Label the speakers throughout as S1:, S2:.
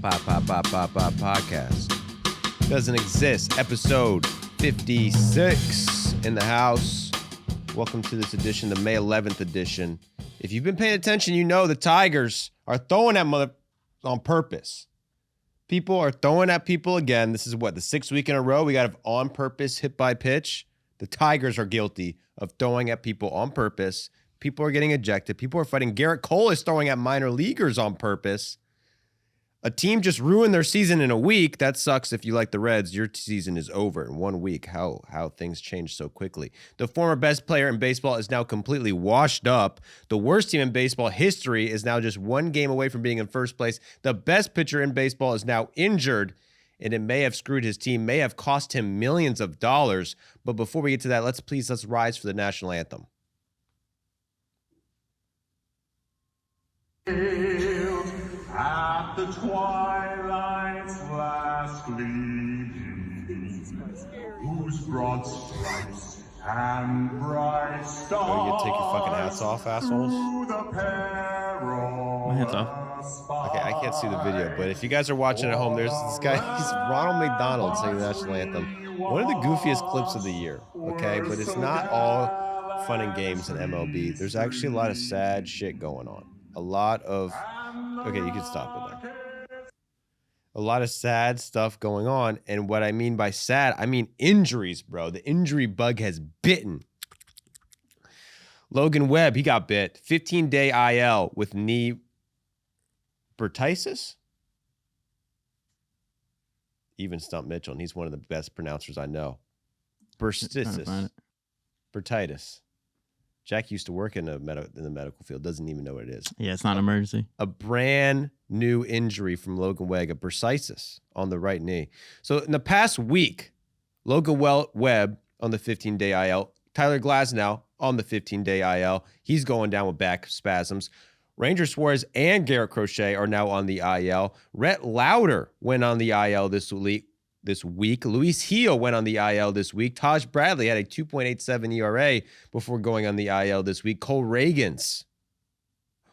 S1: Podcast. Doesn't exist. Episode 56 in the house. Welcome to this edition, the May 11th edition. If you've been paying attention, you know the Tigers are throwing at mother on purpose. People are throwing at people again. This is what, the 6th week in a row we got an on purpose hit by pitch. The Tigers are guilty of throwing at people on purpose. People are getting ejected. People are fighting. Garrett Cole is throwing at minor leaguers on purpose. A team just ruined their season in a week. That sucks if you like the Reds. Your season is over in 1 week. How things change so quickly. The former best player in baseball is now completely washed up. The worst team in baseball history is now just 1 game away from being in first place. The best pitcher in baseball is now injured, and it may have screwed his team, may have cost him millions of dollars. But before we get to that, let's rise for the national anthem.
S2: At the twilight's last gleaming, whose broad stripes and bright stars
S1: Oh, you take your fucking hats off, assholes?
S3: My hats off.
S1: Okay, I can't see the video, but if you guys are watching at home, there's this guy, he's Ronald McDonald singing the national anthem. One of the goofiest clips of the year, okay? But it's not all fun and games in MLB. There's actually a lot of sad shit going on. A lot of... Okay, you can stop it there. A lot of sad stuff going on. And what I mean by sad, I mean injuries, bro. The injury bug has bitten. Logan Webb, he got bit. 15-day IL with knee bursitis. Even stumped Mitchell, and he's one of the best pronouncers I know. Bursitis. Bursitis. Jack used to work in the medical field, doesn't even know what it is.
S3: Yeah, it's not an emergency.
S1: A brand new injury from Logan Webb, a bursitis on the right knee. So in the past week, Logan Webb on the 15-day IL, Tyler Glasnow on the 15-day IL. He's going down with back spasms. Ranger Suarez and Garrett Crochet are now on the IL. Rhett Lauder went on the IL this week. Luis Gil went on the IL this week. Taj Bradley had a 2.87 ERA before going on the IL this week. Cole Ragans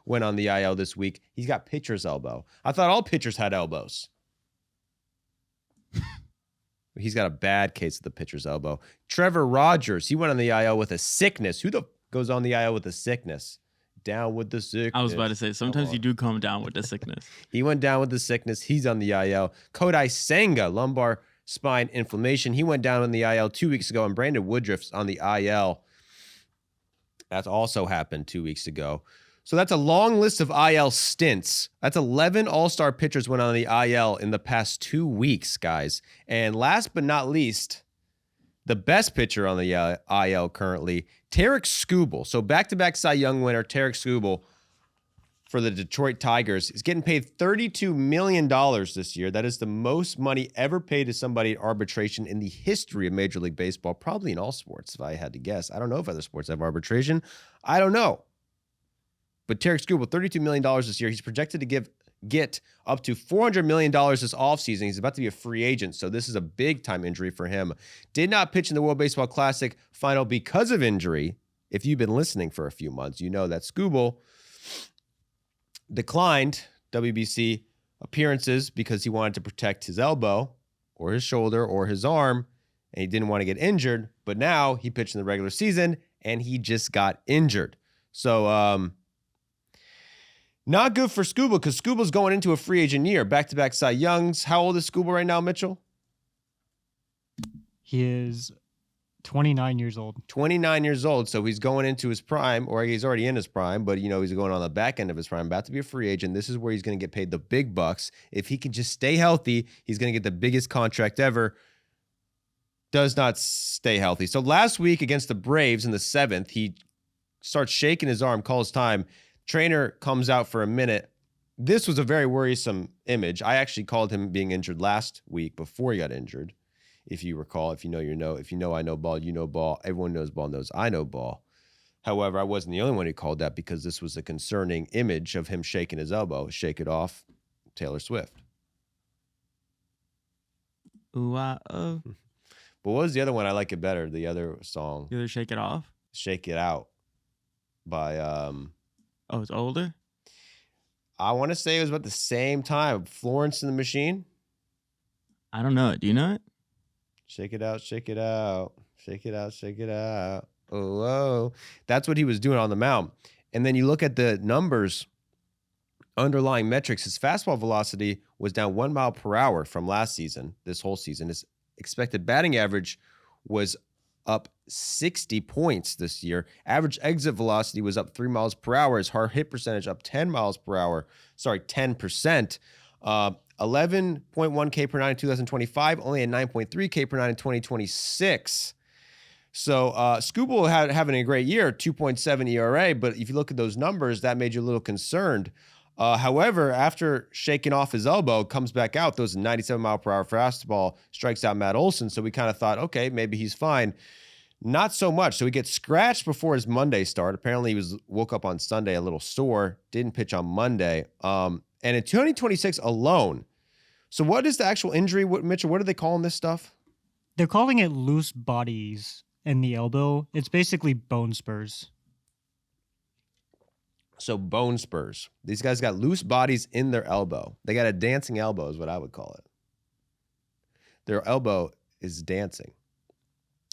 S1: went on the IL this week. He's got pitcher's elbow. I thought all pitchers had elbows. He's got a bad case of the pitcher's elbow. Trevor Rogers, he went on the IL with a sickness. Who the goes on the IL with a sickness? Down with the sickness.
S3: I was about to say, sometimes you do come down with the sickness.
S1: He went down with the sickness. He's on the IL. Kodai Senga, lumbar spine inflammation. He went down on the IL 2 weeks ago, and Brandon Woodruff's on the IL. That's also happened 2 weeks ago. So that's a long list of IL stints. That's 11 all-star pitchers went on the IL in the past 2 weeks, guys. And last but not least, the best pitcher on the IL currently, Tarik Skubal. So back-to-back Cy Young winner, Tarik Skubal for the Detroit Tigers is getting paid $32 million this year. That is the most money ever paid to somebody at arbitration in the history of Major League Baseball, probably in all sports, if I had to guess. I don't know if other sports have arbitration. I don't know. But Tarik Skubal, $32 million this year. He's projected to get up to $400 million this offseason. He's about to be a free agent, so this is a big-time injury for him. Did not pitch in the World Baseball Classic final because of injury. If you've been listening for a few months, you know that Skubal declined WBC appearances because he wanted to protect his elbow or his shoulder or his arm, and he didn't want to get injured. But now he pitched in the regular season, and he just got injured. So, not good for Skubal because Skubal's going into a free agent year. Back-to-back Cy Youngs. How old is Skubal right now, Mitchell?
S4: He is 29 years old.
S1: 29 years old, so he's going into his prime, or he's already in his prime, but, he's going on the back end of his prime, about to be a free agent. This is where he's going to get paid the big bucks. If he can just stay healthy, he's going to get the biggest contract ever. Does not stay healthy. So last week against the Braves in the 7th, he starts shaking his arm, calls time. Trainer comes out for a minute. This was a very worrisome image. I actually called him being injured last week before he got injured. If you recall, if you know, you know. If you know I know ball, you know ball. Everyone knows ball knows I know ball. However, I wasn't the only one who called that because this was a concerning image of him shaking his elbow. Shake It Off, Taylor Swift.
S3: Ooh,
S1: But what was the other one? I like it better. The other song.
S3: You either Shake It Off?
S1: Shake It Out by...
S3: Oh, it's older?
S1: I want to say it was about the same time. Florence and the Machine.
S3: I don't know it. Do you know it?
S1: Shake it out, shake it out, shake it out, shake it out. Oh, whoa. That's what he was doing on the mound. And then you look at the numbers, underlying metrics. His fastball velocity was down 1 mile per hour from last season, this whole season. His expected batting average was up 60 points this year. Average exit velocity was up 3 miles per hour. His hard hit percentage up 10 miles per hour. Sorry, 10%. 11.1 K per nine in 2025, only a 9.3 K per nine in 2026. So Skubal having a great year, 2.7 ERA, but if you look at those numbers, that made you a little concerned. However, after shaking off his elbow, comes back out, throws a 97 mile per hour fastball, strikes out Matt Olson. So we kind of thought, okay, maybe he's fine. Not so much. So he gets scratched before his Monday start. Apparently he woke up on Sunday a little sore, didn't pitch on Monday. And in 2026 alone. So what is the actual injury, Mitchell? What are they calling this stuff?
S4: They're calling it loose bodies in the elbow. It's basically bone spurs.
S1: So bone spurs. These guys got loose bodies in their elbow. They got a dancing elbow is what I would call it. Their elbow is dancing.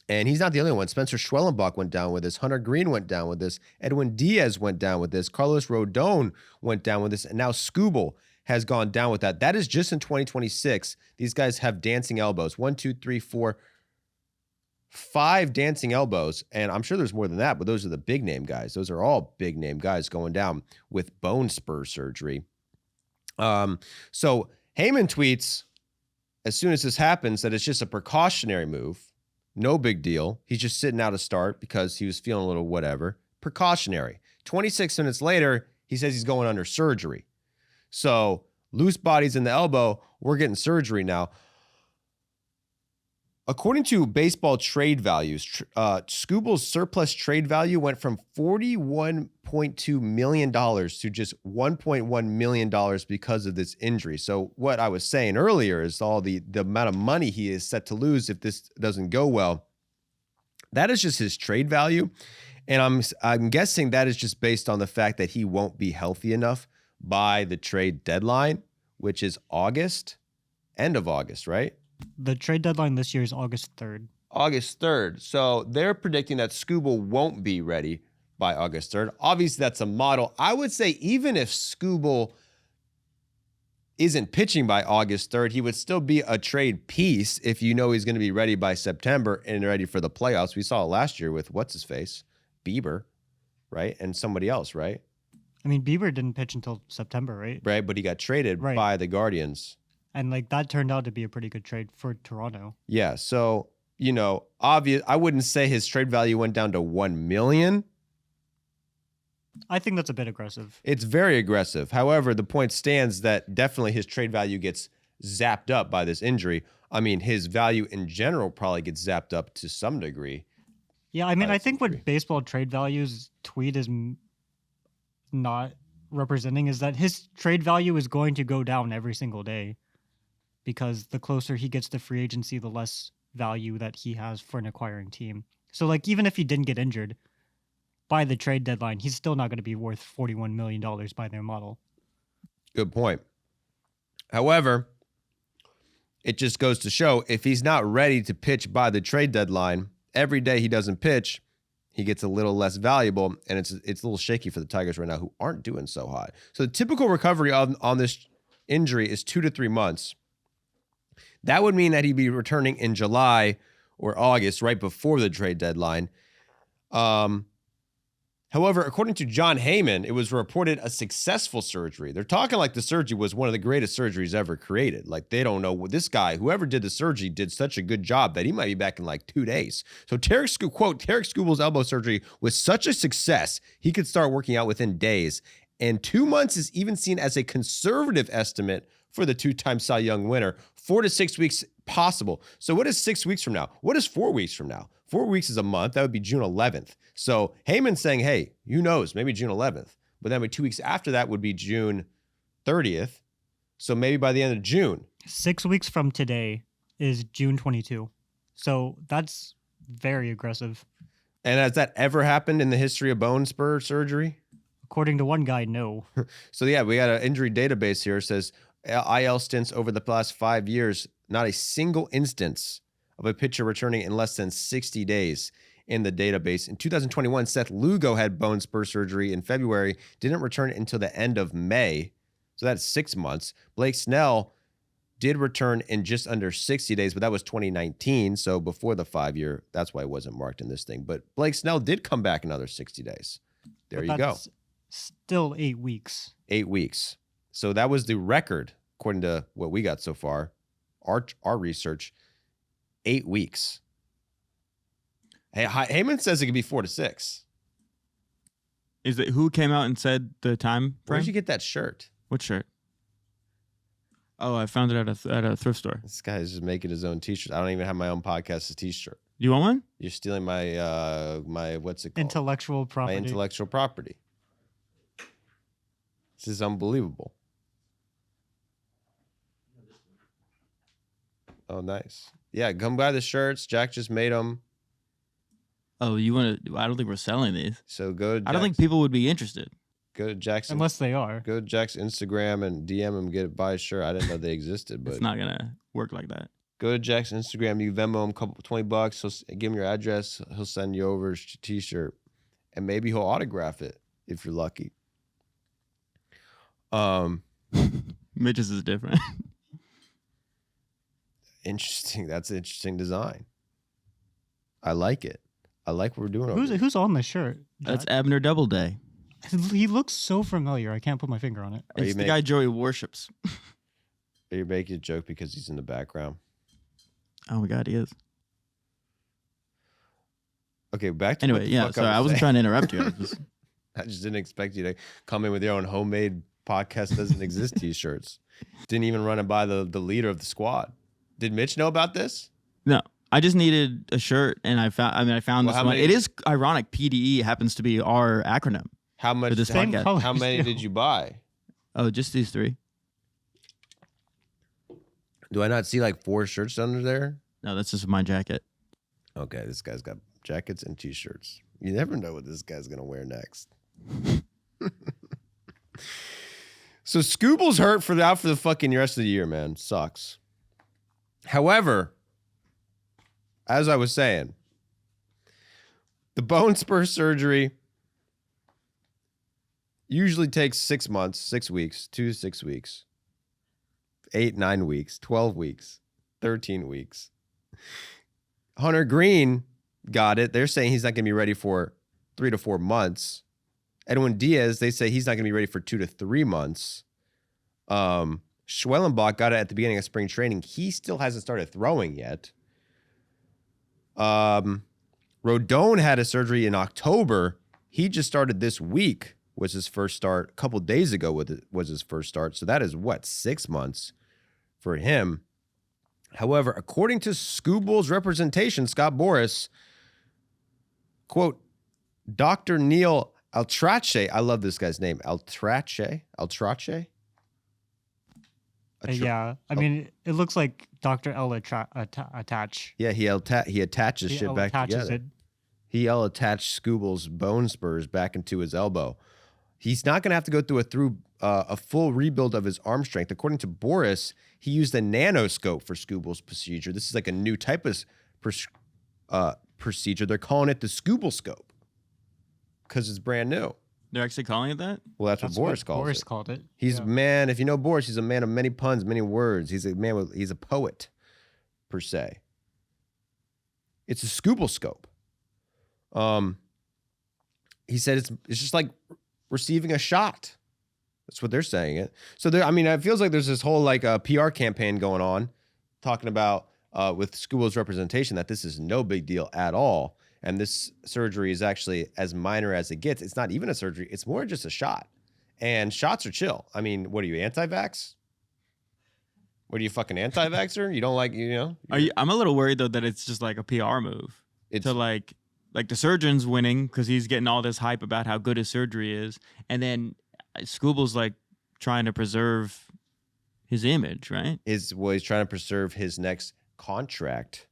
S1: And he's not the only one. Spencer Schwellenbach went down with this. Hunter Green went down with this. Edwin Diaz went down with this. Carlos Rodon went down with this. And now Skubal has gone down with that. That is just in 2026. These guys have dancing elbows. 1, 2, 3, 4, 5 dancing elbows. And I'm sure there's more than that, but those are the big name guys. Those are all big name guys going down with bone spur surgery. So Heyman tweets as soon as this happens that it's just a precautionary move. No big deal. He's just sitting out a start because he was feeling a little whatever. Precautionary. 26 minutes later, he says he's going under surgery. So loose bodies in the elbow, we're getting surgery now. According to baseball trade values, Skubal's surplus trade value went from $41.2 million to just $1.1 million because of this injury. So what I was saying earlier is all the amount of money he is set to lose if this doesn't go well. That is just his trade value. And I'm guessing that is just based on the fact that he won't be healthy enough by the trade deadline, which is August, end of August, right?
S4: The trade deadline this year is August 3rd.
S1: August 3rd. So they're predicting that Skubal won't be ready by August 3rd. Obviously, that's a model. I would say even if Skubal isn't pitching by August 3rd, he would still be a trade piece if you know he's going to be ready by September and ready for the playoffs. We saw it last year with what's-his-face, Bieber, right? And somebody else, right?
S4: I mean, Bieber didn't pitch until September, right?
S1: Right, but he got traded by the Guardians.
S4: And like that turned out to be a pretty good trade for Toronto.
S1: Yeah, so, you know, I wouldn't say his trade value went down to $1 million.
S4: I think that's a bit aggressive.
S1: It's very aggressive. However, the point stands that definitely his trade value gets zapped up by this injury. I mean, his value in general probably gets zapped up to some degree.
S4: Yeah, I mean, I think what baseball trade values tweet is not representing is that his trade value is going to go down every single day because the closer he gets to free agency, the less value that he has for an acquiring team. So, like, even if he didn't get injured by the trade deadline, he's still not going to be worth $41 million by their model.
S1: Good point. However, it just goes to show if he's not ready to pitch by the trade deadline, every day he doesn't pitch, he gets a little less valuable, and it's a little shaky for the Tigers right now, who aren't doing so hot. So the typical recovery on this injury is 2 to 3 months. That would mean that he'd be returning in July or August, right before the trade deadline. However, according to John Heyman, it was reported a successful surgery. They're talking like the surgery was one of the greatest surgeries ever created. Like they don't know what this guy, whoever did the surgery, did such a good job that he might be back in like 2 days. So Tarek Skubal's elbow surgery was such a success, he could start working out within days. And 2 months is even seen as a conservative estimate for the 2-time Cy Young winner. 4 to 6 weeks possible. So what is 6 weeks from now? What is 4 weeks from now? 4 weeks is a month. That would be June 11th. So Heyman's saying, hey, who knows? Maybe June 11th. But then 2 weeks after that would be June 30th. So maybe by the end of June.
S4: 6 weeks from today is June 22. So that's very aggressive.
S1: And has that ever happened in the history of bone spur surgery?
S4: According to one guy, no.
S1: So yeah, we got an injury database here. It says IL stints over the past 5 years, not a single instance of a pitcher returning in less than 60 days in the database. In 2021, Seth Lugo had bone spur surgery in February, didn't return until the end of May. So that's 6 months. Blake Snell did return in just under 60 days, but that was 2019. So before the 5-year, that's why it wasn't marked in this thing. But Blake Snell did come back another 60 days. There
S4: But
S1: you go.
S4: that's still 8 weeks.
S1: 8 weeks. So that was the record, according to what we got so far, our research, 8 weeks. Hey, Heyman says it could be 4 to 6.
S3: Is it who came out and said the time frame?
S1: Where'd you get that shirt?
S3: What shirt? Oh, I found it at a thrift store.
S1: This guy is just making his own t-shirt. I don't even have my own podcast t-shirt.
S3: You want one?
S1: You're stealing my what's it called?
S4: Intellectual property.
S1: My intellectual property. This is unbelievable. Oh, nice. Yeah, come buy the shirts. Jack just made them.
S3: Oh, you want to? I don't think we're selling these.
S1: So go to
S3: I don't think people would be interested.
S1: go to Jack's
S4: Unless they are.
S1: go to Jack's Instagram and DM him, buy a shirt. I didn't know they existed, but
S3: It's not gonna work like that.
S1: go to Jack's Instagram. You Venmo him $20. He'll give him your address. He'll send you over his t-shirt, and maybe he'll autograph it if you're lucky.
S3: Mitch's is different.
S1: Interesting. That's an interesting design. I like it. I like what we're doing. Over here.
S4: Who's on the shirt?
S3: That's
S4: Jack?
S3: Abner Doubleday.
S4: He looks so familiar. I can't put my finger on it.
S1: Are you
S3: It's the guy Joey worships.
S1: Are you making a joke because he's in the background?
S3: Oh my God, he is.
S1: Okay, back to
S3: Anyway,
S1: what the
S3: yeah.
S1: fuck
S3: Sorry, I
S1: was
S3: wasn't
S1: saying.
S3: trying to interrupt you.
S1: I just didn't expect you to come in with your own homemade podcast doesn't exist t-shirts. Didn't even run it by the leader of the squad. Did Mitch know about this?
S3: No, I just needed a shirt, and I found. I found
S1: Well,
S3: this
S1: how
S3: one.
S1: many-
S3: It is ironic. PDE happens to be our acronym
S1: How much?
S3: for this
S4: Same
S3: podcast.
S4: color.
S1: How many did you buy?
S3: Oh, just these 3.
S1: Do I not see like 4 shirts under there?
S3: No, that's just my jacket.
S1: Okay, this guy's got jackets and t-shirts. You never know what this guy's gonna wear next. So Skubal's hurt out for the fucking rest of the year, man. Sucks. However, as I was saying, the bone spur surgery usually takes 6 months, 6 weeks, 2 to 6 weeks, 8, 9 weeks, 12 weeks, 13 weeks. Hunter Green got it. They're saying he's not going to be ready for 3 to 4 months. Edwin Diaz, they say he's not going to be ready for 2 to 3 months. Schwellenbach got it at the beginning of spring training. He still hasn't started throwing yet. Rodon had a surgery in October. He just started this week, was his first start. A couple days ago was his first start. So that is, 6 months for him. However, according to Skubal's representation, Scott Boras, quote, Dr. Neil Altrache, I love this guy's name, Altrache.
S4: Yeah, I mean, it looks like Dr. L attach.
S1: Yeah, he attaches
S4: He
S1: shit back
S4: attaches
S1: together.
S4: it.
S1: He attached Skubal's bone spurs back into his elbow. He's not going to have to go through a full rebuild of his arm strength. According to Boris, he used a nanoscope for Skubal's procedure. This is like a new type of procedure. They're calling it the Skubal scope because it's brand new.
S3: They're actually calling it that?
S1: Well, that's what Boris calls
S4: Boris
S1: it.
S4: called it.
S1: He's
S4: Yeah.
S1: man. If you know Boris, he's a man of many puns, many words. He's a man he's a poet, per se. It's a Skubal scope. He said it's just like receiving a shot. That's what they're saying it. So there, I mean, it feels like there's this whole like PR campaign going on, talking about with Skubal's representation that this is no big deal at all, and this surgery is actually as minor as it gets. It's not even a surgery; it's more just a shot, and shots are chill. I mean, what are you, anti-vax? What are you, fucking anti-vaxxer? You don't like, you know?
S3: I'm a little worried though that it's just like a PR move.
S1: It's
S3: To like the surgeon's winning because he's getting all this hype about how good his surgery is, and then Skubal's like trying to preserve his image, right?
S1: he's trying to preserve his next contract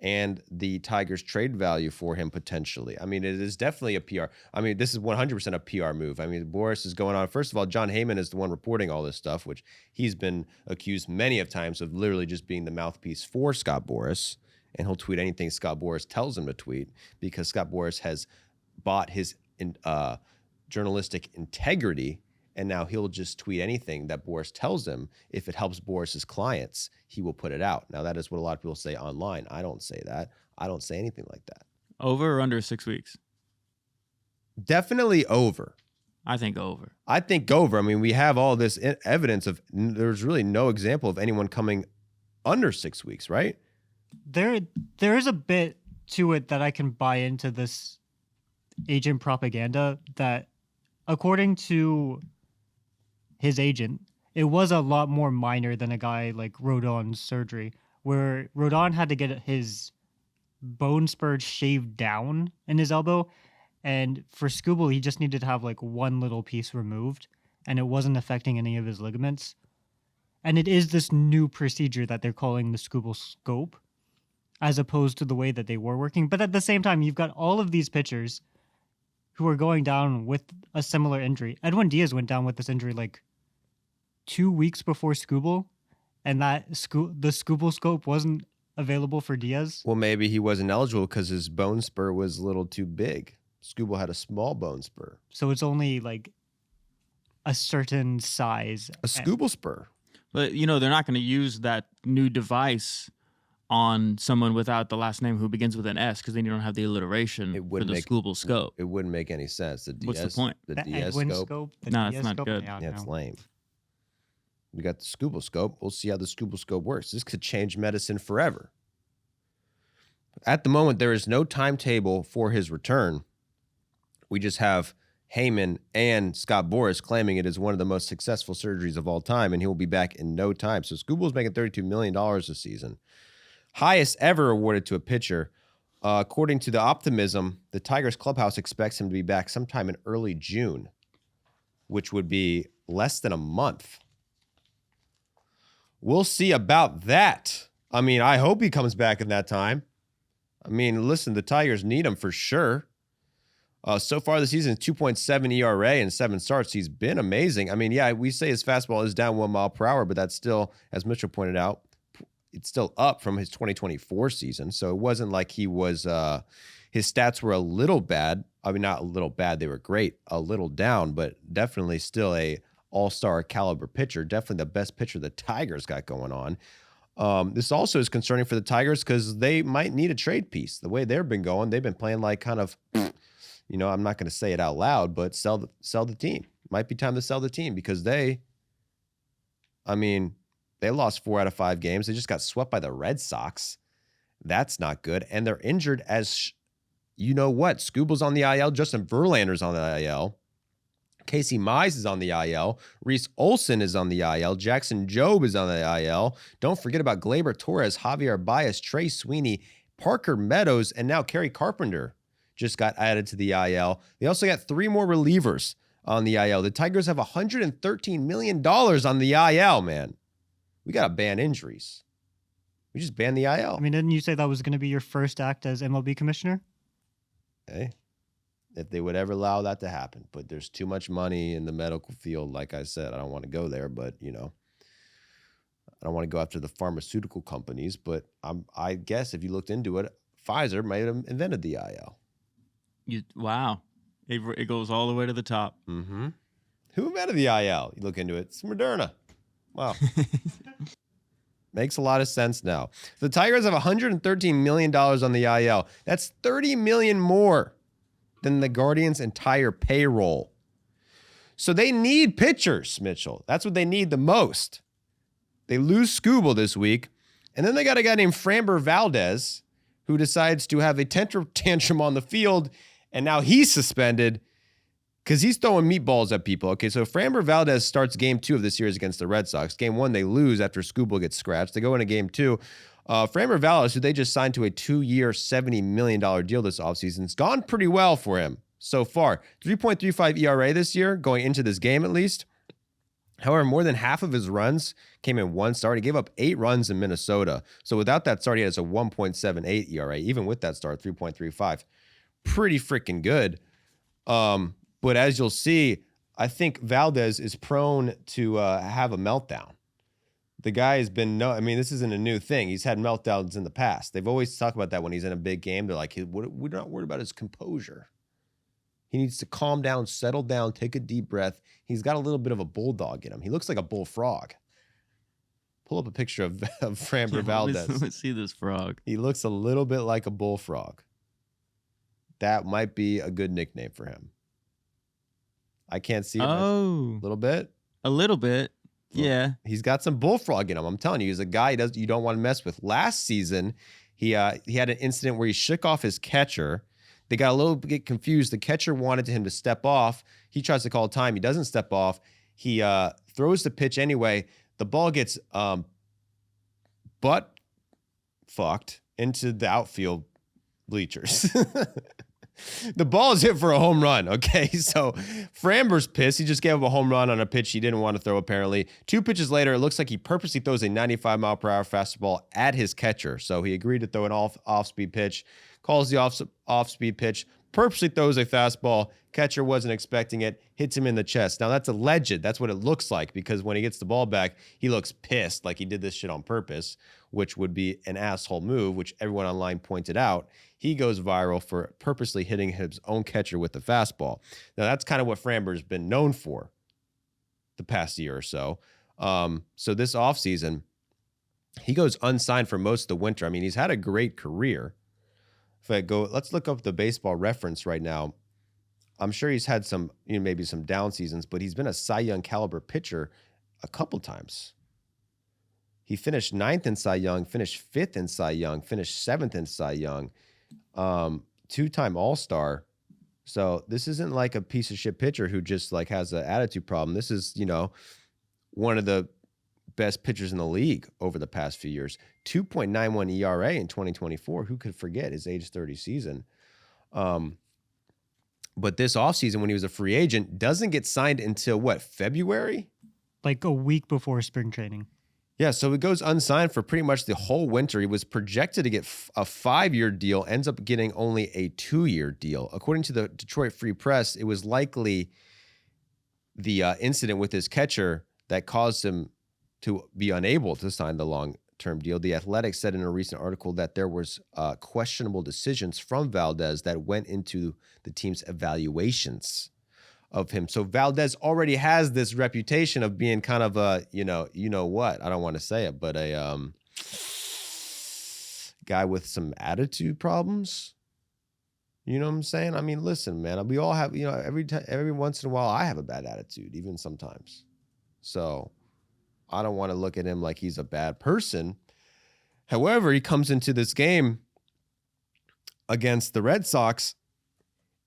S1: and the Tigers' trade value for him potentially. I mean, it is definitely a PR. I mean, this is 100% a PR move. I mean, Boris is going on. First of all, John Heyman is the one reporting all this stuff, which he's been accused many of times of literally just being the mouthpiece for Scott Boras, and he'll tweet anything Scott Boras tells him to tweet because Scott Boras has bought his journalistic integrity. And now he'll just tweet anything that Boris tells him. If it helps Boris's clients, he will put it out. Now, that is what a lot of people say online. I don't say that. I don't say anything like that.
S3: Over or under 6 weeks?
S1: Definitely over.
S3: I think over.
S1: I think over. I mean, we have all this evidence of there's really no example of anyone coming under 6 weeks, right?
S4: There is a bit to it that I can buy into this agent propaganda that, according to his agent, it was a lot more minor than a guy like Rodon's surgery, where Rodon had to get his bone spur shaved down in his elbow, and for Skubal, he just needed to have like one little piece removed, and it wasn't affecting any of his ligaments. And it is this new procedure that they're calling the Skubal scope, as opposed to the way that they were working. But at the same time, you've got all of these pitchers who are going down with a similar injury. Edwin Diaz went down with this injury like 2 weeks before Skubal, and the Skubal scope wasn't available for Diaz.
S1: Well, maybe he wasn't eligible because his bone spur was a little too big. Skubal had a small bone spur.
S4: So it's only like a certain size.
S1: A Skubal spur.
S3: But, they're not going to use that new device on someone without the last name who begins with an S because then you don't have the alliteration for the Skubal scope.
S1: It wouldn't make any sense.
S3: What's the point?
S1: The
S4: The
S1: Diaz
S4: Edwin
S1: scope.
S4: scope. The
S3: No, it's
S4: Diaz
S3: not
S4: scope?
S3: good.
S1: Yeah, it's
S4: no.
S1: lame. We got the Skubal scope. We'll see how the Skubal scope works. This could change medicine forever. At the moment, there is no timetable for his return. We just have Heyman and Scott Boras claiming it is one of the most successful surgeries of all time, and he will be back in no time. So Skubal's making $32 million this season. Highest ever awarded to a pitcher. According to the Optimism, the Tigers clubhouse expects him to be back sometime in early June, which would be less than a month. We'll see about that. I mean, I hope he comes back in that time. I mean, listen, the Tigers need him for sure. So far this season, 2.7 ERA and 7 starts. He's been amazing. I mean, yeah, we say his fastball is down 1 mile per hour, but that's still, as Mitchell pointed out, it's still up from his 2024 season. So it wasn't like he was, his stats were a little bad. I mean, not a little bad. They were great, a little down, but definitely still a all-star caliber pitcher. Definitely the best pitcher the Tigers got going on. This also is concerning for the Tigers because they might need a trade piece. The way they've been going, they've been playing like kind of, I'm not going to say it out loud, but sell the team. Might be time to sell the team because they lost 4 out of 5 games. They just got swept by the Red Sox. That's not good. And they're injured as, Skubal's on the IL. Justin Verlander's on the IL. Casey Mize is on the IL. Reese Olson is on the IL. Jackson Jobe is on the IL. Don't forget about Gleyber Torres, Javier Baez, Trey Sweeney, Parker Meadows, and now Kerry Carpenter just got added to the IL. They also got 3 more relievers on the IL. The Tigers have $113 million on the IL, man. We got to ban injuries. We just banned the IL.
S4: I mean, didn't you say that was going to be your first act as MLB commissioner?
S1: Hey, if they would ever allow that to happen. But there's too much money in the medical field. Like I said, I don't want to go there, but, I don't want to go after the pharmaceutical companies. But I guess if you looked into it, Pfizer might have invented the IL.
S3: Wow. It goes all the way to the top.
S1: Mm-hmm. Who invented the IL? You look into it. It's Moderna. Wow. Makes a lot of sense now. The Tigers have $113 million on the IL. That's $30 million more than the Guardians' entire payroll. So they need pitchers, Mitchell. That's what they need the most. They lose Skubal this week, and then they got a guy named Framber Valdez who decides to have a tantrum on the field, and now he's suspended because he's throwing meatballs at people. Okay, so Framber Valdez starts game 2 of this series against the Red Sox. Game 1, they lose after Skubal gets scratched. They go into game 2. Framber Valdez, who they just signed to a 2-year, $70 million deal this offseason, it's gone pretty well for him so far. 3.35 ERA this year, going into this game at least. However, more than half of his runs came in one start. He gave up 8 runs in Minnesota. So without that start, he has a 1.78 ERA. Even with that start, 3.35. Pretty freaking good. But as you'll see, I think Valdez is prone to have a meltdown. The guy has been this isn't a new thing. He's had meltdowns in the past. They've always talked about that when he's in a big game. They're like, we're not worried about his composure. He needs to calm down, settle down, take a deep breath. He's got a little bit of a bulldog in him. He looks like a bullfrog. Pull up a picture of Framber Valdez.
S3: Let's see this frog.
S1: He looks a little bit like a bullfrog. That might be a good nickname for him. I can't see it.
S3: Oh.
S1: A little bit?
S3: A little bit. Yeah.
S1: He's got some bullfrog in him. I'm telling you, he's a guy you don't want to mess with. Last season, he had an incident where he shook off his catcher. They got a little bit confused. The catcher wanted him to step off. He tries to call time. He doesn't step off. He throws the pitch anyway. The ball gets butt fucked into the outfield bleachers. The ball is hit for a home run, okay? So Framber's pissed. He just gave up a home run on a pitch he didn't want to throw, apparently. 2 pitches later, it looks like he purposely throws a 95-mile-per-hour fastball at his catcher. So he agreed to throw an off-speed pitch, calls the off-speed pitch, purposely throws a fastball. Catcher wasn't expecting it, hits him in the chest. Now, that's alleged. That's what it looks like, because when he gets the ball back, he looks pissed, like he did this shit on purpose, which would be an asshole move, which everyone online pointed out. He goes viral for purposely hitting his own catcher with the fastball. Now, that's kind of what Framber's been known for the past year or so. So this offseason, he goes unsigned for most of the winter. I mean, he's had a great career. If I go, let's look up the Baseball Reference right now. I'm sure he's had some, maybe some down seasons, but he's been a Cy Young caliber pitcher a couple times. He finished 9th in Cy Young, finished 5th in Cy Young, finished 7th in Cy Young, 2-time All-Star. So this isn't like a piece of shit pitcher who just like has an attitude problem. This is, one of the best pitchers in the league over the past few years. 2.91 ERA in 2024. Who could forget his age 30 season? But this offseason, when he was a free agent, doesn't get signed until what, February?
S4: Like a week before spring training.
S1: Yeah, so he goes unsigned for pretty much the whole winter. He was projected to get a 5-year deal, ends up getting only a 2-year deal. According to the Detroit Free Press, it was likely the incident with his catcher that caused him to be unable to sign the long-term deal. The Athletic said in a recent article that there was questionable decisions from Valdez that went into the team's evaluations of him. So Valdez already has this reputation of being kind of a, what? I don't want to say it, but a guy with some attitude problems. You know what I'm saying? I mean, listen, man, we all have, every once in a while I have a bad attitude, even sometimes. So I don't want to look at him like he's a bad person. However, he comes into this game against the Red Sox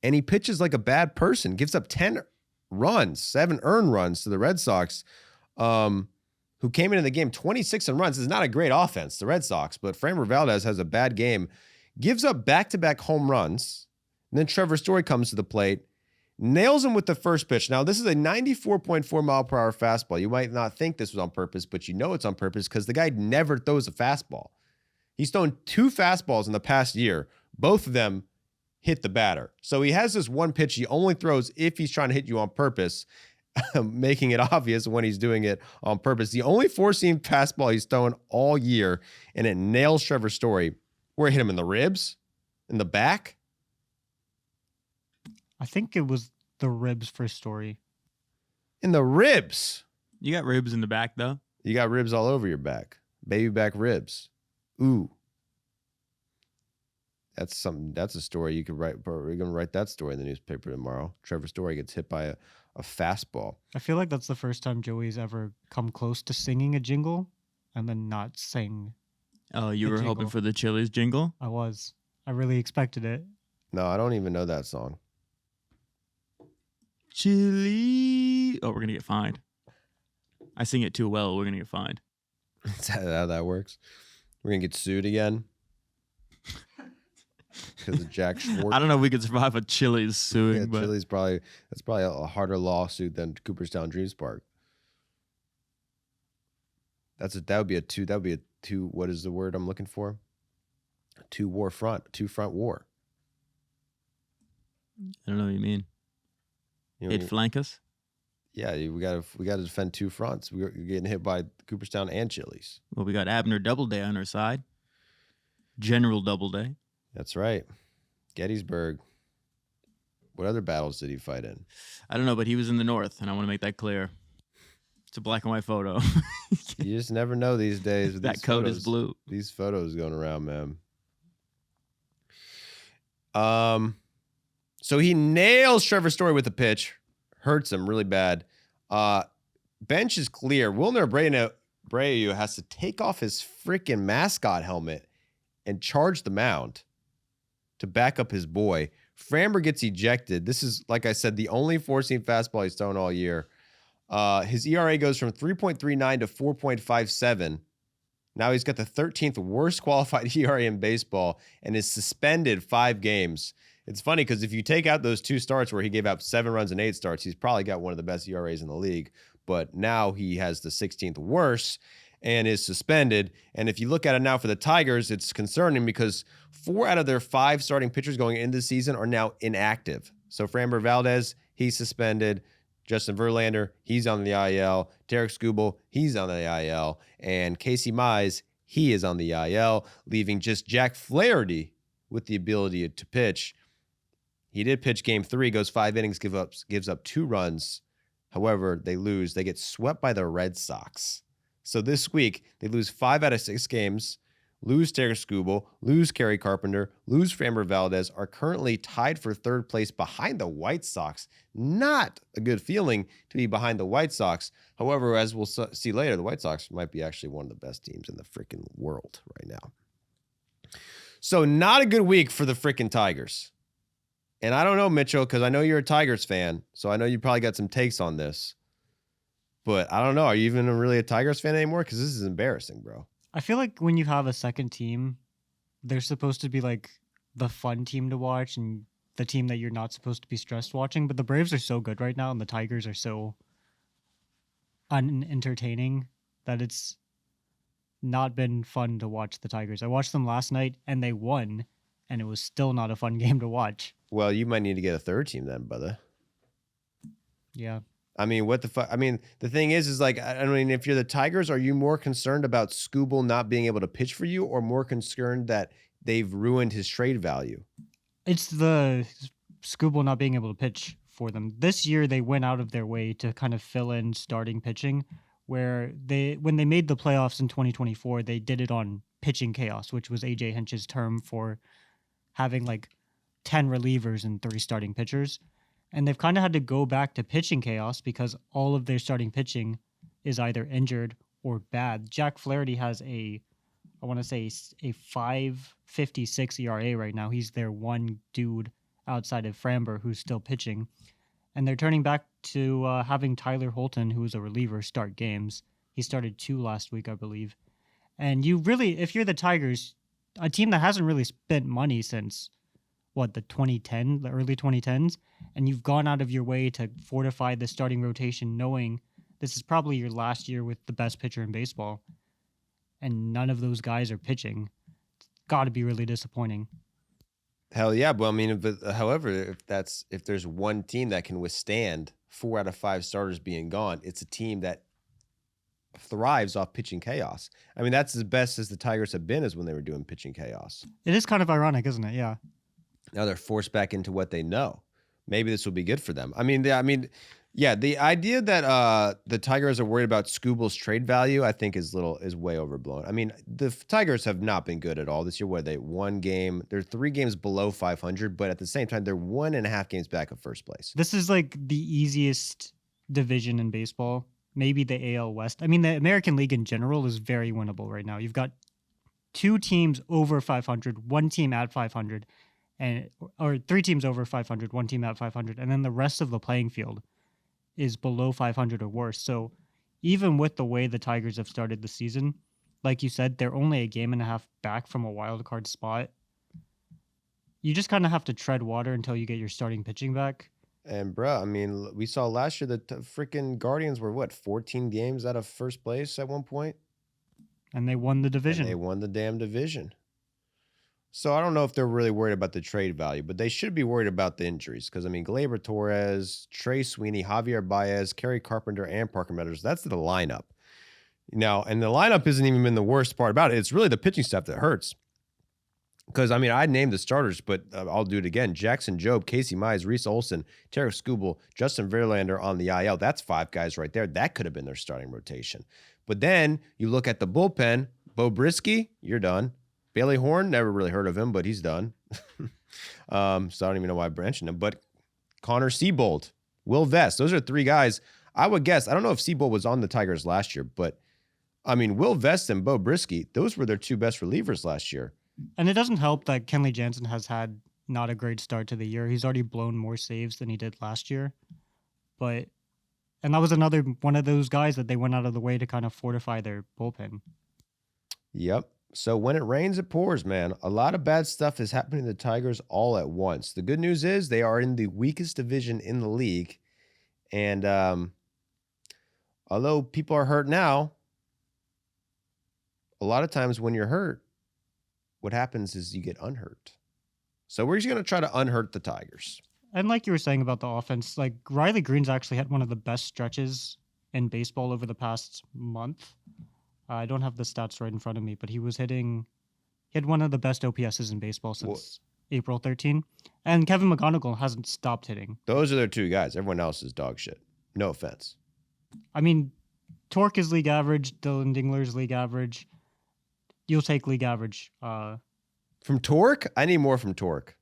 S1: and he pitches like a bad person, gives up 10 runs, 7 earned runs to the Red Sox, who came into the game 26 in runs. This is not a great offense, the Red Sox, but Framber Valdez has a bad game, gives up back-to-back home runs. And then Trevor Story comes to the plate, nails him with the first pitch. Now, this is a 94.4 mile per hour fastball. You might not think this was on purpose, but you know it's on purpose because the guy never throws a fastball. He's thrown 2 fastballs in the past year. Both of them hit the batter. So he has this one pitch he only throws if he's trying to hit you on purpose, making it obvious when he's doing it on purpose. The only 4-seam fastball he's thrown all year, and it nails Trevor Story, where it hit him in the ribs, in the back.
S4: I think it was the ribs for Story.
S1: In the ribs.
S3: You got ribs in the back, though.
S1: You got ribs all over your back. Baby back ribs. Ooh. That's a story you could write. We're going to write that story in the newspaper tomorrow. Trevor Story gets hit by a fastball.
S4: I feel like that's the first time Joey's ever come close to singing a jingle and then not sing.
S3: Oh, you were
S4: jingle.
S3: hoping for the Chili's jingle?
S4: I was. I really expected it.
S1: No, I don't even know that song.
S3: Chili. Oh, we're going to get fined. I sing it too well. We're going to get fined.
S1: Is that how that works? We're going to get sued again? Because of Jack Schwartz.
S3: I don't know if we could survive a Chili's suing,
S1: Yeah,
S3: but
S1: Chili's that's probably a harder lawsuit than Cooperstown Dreams Park. That would be a two. What is the word I'm looking for? Two front war.
S3: I don't know what you mean.
S1: You know,
S3: They'd flank us.
S1: yeah, we gotta defend two fronts. We're getting hit by Cooperstown and Chili's.
S3: Well, we got Abner Doubleday on our side. General Doubleday.
S1: That's right. Gettysburg. What other battles did he fight in?
S3: I don't know, but he was in the north, and I want to make that clear. It's a black and white photo.
S1: You just never know these days. With
S3: That
S1: these
S3: coat
S1: photos,
S3: is blue.
S1: These photos going around, man. So he nails Trevor Story with a pitch, hurts him really bad. Bench is clear. Wilner Abreu has to take off his freaking mascot helmet and charge the mound to back up his boy. Framber gets ejected. This is, like I said, the only four-seam fastball he's thrown all year. His ERA goes from 3.39 to 4.57. Now he's got the 13th worst qualified ERA in baseball and is suspended 5 games. It's funny because if you take out those 2 starts where he gave up 7 runs in 8 starts, he's probably got one of the best ERAs in the league. But now he has the 16th worst and is suspended. And if you look at it now for the Tigers, it's concerning because 4 out of their 5 starting pitchers going into the season are now inactive. So Framber Valdez, he's suspended. Justin Verlander, he's on the IL. Derek Skubal, he's on the IL. And Casey Mize, he is on the IL, leaving just Jack Flaherty with the ability to pitch. He did pitch game 3, goes 5 innings, gives up 2 runs. However, they lose. They get swept by the Red Sox. So this week, they lose 5 out of 6 games, lose Derek Skubal, lose Kerry Carpenter, lose Framber Valdez, are currently tied for 3rd place behind the White Sox. Not a good feeling to be behind the White Sox. However, as we'll see later, the White Sox might be actually one of the best teams in the freaking world right now. So not a good week for the freaking Tigers. And I don't know, Mitchell, because I know you're a Tigers fan, so I know you probably got some takes on this. But I don't know. Are you even really a Tigers fan anymore? Because this is embarrassing, bro.
S4: I feel like when you have a second team, they're supposed to be like the fun team to watch and the team that you're not supposed to be stressed watching. But the Braves are so good right now and the Tigers are so unentertaining that it's not been fun to watch the Tigers. I watched them last night and they won, and it was still not a fun game to watch.
S1: Well, you might need to get a 3rd team then, brother.
S4: Yeah.
S1: I mean, what the fuck? I mean, the thing is like, I mean, if you're the Tigers, are you more concerned about Skubal not being able to pitch for you or more concerned that they've ruined his trade value?
S4: It's the Skubal not being able to pitch for them. This year, they went out of their way to kind of fill in starting pitching, where when they made the playoffs in 2024, they did it on pitching chaos, which was AJ Hinch's term for having like 10 relievers and 3 starting pitchers. And they've kind of had to go back to pitching chaos because all of their starting pitching is either injured or bad. Jack Flaherty has I want to say a 5.56 ERA right now. He's their one dude outside of Framber who's still pitching. And they're turning back to having Tyler Holton, who is a reliever, start games. He started 2 last week, I believe. And you really, if you're the Tigers, a team that hasn't really spent money since the early 2010s, and you've gone out of your way to fortify the starting rotation knowing this is probably your last year with the best pitcher in baseball, and none of those guys are pitching. It's got to be really disappointing.
S1: Hell yeah. Well, I mean, however, if there's one team that can withstand 4 out of 5 starters being gone, it's a team that thrives off pitching chaos. I mean, that's as best as the Tigers have been, is when they were doing pitching chaos.
S4: It is kind of ironic, isn't it? Yeah.
S1: Now they're forced back into what they know. Maybe this will be good for them. I mean, the idea that the Tigers are worried about Skubal's trade value, I think is way overblown. I mean, the Tigers have not been good at all this year. Where they one game, they're 3 games below 500, but at the same time, they're 1.5 games back of first place.
S4: This is like the easiest division in baseball. Maybe the AL West. I mean, the American League in general is very winnable right now. You've got 2 teams over 500, 1 team at 500. Or 3 teams over 500, 1 team at 500, and then the rest of the playing field is below 500 or worse. So even with the way the Tigers have started the season, like you said, they're only a game and a half back from a wild card spot. You just kind of have to tread water until you get your starting pitching back.
S1: And bro, I mean, we saw last year that freaking Guardians were 14 games out of first place at one point.
S4: And they won the division.
S1: And they won the damn division. So I don't know if they're really worried about the trade value, but they should be worried about the injuries. Because, I mean, Gleyber Torres, Trey Sweeney, Javier Baez, Kerry Carpenter, and Parker Meadows, that's the lineup. Now, and the lineup isn't even been the worst part about it. It's really the pitching staff that hurts. Because, I mean, I named the starters, but I'll do it again. Jackson Jobe, Casey Mize, Reese Olson, Tarek Skubal, Justin Verlander on the IL. That's 5 guys right there. That could have been their starting rotation. But then you look at the bullpen. Bo Brisky, you're done. Bailey Horn, never really heard of him, but he's done. So I don't even know why I mentioned him. But Connor Seabold, Will Vest, those are 3 guys. I would guess, I don't know if Seabold was on the Tigers last year, but I mean, Will Vest and Bo Brisky, those were their 2 best relievers last year.
S4: And it doesn't help that Kenley Jansen has had not a great start to the year. He's already blown more saves than he did last year. And that was another one of those guys that they went out of the way to kind of fortify their bullpen.
S1: Yep. So when it rains, it pours, man. A lot of bad stuff is happening to the Tigers all at once. The good news is they are in the weakest division in the league. And although people are hurt now, a lot of times when you're hurt, what happens is you get unhurt. So we're just going to try to unhurt the Tigers.
S4: And like you were saying about the offense, like Riley Green's actually had one of the best stretches in baseball over the past month. I don't have the stats right in front of me, but he had one of the best OPSs in baseball since April 13. And Kevin McGonigal hasn't stopped hitting.
S1: Those are their 2 guys. Everyone else is dog shit. No offense.
S4: I mean, Torque is league average. Dylan Dingler's league average. You'll take league average.
S1: From Torque? I need more from Torque.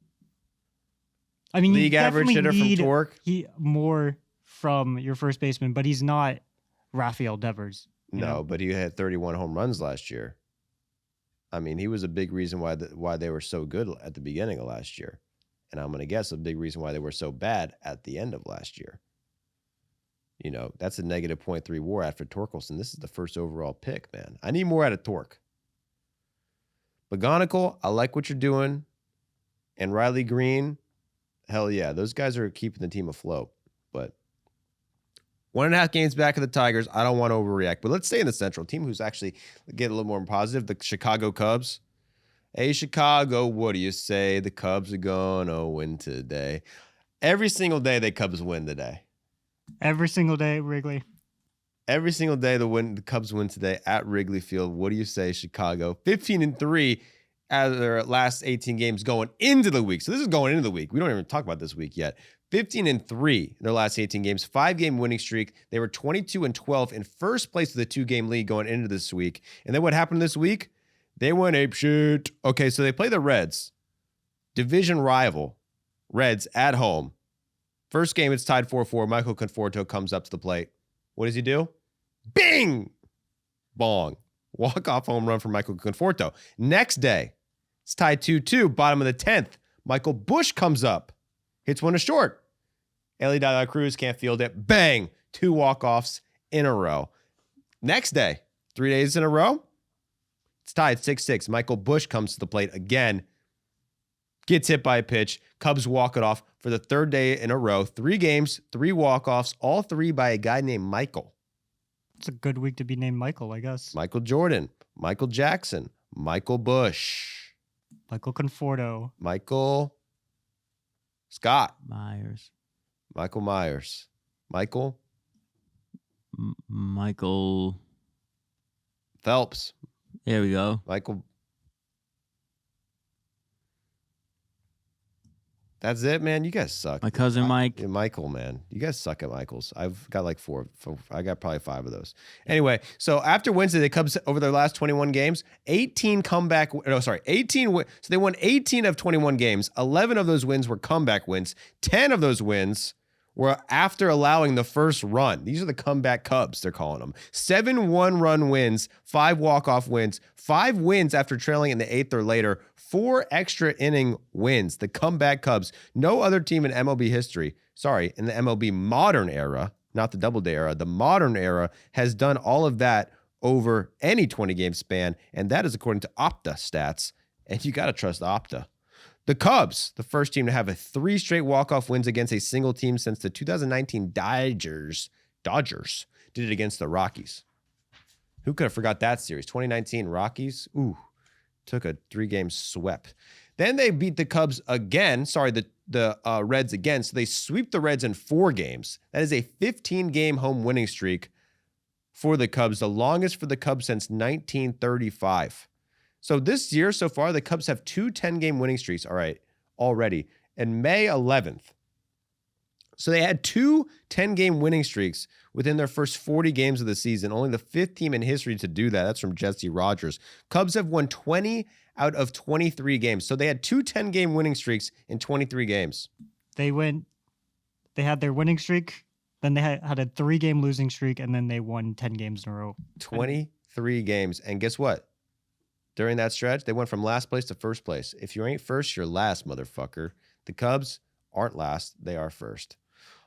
S4: I mean,
S1: league average hitter from Torque?
S4: More from your first baseman, but he's not Rafael Devers.
S1: No, but he had 31 home runs last year. I mean, he was a big reason why they were so good at the beginning of last year. And I'm going to guess a big reason why they were so bad at the end of last year. You know, that's a negative .3 WAR after Torkelson. This is the first overall pick, man. I need more out of Torque. McGonigal, I like what you're doing. And Riley Green, hell yeah. Those guys are keeping the team afloat. But 1.5 games back of the Tigers. I don't want to overreact. But let's stay in the Central. Team who's actually getting a little more positive, the Chicago Cubs. Hey, Chicago, what do you say? The Cubs are going to win today. Every single day, the Cubs win today.
S4: Every single day, Wrigley.
S1: Every single day, the Cubs win today at Wrigley Field. What do you say, Chicago? 15-3 out of their last 18 games going into the week. So this is going into the week. We don't even talk about this week yet. 15-3 in their last 18 games, 5-game winning streak. They were 22-12 in first place of the 2-game league going into this week. And then what happened this week? They went apeshit. Okay, so they play the Reds, division rival, Reds at home. First game, it's tied 4-4. Michael Conforto comes up to the plate. What does he do? Bing! Bong. Walk-off home run for Michael Conforto. Next day, it's tied 2-2, bottom of the 10th. Michael Busch comes up, hits one to short. Ellie De La Cruz can't field it. Bang! 2 walk-offs in a row. Next day, 3 days in a row, it's tied 6-6. Michael Busch comes to the plate again, gets hit by a pitch. Cubs walk it off for the 3rd day in a row. 3 games, 3 walk-offs, all 3 by a guy named Michael.
S4: It's a good week to be named Michael, I guess.
S1: Michael Jordan, Michael Jackson, Michael Busch,
S4: Michael Conforto,
S1: Michael Scott,
S3: Myers.
S1: Michael Myers, Michael
S3: Michael.
S1: Phelps,
S3: There we go.
S1: Michael. That's it, man. You guys suck.
S3: My cousin Mike.
S1: Michael, man. You guys suck at Michaels. I've got like 4. I got probably 5 of those. Anyway, so after Wednesday, the Cubs, over their last 21 games, 18 comeback. No, sorry, 18. So they won 18 of 21 games. 11 of those wins were comeback wins. 10 of those wins were after allowing the first run. These are the comeback Cubs, they're calling them. 7 one-run wins, 5 walk-off wins, 5 wins after trailing in the 8th or later, 4 extra inning wins. The comeback Cubs. No other team in MLB history, in the MLB modern era, not the Doubleday era, the modern era, has done all of that over any 20-game span, and that is according to Opta stats, and you got to trust Opta. The Cubs, the first team to have 3 straight walk-off wins against a single team since the 2019 Dodgers did it against the Rockies. Who could have forgot that series? 2019 Rockies. Ooh, took a 3-game sweep. Then they beat the Cubs again. Sorry, the Reds again. So they sweep the Reds in 4 games. That is a 15-game home winning streak for the Cubs, the longest for the Cubs since 1935. So this year so far, the Cubs have 2 10-game winning streaks. All right, already. And May 11th. So they had 2 10-game winning streaks within their first 40 games of the season. Only the 5th team in history to do that. That's from Jesse Rogers. Cubs have won 20 out of 23 games. So they had 2 10-game winning streaks in 23 games.
S4: They had their winning streak, then they had a 3-game losing streak, and then they won 10 games in a row.
S1: 23 games. And guess what? During that stretch, they went from last place to first place. If you ain't first, you're last, motherfucker. The Cubs aren't last. They are first.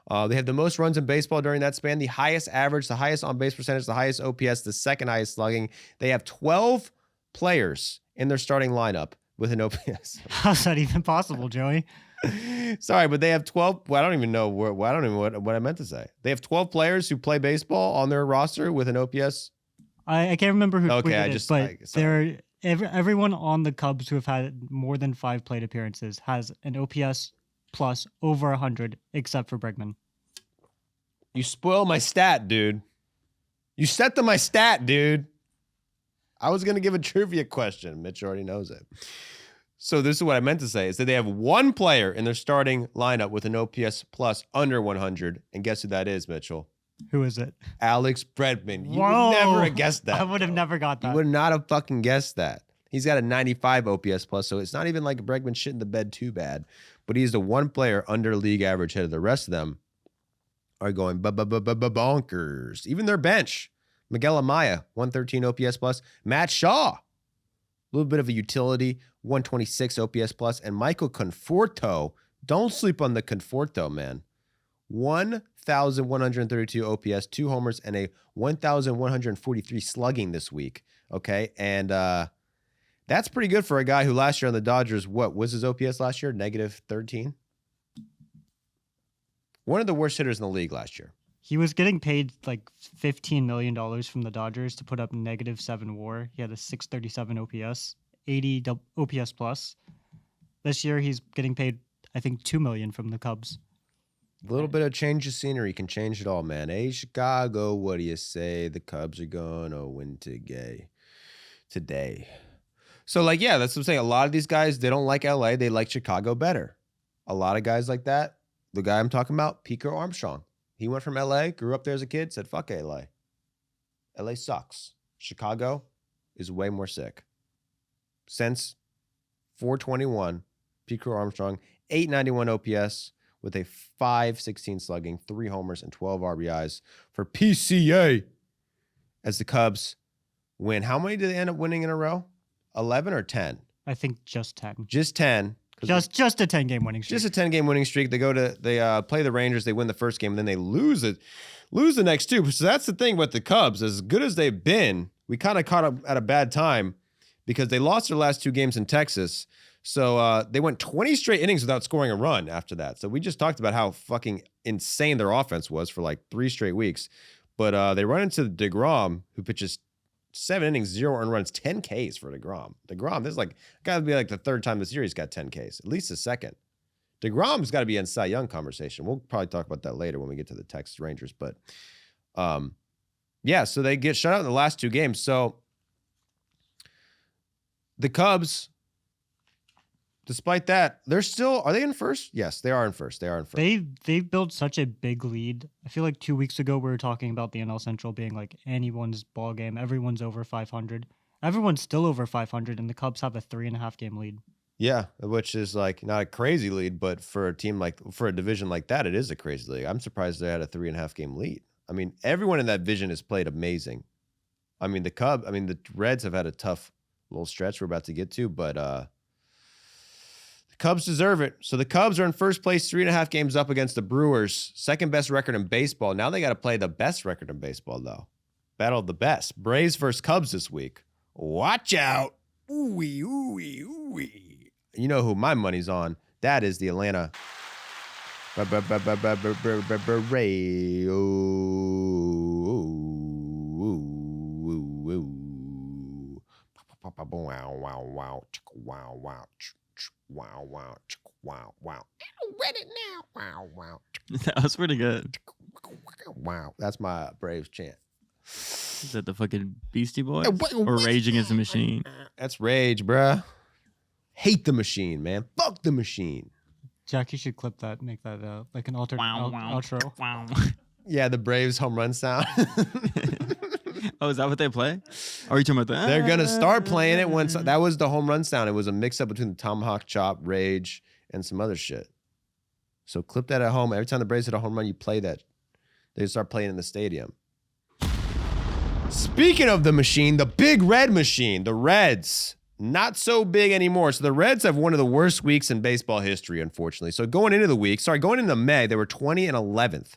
S1: They have the most runs in baseball during that span, the highest average, the highest on-base percentage, the highest OPS, the second highest slugging. They have 12 players in their starting lineup with an OPS.
S4: How's that even possible, Joey?
S1: Sorry, but they have 12. Well, I don't even know what I meant to say. They have 12 players who play baseball on their roster with an OPS.
S4: I can't remember who tweeted
S1: Okay,
S4: it, but everyone on the Cubs who have had more than 5 plate appearances has an OPS plus over 100, except for Bregman.
S1: You spoil my stat, dude. You set to my stat, dude. I was going to give a trivia question. Mitch already knows it. So this is what I meant to say, is that they have 1 player in their starting lineup with an OPS plus under 100. And guess who that is, Mitchell?
S4: Who is it?
S1: Alex Bregman. You
S4: Whoa.
S1: would never have guessed that.
S4: I would have never got that.
S1: You would not have fucking guessed that. He's got a 95 OPS plus, so it's not even like Bregman shit in the bed too bad. But he's the 1 player under league average head of the rest of them are going bonkers. Even their bench. Miguel Amaya, 113 OPS plus. Matt Shaw, a little bit of a utility, 126 OPS plus. And Michael Conforto, don't sleep on the Conforto, man. 1,132 OPS, 2 homers, and a 1,143 slugging this week. Okay, and that's pretty good for a guy who last year on the Dodgers, what was his OPS last year? -13? One of the worst hitters in the league last year.
S4: He was getting paid like $15 million from the Dodgers to put up -7 WAR. He had a 637 OPS, 80 OPS plus. This year he's getting paid, I think, $2 million from the Cubs.
S1: A little bit of change of scenery can change it all, man. Hey, Chicago, what do you say? The Cubs are gonna win today. So, like, yeah, that's what I'm saying. A lot of these guys, they don't like LA. They like Chicago better. A lot of guys like that. The guy I'm talking about, Pico Armstrong. He went from LA, grew up there as a kid, said, fuck LA. LA sucks. Chicago is way more sick. Since 421, Pico Armstrong, 891 OPS with a 516 slugging, 3 homers, and 12 RBIs for PCA as the Cubs win. How many did they end up winning in a row? 11 or 10?
S4: I think just 10.
S1: Just 10.
S4: Just a 10-game winning streak.
S1: Just a 10-game winning streak. They play the Rangers. They win the first game, and then they lose the next 2. So that's the thing with the Cubs. As good as they've been, we kind of caught up at a bad time because they lost their last 2 games in Texas. So they went 20 straight innings without scoring a run after that. So we just talked about how fucking insane their offense was for like 3 straight weeks. But they run into DeGrom, who pitches 7 innings, 0 earned runs, 10 Ks for DeGrom. DeGrom, this is like, got to be like the 3rd time this year he's got 10 Ks, at least the 2nd. DeGrom's got to be in Cy Young conversation. We'll probably talk about that later when we get to the Texas Rangers. But yeah, so they get shut out in the last 2 games. So the Cubs, despite that, are they in first? Yes, they are in first.
S4: They've built such a big lead. I feel like 2 weeks ago we were talking about the NL Central being like anyone's ball game. Everyone's over 500. Everyone's still over 500, and the Cubs have a 3.5 game lead.
S1: Yeah, which is like not a crazy lead, but for a division like that, it is a crazy lead. I'm surprised they had a 3.5 game lead. I mean, everyone in that division has played amazing. I mean, the Reds have had a tough little stretch we're about to get to, but the Cubs deserve it. So the Cubs are in first place, 3.5 games up against the Brewers, 2nd best record in baseball. Now they got to play the best record in baseball, though. Battle of the best. Braves versus Cubs this week. Watch out. Ooh-wee, ooh-wee, ooh-wee. You know who my money's on. That is the Atlanta Braves. Read it now. Wow, wow.
S3: That was pretty good.
S1: Wow. That's my Braves chant.
S3: Is that the fucking Beastie Boys? Or Rage Against the Machine?
S1: That's Rage, bruh. Hate the machine, man. Fuck the machine.
S4: Jack, you should clip that, make that like an alternate outro.
S3: Wow.
S1: Yeah, the Braves home run sound.
S3: Oh, is that what they play? Or are you talking about that?
S1: They're gonna start playing it once. That was the home run sound. It was a mix up between the Tomahawk Chop, Rage, and some other shit. So clip that at home. Every time the Braves hit a home run, you play that. They start playing in the stadium. Speaking of the machine, the big red machine, the Reds, not so big anymore. So the Reds have one of the worst weeks in baseball history, unfortunately. So going into May, they were 20 and 11th.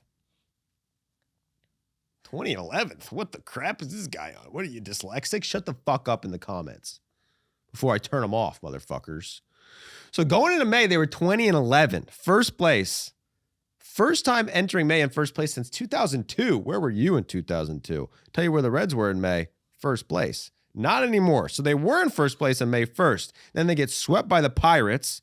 S1: 20 and 11th? What the crap is this guy on? What are you, dyslexic? Shut the fuck up in the comments before I turn them off, motherfuckers. So going into May, they were 20 and 11. First place. First time entering May in first place since 2002. Where were you in 2002? Tell you where the Reds were in May. First place. Not anymore. So they were in first place on May 1st. Then they get swept by the Pirates.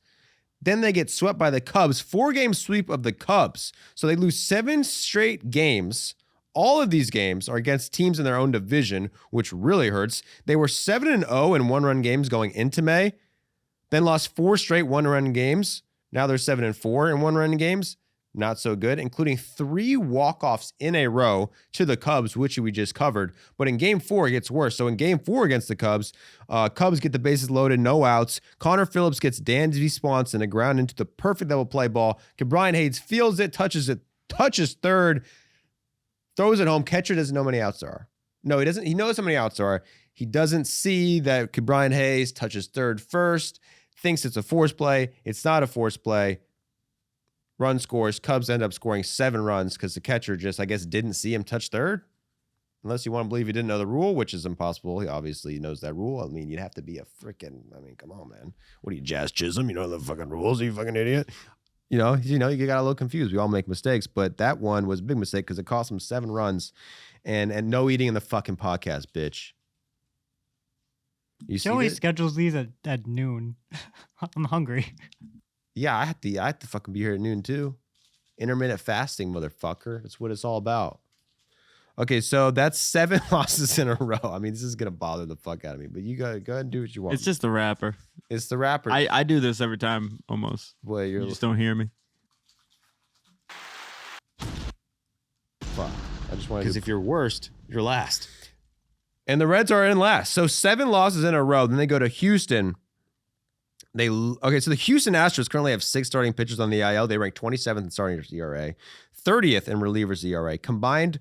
S1: Then they get swept by the Cubs. 4-game sweep of the Cubs. So they lose 7 straight games. All of these games are against teams in their own division, which really hurts. They were 7-0 in one-run games going into May. Then lost 4 straight one-run games. Now they're 7-4 in one-run games. Not so good, including 3 walk-offs in a row to the Cubs, which we just covered. But in Game 4, it gets worse. So in Game 4 against the Cubs, Cubs get the bases loaded, no outs. Connor Phillips gets Dansby Swanson a ground into the perfect double play ball. Brian Hayes fields it, touches third, throws it home. Catcher doesn't know how many outs there are. No, he doesn't. He knows how many outs there are. He doesn't see that Brian Hayes touches third first, thinks it's a force play. It's not a force play. Run scores. Cubs end up scoring 7 runs because the catcher just, I guess, didn't see him touch third. Unless you want to believe he didn't know the rule, which is impossible. He obviously knows that rule. I mean, you'd have to be a freaking, come on, man. What are you, Jazz Chisholm? You know the fucking rules, you fucking idiot. You got a little confused. We all make mistakes, but that one was a big mistake because it cost him 7 runs and no eating in the fucking podcast, bitch. You see
S4: Joey
S1: this?
S4: schedules these at noon. I'm hungry.
S1: Yeah, I have to fucking be here at noon too. Intermittent fasting, motherfucker. That's what it's all about. Okay, so that's 7 losses in a row. I mean, this is gonna bother the fuck out of me, but you go ahead and do what you want.
S3: It's just the rapper.
S1: It's the rapper.
S3: I do this every time almost.
S1: Boy,
S3: You just don't hear me.
S1: fuck. I just want to. Because if you're worst, you're last. And the Reds are in last. So 7 losses in a row. Then they go to Houston. So the Houston Astros currently have 6 starting pitchers on the IL. They rank 27th in starting ERA, 30th in relievers ERA. Combined,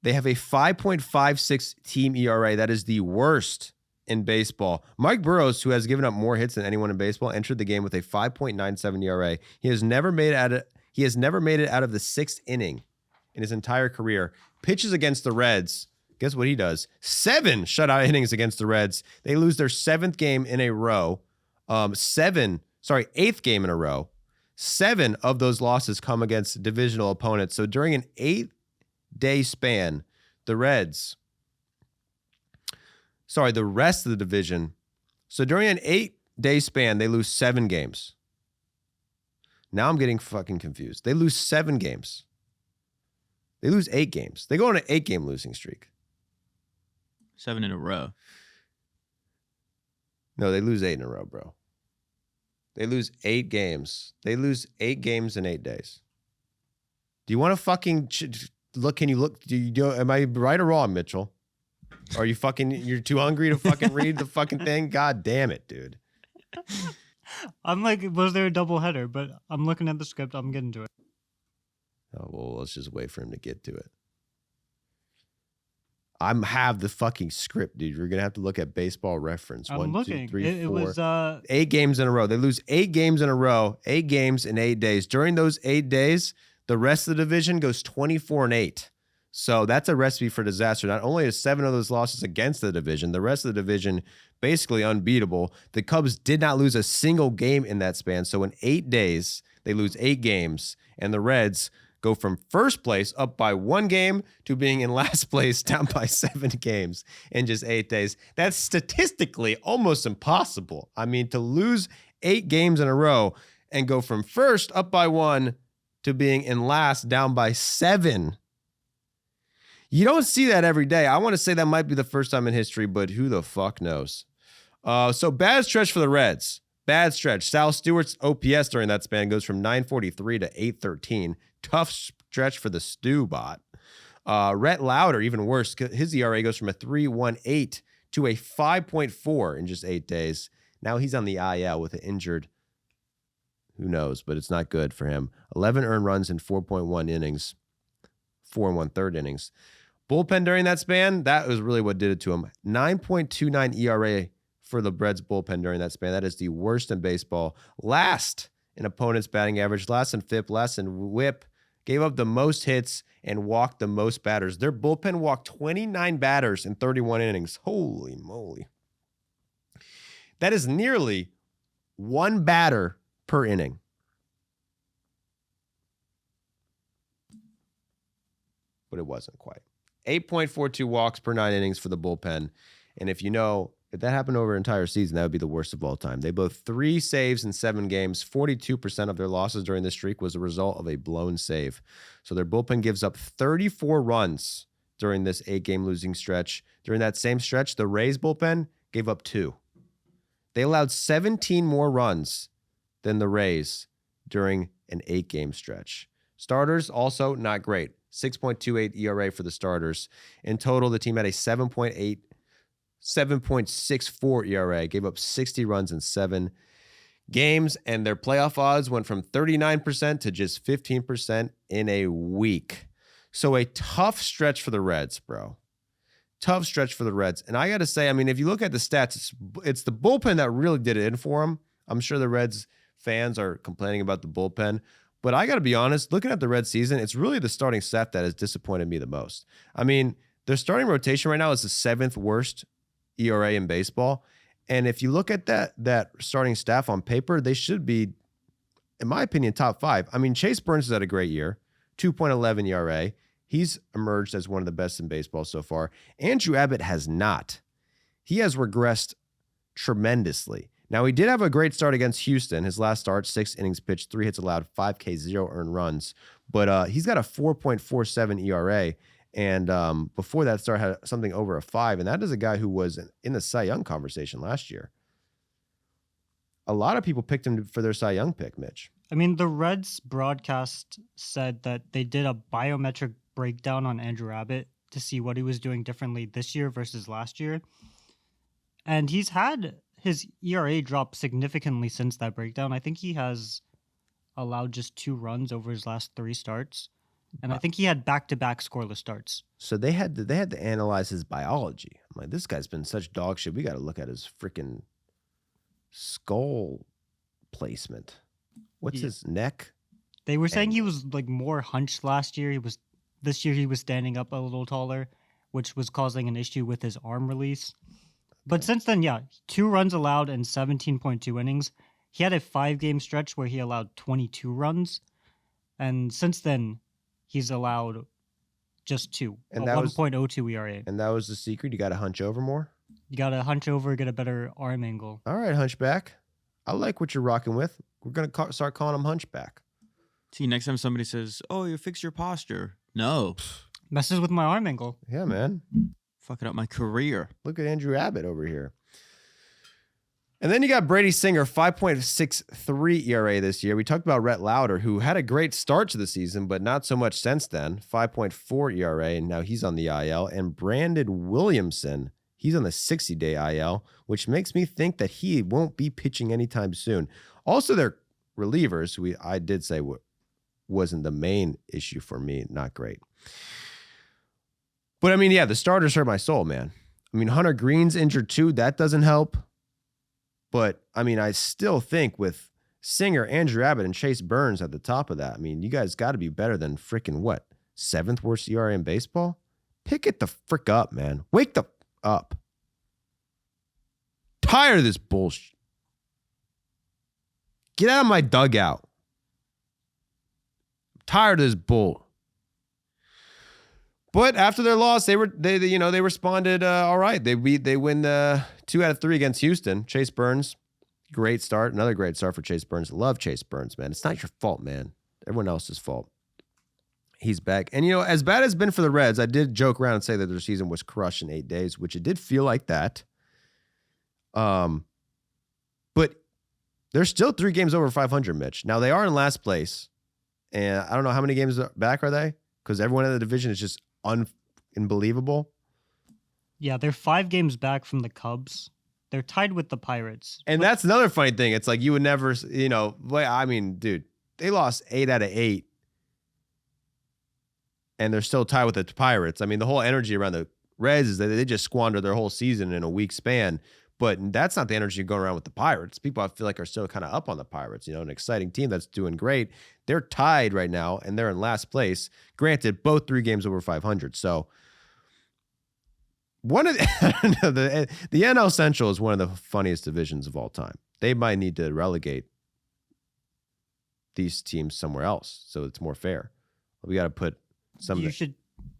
S1: they have a 5.56 team ERA. That is the worst in baseball. Mike Burrows, who has given up more hits than anyone in baseball, entered the game with a 5.97 ERA. He has never made it out of the 6th inning in his entire career. Pitches against the Reds. Guess what he does? 7 shutout innings against the Reds. They lose their 7th game in a row. 8th game in a row. 7 of those losses come against divisional opponents. So during an 8-day span, the rest of the division. So during an 8-day span, they lose 7 games. Now I'm getting fucking confused. They lose 7 games. They lose 8 games. They go on an 8-game losing streak.
S3: 7 in a row.
S1: No, they lose 8 in a row, bro. They lose 8 games. They lose 8 games in 8 days. Do you want to fucking look? Can you look? Am I right or wrong, Mitchell? Are you you're too hungry to fucking read the fucking thing? God damn it, dude.
S4: I'm like, was there a double header? But I'm looking at the script. I'm getting to it.
S1: Oh, well, let's just wait for him to get to it. I have the fucking script, dude. You're gonna have to look at Baseball Reference.
S4: I'm
S1: 1,
S4: looking.
S1: 2, 3, 4.
S4: It was
S1: 8 games in a row. They lose 8 games in a row. 8 games in 8 days. During those 8 days, the rest of the division goes 24-8. So that's a recipe for disaster. Not only is 7 of those losses against the division, the rest of the division basically unbeatable. The Cubs did not lose a single game in that span. So in 8 days, they lose 8 games, and the Reds go from first place up by 1 game to being in last place down by 7 games in just 8 days. That's statistically almost impossible. I mean, to lose 8 games in a row and go from first up by 1 to being in last down by 7. You don't see that every day. I want to say that might be the first time in history, but who the fuck knows? So bad stretch for the Reds. Bad stretch. Sal Stewart's OPS during that span goes from 943 to 813. Tough stretch for the Stu bot. Rhett Lauder, even worse. His ERA goes from a 3.18 to a 5.4 in just 8 days. Now he's on the IL with an injured. Who knows? But it's not good for him. 11 earned runs in 4.1 innings. 4 1/3 innings. Bullpen during that span, that was really what did it to him. 9.29 ERA for the Reds bullpen during that span. That is the worst in baseball. Last in opponent's batting average, last in FIP, last in WHIP. Gave up the most hits and walked the most batters. Their bullpen walked 29 batters in 31 innings. Holy moly. That is nearly 1 batter per inning. But it wasn't quite. 8.42 walks per 9 innings for the bullpen. And if that happened over an entire season, that would be the worst of all time. They blew 3 saves in 7 games. 42% of their losses during this streak was a result of a blown save. So their bullpen gives up 34 runs during this 8-game losing stretch. During that same stretch, the Rays bullpen gave up 2. They allowed 17 more runs than the Rays during an 8-game stretch. Starters also not great. 6.28 ERA for the starters. In total, the team had a 7.64 ERA, gave up 60 runs in 7 games, and their playoff odds went from 39% to just 15% in a week. So a tough stretch for the Reds, bro. Tough stretch for the Reds. And I got to say, I mean, if you look at the stats, it's the bullpen that really did it in for them. I'm sure the Reds fans are complaining about the bullpen. But I got to be honest, looking at the Reds season, it's really the starting staff that has disappointed me the most. I mean, their starting rotation right now is the 7th worst ERA in baseball. And if you look at that starting staff on paper, they should be, in my opinion, top 5. I mean, Chase Burns has had a great year, 2.11 ERA. He's emerged as one of the best in baseball so far. Andrew Abbott has not. He has regressed tremendously. Now, he did have a great start against Houston. His last start, 6 innings pitched, 3 hits allowed, 5 Ks, 0 earned runs. But he's got a 4.47 ERA. And before that start, had something over a 5. And that is a guy who was in the Cy Young conversation last year. A lot of people picked him for their Cy Young pick, Mitch.
S4: I mean, the Reds broadcast said that they did a biometric breakdown on Andrew Abbott to see what he was doing differently this year versus last year. And he's had his ERA dropped significantly since that breakdown. I think he has allowed just 2 runs over his last 3 starts. And I think he had back-to-back scoreless starts.
S1: So they had to analyze his biology. I'm like, this guy's been such dog shit. We got to look at his freaking skull placement. What's his neck?
S4: They were saying he was like more hunched last year. This year he was standing up a little taller, which was causing an issue with his arm release. But since then, 2 runs allowed in 17.2 innings. He had a 5-game stretch where he allowed 22 runs. And since then, he's allowed just 2,
S1: and
S4: a 1.02 ERA.
S1: And that was the secret? You got to hunch over more?
S4: You got to hunch over, get a better arm angle.
S1: All right, Hunchback. I like what you're rocking with. We're going to start calling him Hunchback.
S3: See, next time somebody says, "Oh, you fix your posture." No.
S4: Messes with my arm angle.
S1: Yeah, man.
S3: Fucking up my career.
S1: Look at Andrew Abbott over here. And then you got Brady Singer, 5.63 ERA this year. We talked about Rhett Lauder, who had a great start to the season, but not so much since then. 5.4 ERA, and now he's on the IL. And Brandon Williamson, he's on the 60-day IL, which makes me think that he won't be pitching anytime soon. Also, their relievers, who I did say wasn't the main issue for me, not great. But, I mean, the starters hurt my soul, man. I mean, Hunter Green's injured too. That doesn't help. But, I mean, I still think with Singer, Andrew Abbott, and Chase Burns at the top of that, I mean, you guys got to be better than freaking 7th worst ERA in baseball? Pick it the frick up, man. Wake the up. Tired of this bullshit. Get out of my dugout. Tired of this bull. But after their loss, they responded all right. They win 2 out of 3 against Houston. Chase Burns, great start. Another great start for Chase Burns. Love Chase Burns, man. It's not your fault, man. Everyone else's fault. He's back. And, as bad as it's been for the Reds, I did joke around and say that their season was crushed in 8 days, which it did feel like that. But they're still 3 games over 500, Mitch. Now, they are in last place. And I don't know how many games back are they? Because everyone in the division is just unbelievable.
S4: Yeah, they're 5 games back from the Cubs. They're tied with the Pirates.
S1: And that's another funny thing. It's like you would never, dude, they lost 8 out of 8. And they're still tied with the Pirates. I mean, the whole energy around the Reds is that they just squandered their whole season in a week span. But that's not the energy going around with the Pirates. People I feel like are still kind of up on the Pirates. An exciting team that's doing great. They're tied right now, and they're in last place. Granted, both 3 games over 500. So one of the NL Central is one of the funniest divisions of all time. They might need to relegate these teams somewhere else so it's more fair. We got to put we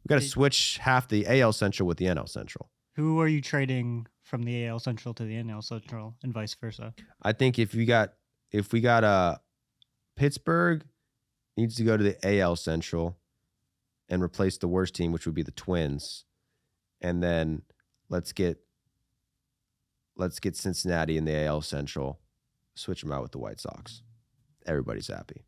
S1: got to switch half the AL Central with the NL Central.
S4: Who are you trading from the AL Central to the NL Central and vice versa?
S1: I think if we got Pittsburgh needs to go to the AL Central and replace the worst team, which would be the Twins, and then let's get Cincinnati in the AL Central, switch them out with the White Sox. Everybody's happy.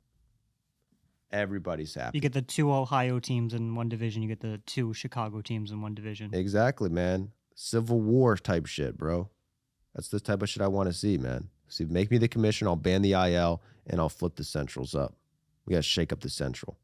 S1: Everybody's happy.
S4: You get the 2 Ohio teams in one division. You get the 2 Chicago teams in one division.
S1: Exactly, man. Civil War type shit, bro. That's the type of shit I want to see, man. See, make me the commissioner. I'll ban the IL, and I'll flip the Centrals up. We got to shake up the Central.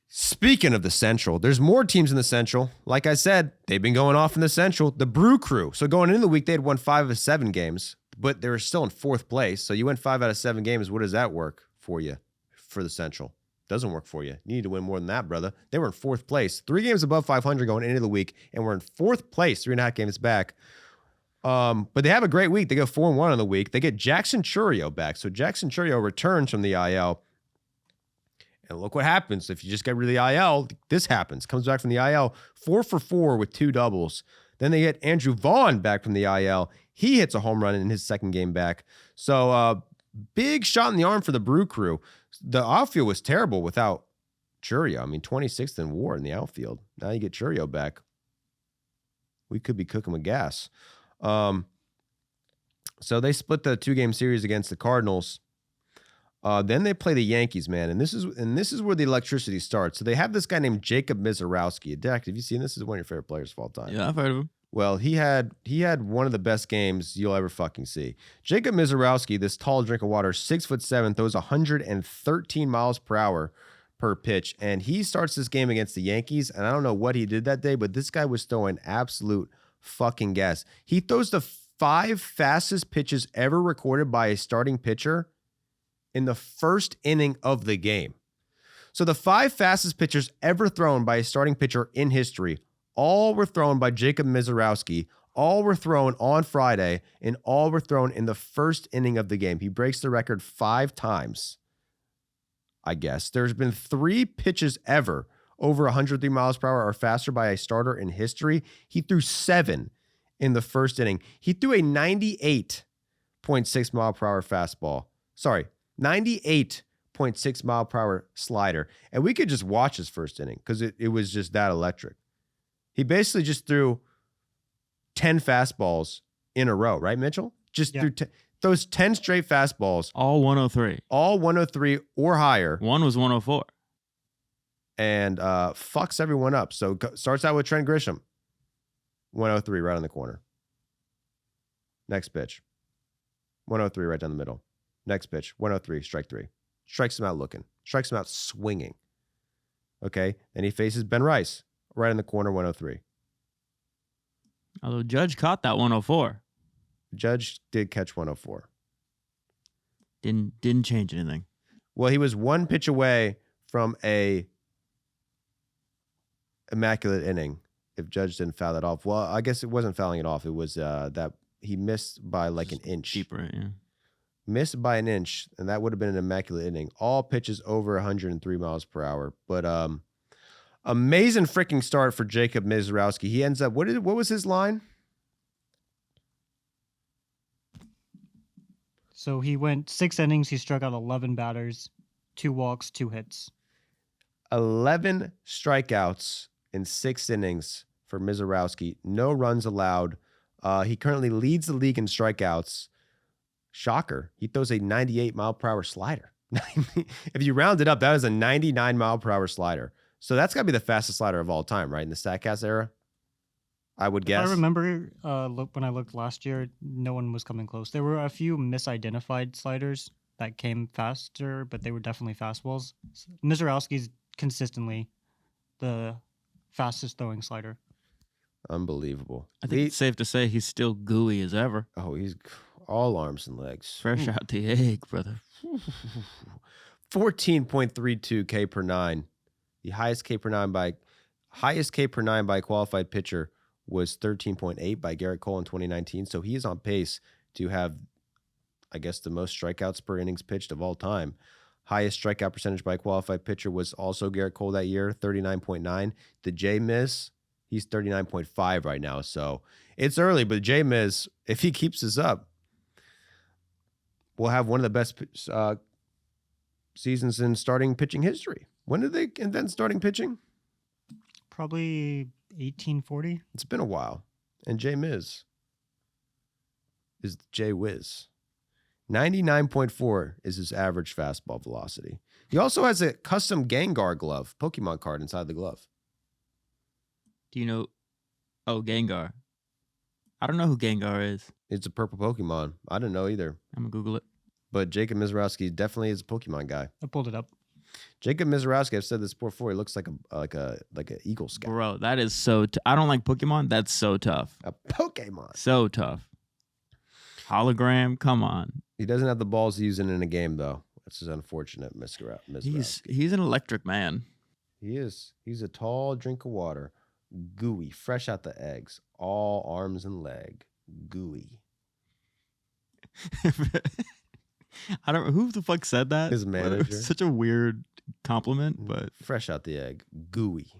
S1: Speaking of the Central, there's more teams in the Central. Like I said, they've been going off in the Central. The Brew Crew. So going into the week, they had won 5 of 7 games. But they were still in 4th place. So you win 5 out of 7 games. What does that work for you for the Central? Doesn't work for you. You need to win more than that, brother. They were in 4th place. 3 games above 500 going into the week. And we're in 4th place, 3.5 games back. But they have a great week. They go 4-1 on the week. They get Jackson Chourio back. So Jackson Chourio returns from the IL. And look what happens. If you just get rid of the IL, this happens. Comes back from the IL, 4 for 4 with 2 doubles. Then they get Andrew Vaughn back from the IL. He hits a home run in his 2nd game back. So big shot in the arm for the Brew Crew. The outfield was terrible without Chourio. I mean, 26th in WAR in the outfield. Now you get Chourio back. We could be cooking with gas. So they split the 2-game series against the Cardinals. Then they play the Yankees, man, and this is where the electricity starts. So they have this guy named Jacob Misiorowski. Dak, have you seen this? This is one of your favorite players of all time.
S3: Yeah, I've heard of him.
S1: Well, he had one of the best games you'll ever fucking see. Jacob Misiorowski, this tall drink of water, 6'7", throws 113 miles per hour per pitch, and he starts this game against the Yankees. And I don't know what he did that day, but this guy was throwing absolute fucking gas. He throws the 5 fastest pitches ever recorded by a starting pitcher in the first inning of the game. So the 5 fastest pitchers ever thrown by a starting pitcher in history, all were thrown by Jacob Misiorowski, all were thrown on Friday, and all were thrown in the first inning of the game. He breaks the record 5 times, I guess. There's been 3 pitches ever over 103 miles per hour or faster by a starter in history. He threw 7 in the first inning. He threw a 98.6 mile per hour fastball. Sorry, 98.6 mile per hour slider. And we could just watch his first inning because it was just that electric. He basically just threw 10 fastballs in a row, right, Mitchell? Threw those 10 straight fastballs.
S3: All 103.
S1: All 103 or higher.
S3: One was 104.
S1: And fucks everyone up. So starts out with Trent Grisham. 103 right on the corner. Next pitch. 103 right down the middle. Next pitch. 103, strike 3. Strikes him out looking. Strikes him out swinging. Okay. Then he faces Ben Rice. Right in the corner, 103.
S3: Although Judge caught that 104.
S1: Judge did catch 104.
S3: Didn't change anything.
S1: Well, he was 1 pitch away from a immaculate inning if Judge didn't foul that off. Well, I guess it wasn't fouling it off. It was that he missed by like an inch.
S3: Deeper, yeah.
S1: Missed by an inch, and that would have been an immaculate inning. All pitches over 103 miles per hour. But amazing freaking start for Jacob Mizrowski. He ends up, what was his line?
S4: So he went 6 innings. He struck out 11 batters, 2 walks, 2 hits.
S1: 11 strikeouts in 6 innings for Mizrowski. No runs allowed. He currently leads the league in strikeouts. Shocker. He throws a 98 mile per hour slider. If you round it up, that is a 99 mile per hour slider. So that's got to be the fastest slider of all time, right? In the StatCast era, I would guess.
S4: I remember when I looked last year, no one was coming close. There were a few misidentified sliders that came faster, but they were definitely fastballs. Mizrowski's consistently the fastest throwing slider.
S1: Unbelievable.
S3: I think it's safe to say he's still gooey as ever.
S1: Oh, he's all arms and legs.
S3: Fresh out the egg, brother.
S1: 14.32 K per 9. The highest K per 9 by a qualified pitcher was 13.8 by Garrett Cole in 2019. So he is on pace to have, I guess, the most strikeouts per innings pitched of all time. Highest strikeout percentage by a qualified pitcher was also Garrett Cole that year, 39.9. The J-Miz, he's 39.5 right now. So it's early, but J-Miz, if he keeps this up, we'll have one of the best seasons in starting pitching history. When did they invent starting pitching?
S4: Probably 1840.
S1: It's been a while. And J-Miz is J-Wiz. 99.4 is his average fastball velocity. He also has a custom Gengar glove, Pokemon card inside the glove.
S3: Do you know? Oh, Gengar. I don't know who Gengar is.
S1: It's a purple Pokemon. I didn't know either.
S3: I'm going to Google it.
S1: But Jacob Mizrowski definitely is a Pokemon guy.
S4: I pulled it up.
S1: Jacob Mizrowski, I've said this before, he looks like a Eagle Scout.
S3: Bro, that is so... I don't like Pokemon. That's so tough.
S1: A Pokemon.
S3: So tough. Hologram, come on.
S1: He doesn't have the balls to use it in a game, though. That's just unfortunate, Mizrowski.
S3: He's an electric man.
S1: He is. He's a tall drink of water. Gooey, fresh out the eggs. All arms and leg. Gooey.
S3: I don't. Who the fuck said that?
S1: His manager.
S3: Such a weird compliment, but
S1: fresh out the egg. Gooey.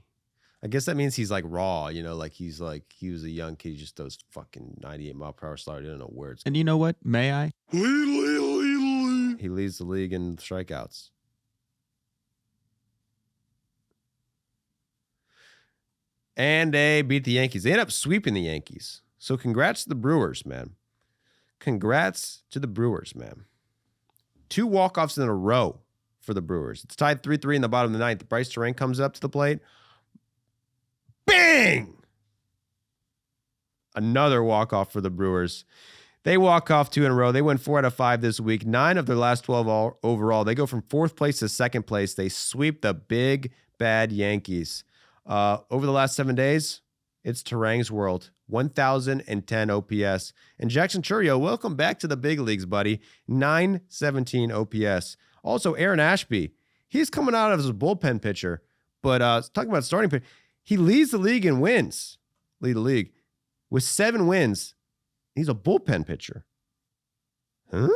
S1: I guess that means he's like raw, like he was a young kid. He just throws fucking 98 mile per hour slider. He doesn't know where it's going.
S3: And you know what? May I?
S1: He leads the league in strikeouts. And they beat the Yankees. They end up sweeping the Yankees. So congrats to the Brewers, man. Congrats to the Brewers, man. 2 walk-offs in a row for the Brewers. It's tied 3-3 in the bottom of the 9th. Bryce Terang comes up to the plate. Bang! Another walk-off for the Brewers. They walk off 2 in a row. They win 4 out of 5 this week. 9 of their last 12 overall. They go from 4th place to 2nd place. They sweep the big, bad Yankees. Over the last 7 days, it's Terang's world. 1,010 OPS. And Jackson Chourio, welcome back to the big leagues, buddy. 917 OPS. Also, Aaron Ashby. He's coming out as a bullpen pitcher. But talking about starting pitcher, he leads the league in wins. Lead the league. With 7 wins, he's a bullpen pitcher. Huh?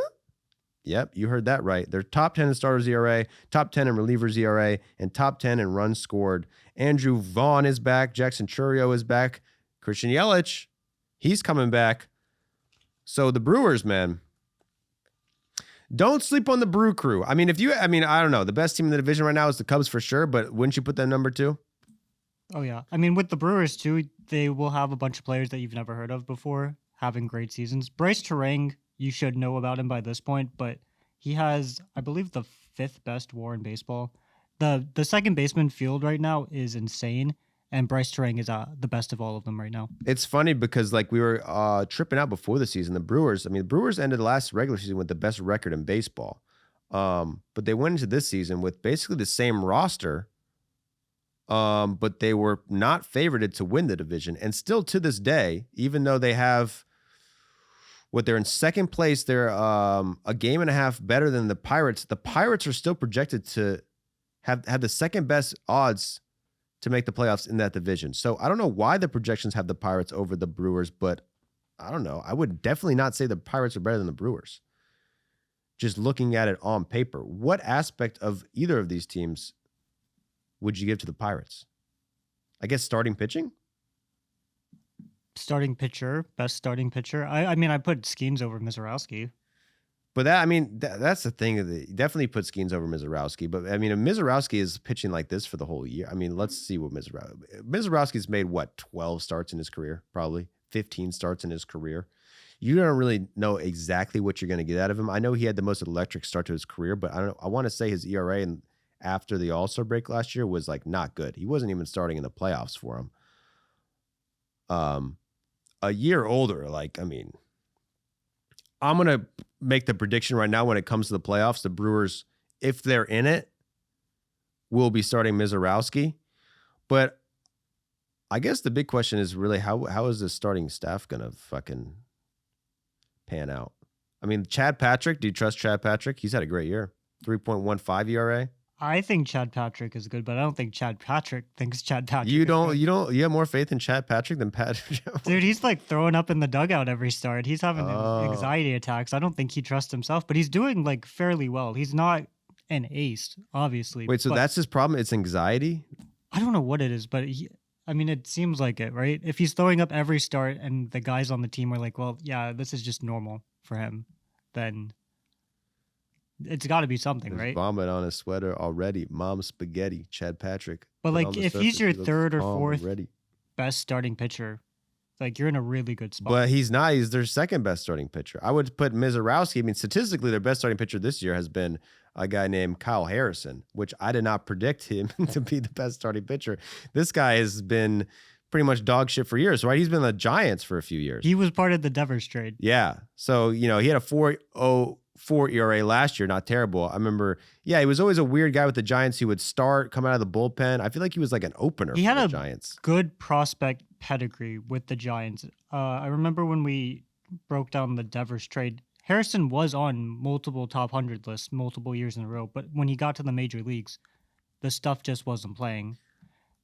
S1: Yep, you heard that right. They're top 10 in starters ERA, top 10 in relievers ERA, and top 10 in runs scored. Andrew Vaughn is back. Jackson Chourio is back. Christian Yelich, he's coming back. So the Brewers, man, don't sleep on the Brew Crew. I mean, I don't know. The best team in the division right now is the Cubs for sure, but wouldn't you put them number 2?
S4: Oh, yeah. I mean, with the Brewers, too, they will have a bunch of players that you've never heard of before having great seasons. Bryce Terang, you should know about him by this point, but he has, I believe, the 5th best WAR in baseball. The second baseman field right now is insane, and Bryce Terang is the best of all of them right now.
S1: It's funny because we were tripping out before the season. The Brewers ended the last regular season with the best record in baseball. But they went into this season with basically the same roster, but they were not favorited to win the division. And still to this day, even though they have they're in 2nd place, they're a game and a half better than the Pirates. The Pirates are still projected to have the 2nd best odds to make the playoffs in that division. So I don't know why the projections have the Pirates over the Brewers, but I don't know. I would definitely not say the Pirates are better than the Brewers. just looking at it on paper. What aspect of either of these teams would you give to the Pirates? I guess starting pitching?
S4: Starting pitcher, best starting pitcher. I mean, I put Skeens over Mizorowski.
S1: But that's the thing. Definitely put Skeens over Mizorowski. But I mean, if Mizorowski is pitching like this for the whole year, I mean, let's see what Mizorowski's made. What, 12 starts in his career? Probably 15 starts in his career. You don't really know exactly what you're going to get out of him. I know he had the most electric start to his career, but I want to say his ERA after the All-Star break last year was like not good. He wasn't even starting in the playoffs for him. A year older, like, I mean, I'm going to make the prediction right now when it comes to the playoffs. The Brewers, if they're in it, will be starting Mizorowski. But I guess the big question is really how is the starting staff going to fucking pan out? I mean, Chad Patrick, do you trust Chad Patrick? He's had a great year. 3.15 ERA.
S4: I think Chad Patrick is good, but I don't think Chad Patrick thinks Chad Patrick
S1: You
S4: is good.
S1: you have more faith in Chad Patrick than Patrick.
S4: Dude, he's like throwing up in the dugout every start. He's having anxiety attacks. I don't think he trusts himself, but he's doing like fairly well. He's not an ace, obviously.
S1: Wait, so
S4: but
S1: that's his problem? It's anxiety?
S4: I don't know what it is, but I mean, it seems like it, right? If he's throwing up every start and the guys on the team are like, well, yeah, this is just normal for him, then it's got to be something,
S1: There's
S4: right?
S1: vomit on his sweater already. Mom spaghetti, Chad Patrick.
S4: But
S1: Put
S4: like,
S1: on the
S4: if
S1: sweater,
S4: he's your
S1: she looks
S4: third or
S1: calm
S4: fourth
S1: already.
S4: best starting pitcher, like you're in a really good spot.
S1: But he's not. He's their second best starting pitcher. I would put Mizorowski. I mean, statistically, their best starting pitcher this year has been a guy named Kyle Harrison, which I did not predict him to be the best starting pitcher. This guy has been pretty much dog shit for years, right? He's been the Giants for a few years.
S4: He was part of the Devers trade.
S1: Yeah. So, he had a 4.04 ERA last year. Not terrible. I remember, he was always a weird guy with the Giants who would start, come out of the bullpen. I feel like he was like an opener
S4: He
S1: for
S4: had
S1: the
S4: a
S1: Giants.
S4: good prospect pedigree with the Giants. I remember when we broke down the Devers trade, Harrison was on multiple top 100 lists multiple years in a row, but when he got to the major leagues, the stuff just wasn't playing.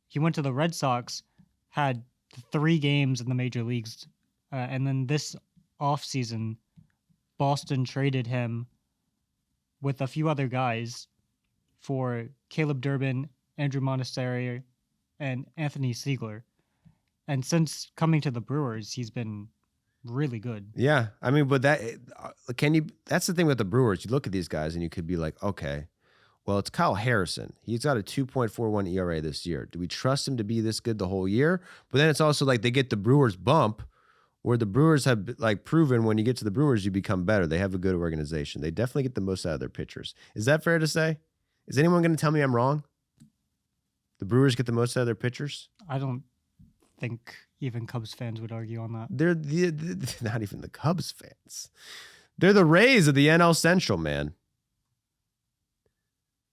S4: He went to the Red Sox, had 3 games in the major leagues, and then this offseason, Boston traded him with a few other guys for Caleb Durbin, Andrew Monasterio, and Anthony Siegler. And since coming to the Brewers, he's been really good.
S1: Yeah. I mean, but that's the thing with the Brewers. You look at these guys and you could be like, okay, well, it's Kyle Harrison. He's got a 2.41 ERA this year. Do we trust him to be this good the whole year? But then it's also like they get the Brewers bump where the Brewers have like proven when you get to the Brewers, you become better. They have a good organization. They definitely get the most out of their pitchers. Is that fair to say? Is anyone going to tell me I'm wrong? The Brewers get the most out of their pitchers?
S4: I don't think even Cubs fans would argue on that.
S1: They're not even the Cubs fans. They're the Rays of the NL Central, man.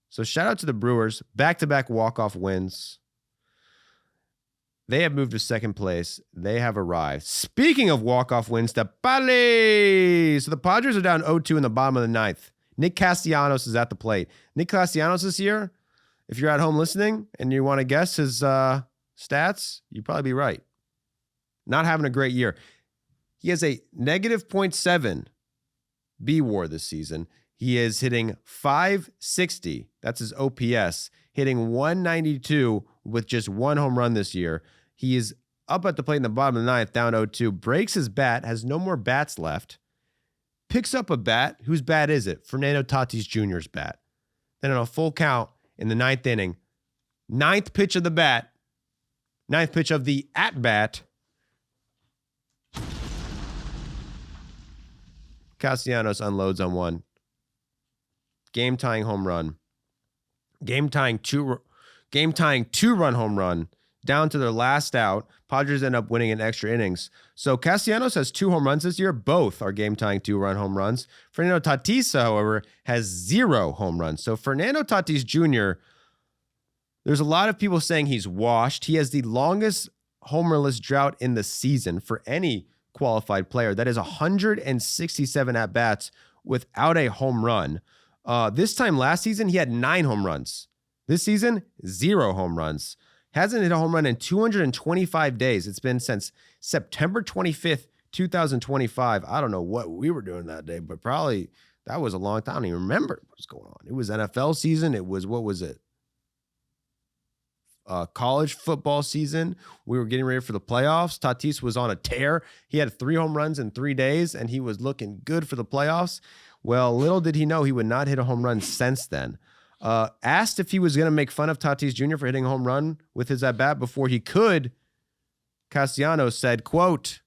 S1: So shout out to the Brewers. Back-to-back walk-off wins. They have moved to second place. They have arrived. Speaking of walk-off wins, the Padres. So the Padres are down 0-2 in the bottom of the ninth. Nick Castellanos is at the plate. Nick Castellanos this year, if you're at home listening and you want to guess his stats, you'd probably be right. Not having a great year. He has a negative 0.7 B-WAR this season. He is hitting .560. That's his OPS. Hitting .192 with just 1 home run this year. He is up at the plate in the bottom of the ninth, down 0-2. Breaks his bat, has no more bats left. Picks up a bat. Whose bat is it? Fernando Tatis Jr.'s bat. Then on a full count in the ninth inning, ninth pitch of the bat, ninth pitch of the at-bat, Castellanos unloads on one. Game-tying home run. Game-tying two-run home run. Down to their last out. Padres end up winning in extra innings. So Castellanos has 2 home runs this year. Both are game-tying 2-run home runs. Fernando Tatis, however, has 0 home runs. So Fernando Tatis Jr., there's a lot of people saying he's washed. He has the longest homerless drought in the season for any qualified player. That is 167 at-bats without a home run. This time last season, he had 9 home runs. This season, 0 home runs. Hasn't hit a home run in 225 days. It's been since September 25th, 2025. I don't know what we were doing that day, but probably That was a long time. I don't even remember what was going on. It was NFL season. It was, what was it? College football season. We were getting ready for the playoffs. Tatis was on a tear. He had 3 home runs in 3 days, and he was looking good for the playoffs. Well, little did he know he would not hit a home run since then. Asked if he was going to make fun of Tatis Jr. for hitting a home run with his at-bat before he could, Castellanos said, quote,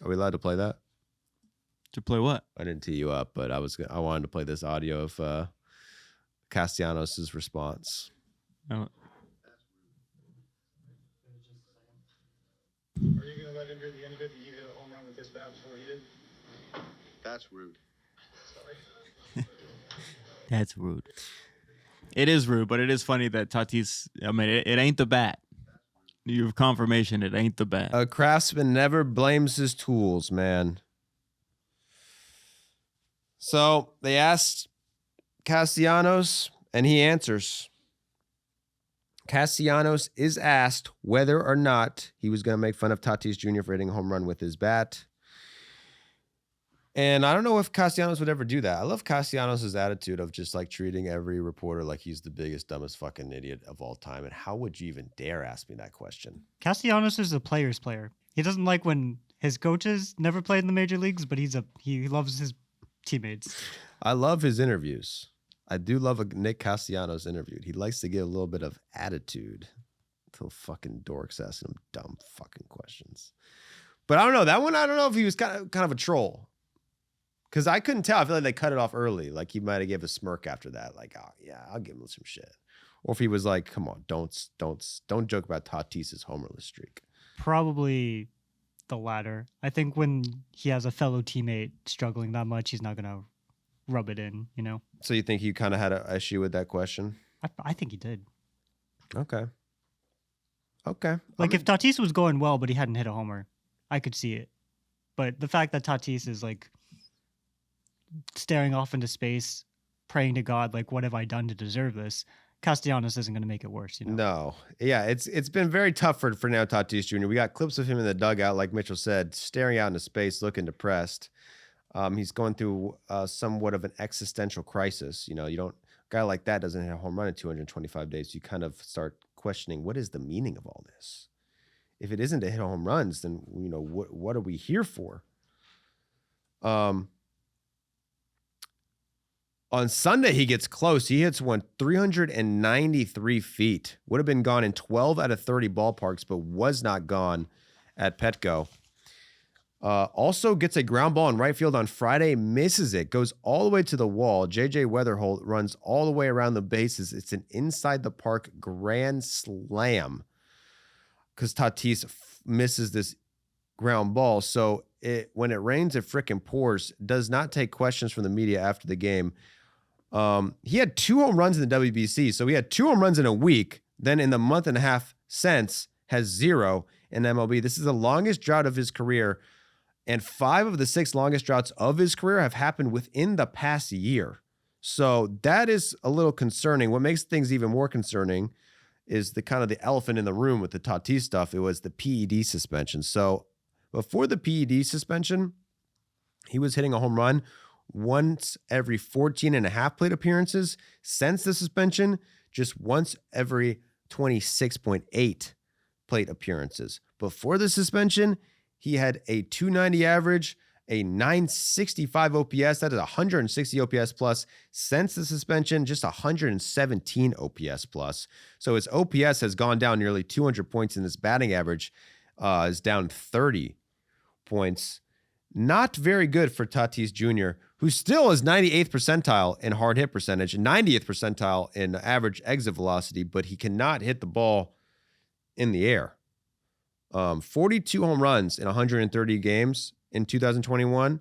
S1: are we allowed to play that?
S3: To play what?
S1: I didn't tee you up, but I wanted to play this audio of Castellanos' response.
S3: Oh.
S5: Are you going to let him hear the end of it? You hit a home run with his bat before he did?
S6: That's rude.
S5: Sorry.
S3: That's rude. It is rude, but it is funny that Tatis, I mean, it ain't the bat. You have confirmation it ain't the bat.
S1: A craftsman never blames his tools, man. So they asked Castellanos, and he answers. Castellanos is asked whether or not he was going to make fun of Tatis Jr. for hitting a home run with his bat. And I don't know if Castellanos would ever do that. I love Castellanos' attitude of just like treating every reporter like he's the biggest, dumbest fucking idiot of all time. And how would you even dare ask me that question?
S4: Castellanos is a player's player. He doesn't like when his coaches never played in the major leagues, but he loves his teammates.
S1: I love his interviews. I do love a Nick Castellanos interview. He likes to give a little bit of attitude to fucking dorks asking him dumb fucking questions. But I don't know. That one, I don't know if he was kind of a troll. Because I couldn't tell. I feel like they cut it off early. Like he might have gave a smirk after that. Like, oh yeah, I'll give him some shit. Or if he was like, come on, don't joke about Tatis's homerless streak.
S4: Probably the latter. I think when he has a fellow teammate struggling that much, he's not going to rub it in, you know?
S1: So you think he kind of had an issue with that question?
S4: I think he did.
S1: Okay.
S4: Like if Tatis was going well, but he hadn't hit a homer, I could see it. But the fact that Tatis is like staring off into space, praying to God, like, what have I done to deserve this? Castellanos isn't going to make it worse, you know?
S1: No. Yeah, it's been very tough for now Tatis Jr. We got clips of him in the dugout, like Mitchell said, staring out into space, looking depressed. He's going through somewhat of an existential crisis. You know, a guy like that doesn't hit a home run in 225 days. You kind of start questioning, what is the meaning of all this? If it isn't to hit home runs, then, you know, what are we here for? On Sunday, he gets close. He hits one 393 feet. Would have been gone in 12 out of 30 ballparks, but was not gone at Petco. Also gets a ground ball in right field on Friday, misses it, goes all the way to the wall. JJ Weatherholt runs all the way around the bases. It's an inside the park grand slam because Tatis misses this ground ball. So when it rains, it frickin' pours. Does not take questions from the media after the game. He had 2 home runs in the WBC. So he had 2 home runs in a week. Then in the month and a half since, has 0 in MLB. This is the longest drought of his career. And 5 of the 6 longest droughts of his career have happened within the past year. So that is a little concerning. What makes things even more concerning is the kind of the elephant in the room with the Tatis stuff. It was the PED suspension. So before the PED suspension, he was hitting a home run once every 14 and a half plate appearances. Since the suspension, just once every 26.8 plate appearances. Before the suspension, he had a 290 average, a 965 OPS. That is 160 OPS plus. Since the suspension, just 117 OPS plus. So his OPS has gone down nearly 200 points, and his batting average is down 30 points. Not very good for Tatis Jr., who still is 98th percentile in hard hit percentage and 90th percentile in average exit velocity, but he cannot hit the ball in the air. 42 home runs in 130 games in 2021.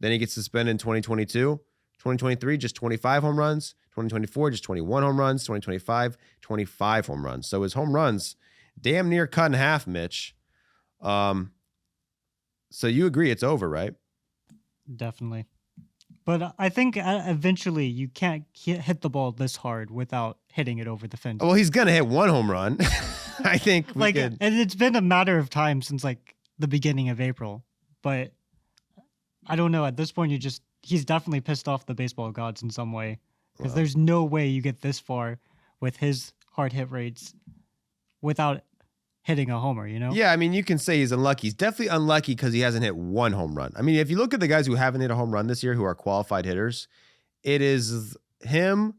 S1: Then he gets suspended in 2022. 2023, just 25 home runs. 2024, just 21 home runs. 2025, 25 home runs. So his home runs damn near cut in half, Mitch. So you agree it's over, right?
S4: Definitely. But I think eventually you can't hit the ball this hard without hitting it over the fence.
S1: Well, he's going to hit one home run. I think
S4: and it's been a matter of time since like the beginning of April. But I don't know. At this point, he's definitely pissed off the baseball gods in some way. Because
S1: Well.
S4: there's no way you get this far with his hard hit rates without hitting a homer, you know?
S1: Yeah, I mean, you can say he's unlucky. He's definitely unlucky because he hasn't hit one home run. I mean, if you look at the guys who haven't hit a home run this year who are qualified hitters, it is him,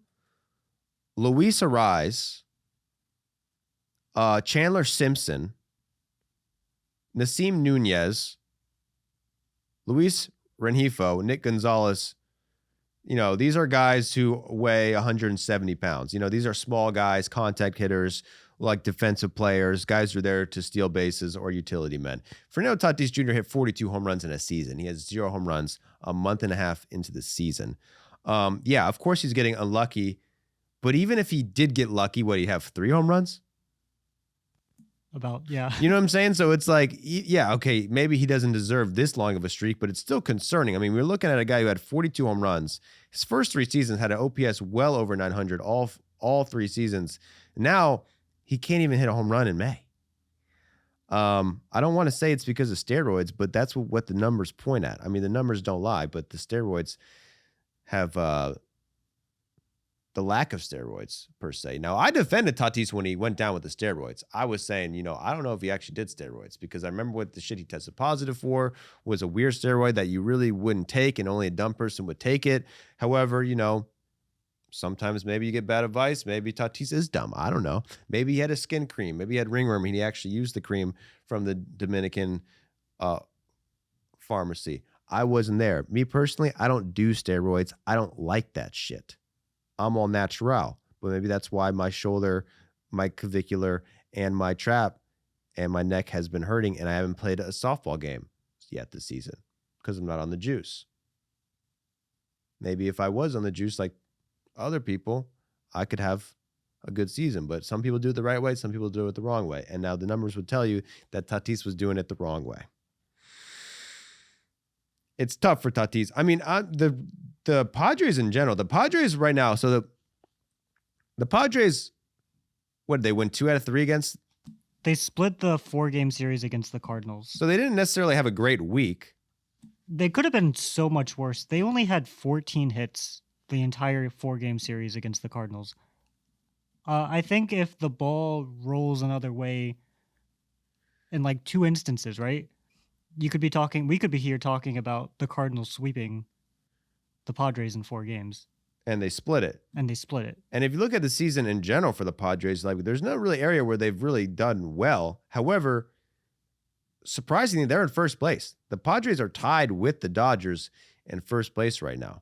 S1: Luis Ariz, Chandler Simpson, Nasim Nunez, Luis Rengifo, Nick Gonzalez. You know, these are guys who weigh 170 pounds. You know, these are small guys, contact hitters, like defensive players, guys who are there to steal bases or utility men. Fernando Tatis Jr. hit 42 home runs in a season. He has 0 home runs a month and a half into the season. Yeah, of course he's getting unlucky, but even if he did get lucky, what, he'd have 3 home runs?
S4: Yeah.
S1: You know what I'm saying? So it's like, yeah, okay, maybe he doesn't deserve this long of a streak, but it's still concerning. I mean, we're looking at a guy who had 42 home runs. His first 3 seasons had an OPS well over 900 all 3 seasons. Now he can't even hit a home run in May. I don't want to say it's because of steroids, but that's what the numbers point at. I mean, the numbers don't lie, but the steroids have the lack of steroids per se. Now, I defended Tatis when he went down with the steroids. I was saying, you know, I don't know if he actually did steroids because I remember what the shit he tested positive for was a weird steroid that you really wouldn't take and only a dumb person would take it. However, you know, sometimes maybe you get bad advice. Maybe Tatis is dumb. I don't know. Maybe he had a skin cream. Maybe he had ringworm and he actually used the cream from the Dominican pharmacy. I wasn't there. Me personally, I don't do steroids. I don't like that shit. I'm all natural, but maybe that's why my shoulder, my clavicular, and my trap and my neck has been hurting, and I haven't played a softball game yet this season because I'm not on the juice. Maybe if I was on the juice like other people, I could have a good season, but some people do it the right way, some people do it the wrong way, and now the numbers would tell you that Tatis was doing it the wrong way. It's tough for Tatis. I mean, the Padres in general, the Padres right now, so the Padres, what did they win 2 out of 3 against?
S4: They split the 4-game series against the Cardinals.
S1: So they didn't necessarily have a great week.
S4: They could have been so much worse. They only had 14 hits the entire 4-game series against the Cardinals. I think if the ball rolls another way in like 2 instances, right? We could be here talking about the Cardinals sweeping the Padres in 4 games.
S1: And they split it.
S4: And
S1: And if you look at the season in general for the Padres, like there's no really area where they've really done well. However, surprisingly, they're in first place. The Padres are tied with the Dodgers in first place right now.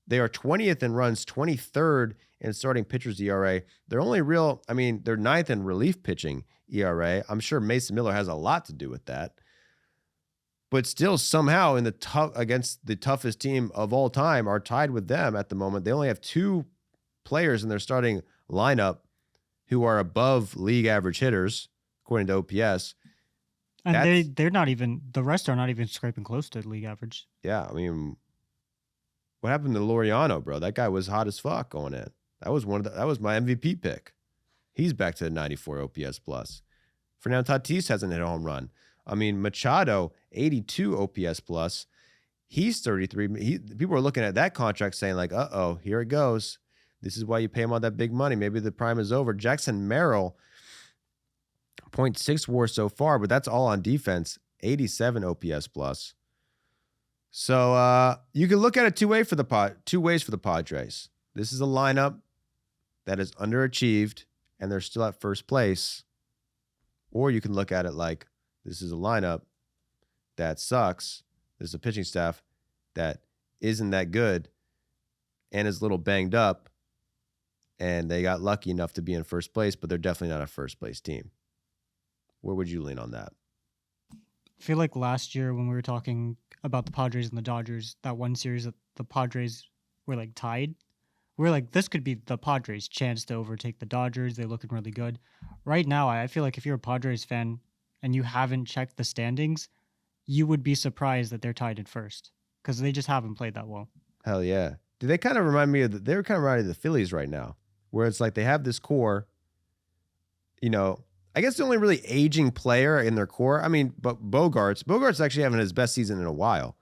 S1: They are 20th in runs, 23rd in starting pitchers ERA. They're only they're 9th in relief pitching ERA. I'm sure Mason Miller has a lot to do with that. But still somehow against the toughest team of all time are tied with them at the moment. They only have 2 players in their starting lineup who are above league average hitters, according to OPS.
S4: And they're not even, the rest are not even scraping close to league average.
S1: Yeah, I mean, what happened to Laureano, bro? That guy was hot as fuck going in. That was my MVP pick. He's back to 94 OPS plus. Fernando Tatis hasn't hit a home run. I mean, Machado, 82 OPS plus. He's 33. People are looking at that contract saying like, uh-oh, here it goes. This is why you pay him all that big money. Maybe the prime is over. Jackson Merrill, 0.6 WAR so far, but that's all on defense. 87 OPS plus. So you can look at it two ways for the Padres. This is a lineup that is underachieved, and they're still at first place. Or you can look at it like, this is a lineup that sucks. This is a pitching staff that isn't that good and is a little banged up, and they got lucky enough to be in first place, but they're definitely not a first place team. Where would you lean on that?
S4: I feel like last year when we were talking about the Padres and the Dodgers, that one series that the Padres were like tied, we're like, this could be the Padres' chance to overtake the Dodgers. They're looking really good. Right now, I feel like if you're a Padres fan and you haven't checked the standings, you would be surprised that they're tied in first because they just haven't played that well.
S1: Hell yeah. Do they kind of remind me of they're kind of reminding me of the Phillies right now, where it's like they have this core, you know, I guess the only really aging player in their core, I mean, but Bogart's actually having his best season in a while.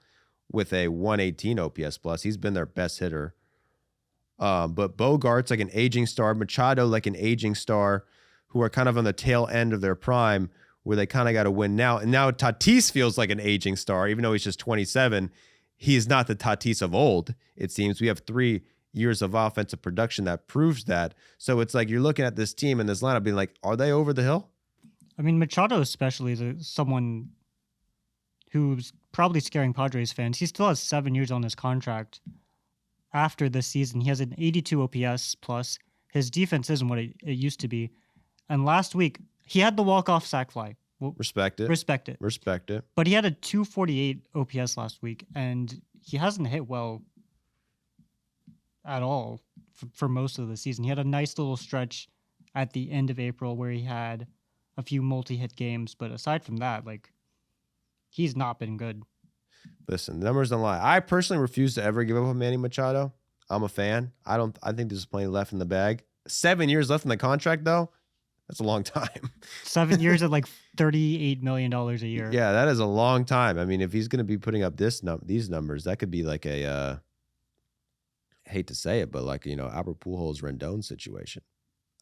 S1: with a 118 OPS plus. He's been their best hitter. But Bogart's like an aging star, Machado like an aging star, who are kind of on the tail end of their prime, where they kind of got to win now. And now Tatis feels like an aging star, even though he's just 27. He is not the Tatis of old, it seems. We have 3 years of offensive production that proves that. So it's like you're looking at this team and this lineup being like, are they over the hill?
S4: I mean, Machado especially is someone who's probably scaring Padres fans. He still has 7 years on his contract. After this season, he has an 82 OPS plus. His defense isn't what it used to be. And last week, he had the walk-off sac fly.
S1: Respect it.
S4: Respect it.
S1: Respect it.
S4: But he had a 248 OPS last week, and he hasn't hit well at all for most of the season. He had a nice little stretch at the end of April where he had a few multi-hit games, but aside from that, like, he's not been good.
S1: Listen, the numbers don't lie. I personally refuse to ever give up on Manny Machado. I'm a fan. I think there's plenty left in the bag. 7 years left in the contract, though. That's a long time.
S4: 7 years at like $38 million a year.
S1: Yeah, that is a long time. I mean, if he's going to be putting up these numbers, that could be like a, I hate to say it, but like, Albert Pujols Rendon situation.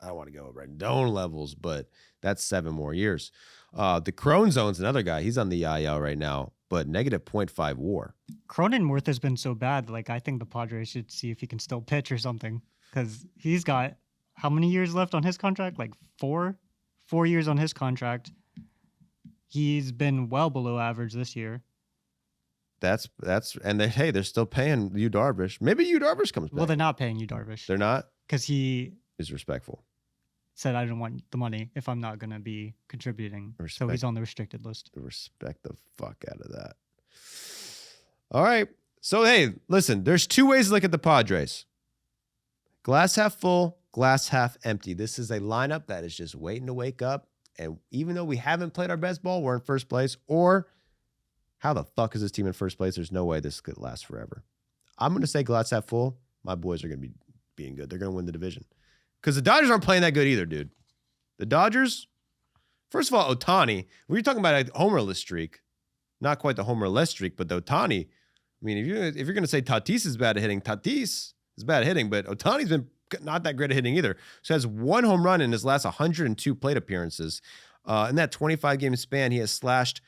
S1: I don't want to go Rendon levels, but that's 7 more years. The Crone Zone's another guy. He's on the IL right now, but negative 0.5 WAR.
S4: Cronenworth has been so bad. Like, I think the Padres should see if he can still pitch or something, because he's got how many years left on his contract? Like 4 years on his contract. He's been well below average this year. And they're still paying Yu Darvish. Maybe Yu Darvish comes back. Well, they're not paying Yu Darvish.
S1: They're not?
S4: Because he
S1: is respectful.
S4: Said, I don't want the money if I'm not going to be contributing. So he's on the restricted list.
S1: Respect the fuck out of that. All right. So, hey, listen, there's 2 ways to look at the Padres. Glass half full, glass half empty. This is a lineup that is just waiting to wake up. And even though we haven't played our best ball, we're in first place. Or how the fuck is this team in first place? There's no way this could last forever. I'm going to say glass half full. My boys are going to be being good. They're going to win the division. Because the Dodgers aren't playing that good either, dude. The Dodgers, first of all, Ohtani, we were talking about a homerless streak. Not quite the homerless streak, but the Ohtani. I mean, if you're going to say Tatis is bad at hitting, Tatis is bad at hitting, but Ohtani's been not that great at hitting either. So he has 1 home run in his last 102 plate appearances. In that 25-game span, he has slashed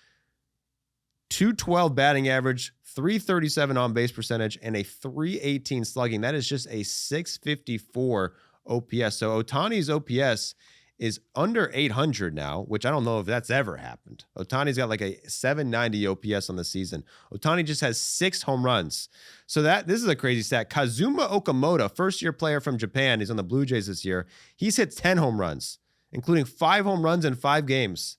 S1: 212 batting average, 337 on-base percentage, and a 318 slugging. That is just a 654 OPS. So Ohtani's OPS is under 800 now, which I don't know if that's ever happened. Ohtani's got like a 790 OPS on the season. Ohtani just has 6 home runs. So this is a crazy stat. Kazuma Okamoto, first-year player from Japan, he's on the Blue Jays this year. He's hit 10 home runs, including 5 home runs in 5 games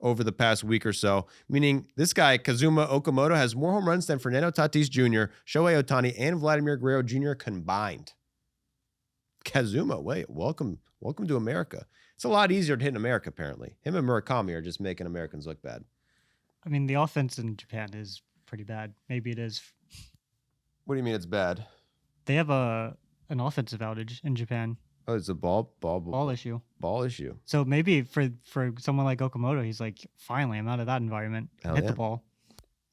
S1: over the past week or so, meaning this guy, Kazuma Okamoto, has more home runs than Fernando Tatis Jr., Shohei Ohtani, and Vladimir Guerrero Jr. combined. Kazuma, wait, welcome to America. It's a lot easier to hit in America, apparently. Him and Murakami are just making Americans look bad.
S4: I mean, the offense in Japan is pretty bad. Maybe it is.
S1: What do you mean it's bad?
S4: They have an offensive outage in Japan.
S1: Oh, it's a ball
S4: issue.
S1: Ball issue.
S4: So maybe for someone like Okamoto, he's like, finally, I'm out of that environment. Hit the ball.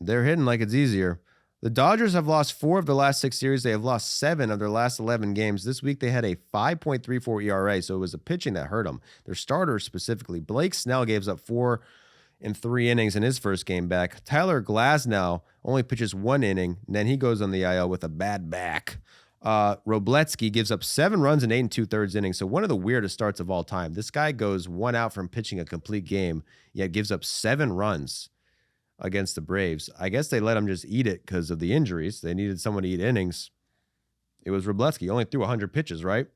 S1: They're hitting like it's easier. The Dodgers have lost 4 of their last 6 series. They have lost 7 of their last 11 games. This week, they had a 5.34 ERA, so it was the pitching that hurt them. Their starters specifically. Blake Snell gave up 4 in 3 innings in his first game back. Tyler Glasnow only pitches 1 inning, and then he goes on the IL with a bad back. Robletsky gives up 7 runs in 8 2/3 innings, so one of the weirdest starts of all time. This guy goes 1 out from pitching a complete game, yet gives up 7 runs against the Braves. I guess they let him just eat it because of the injuries. They needed someone to eat innings. It was Robletsky. Only threw 100 pitches, right?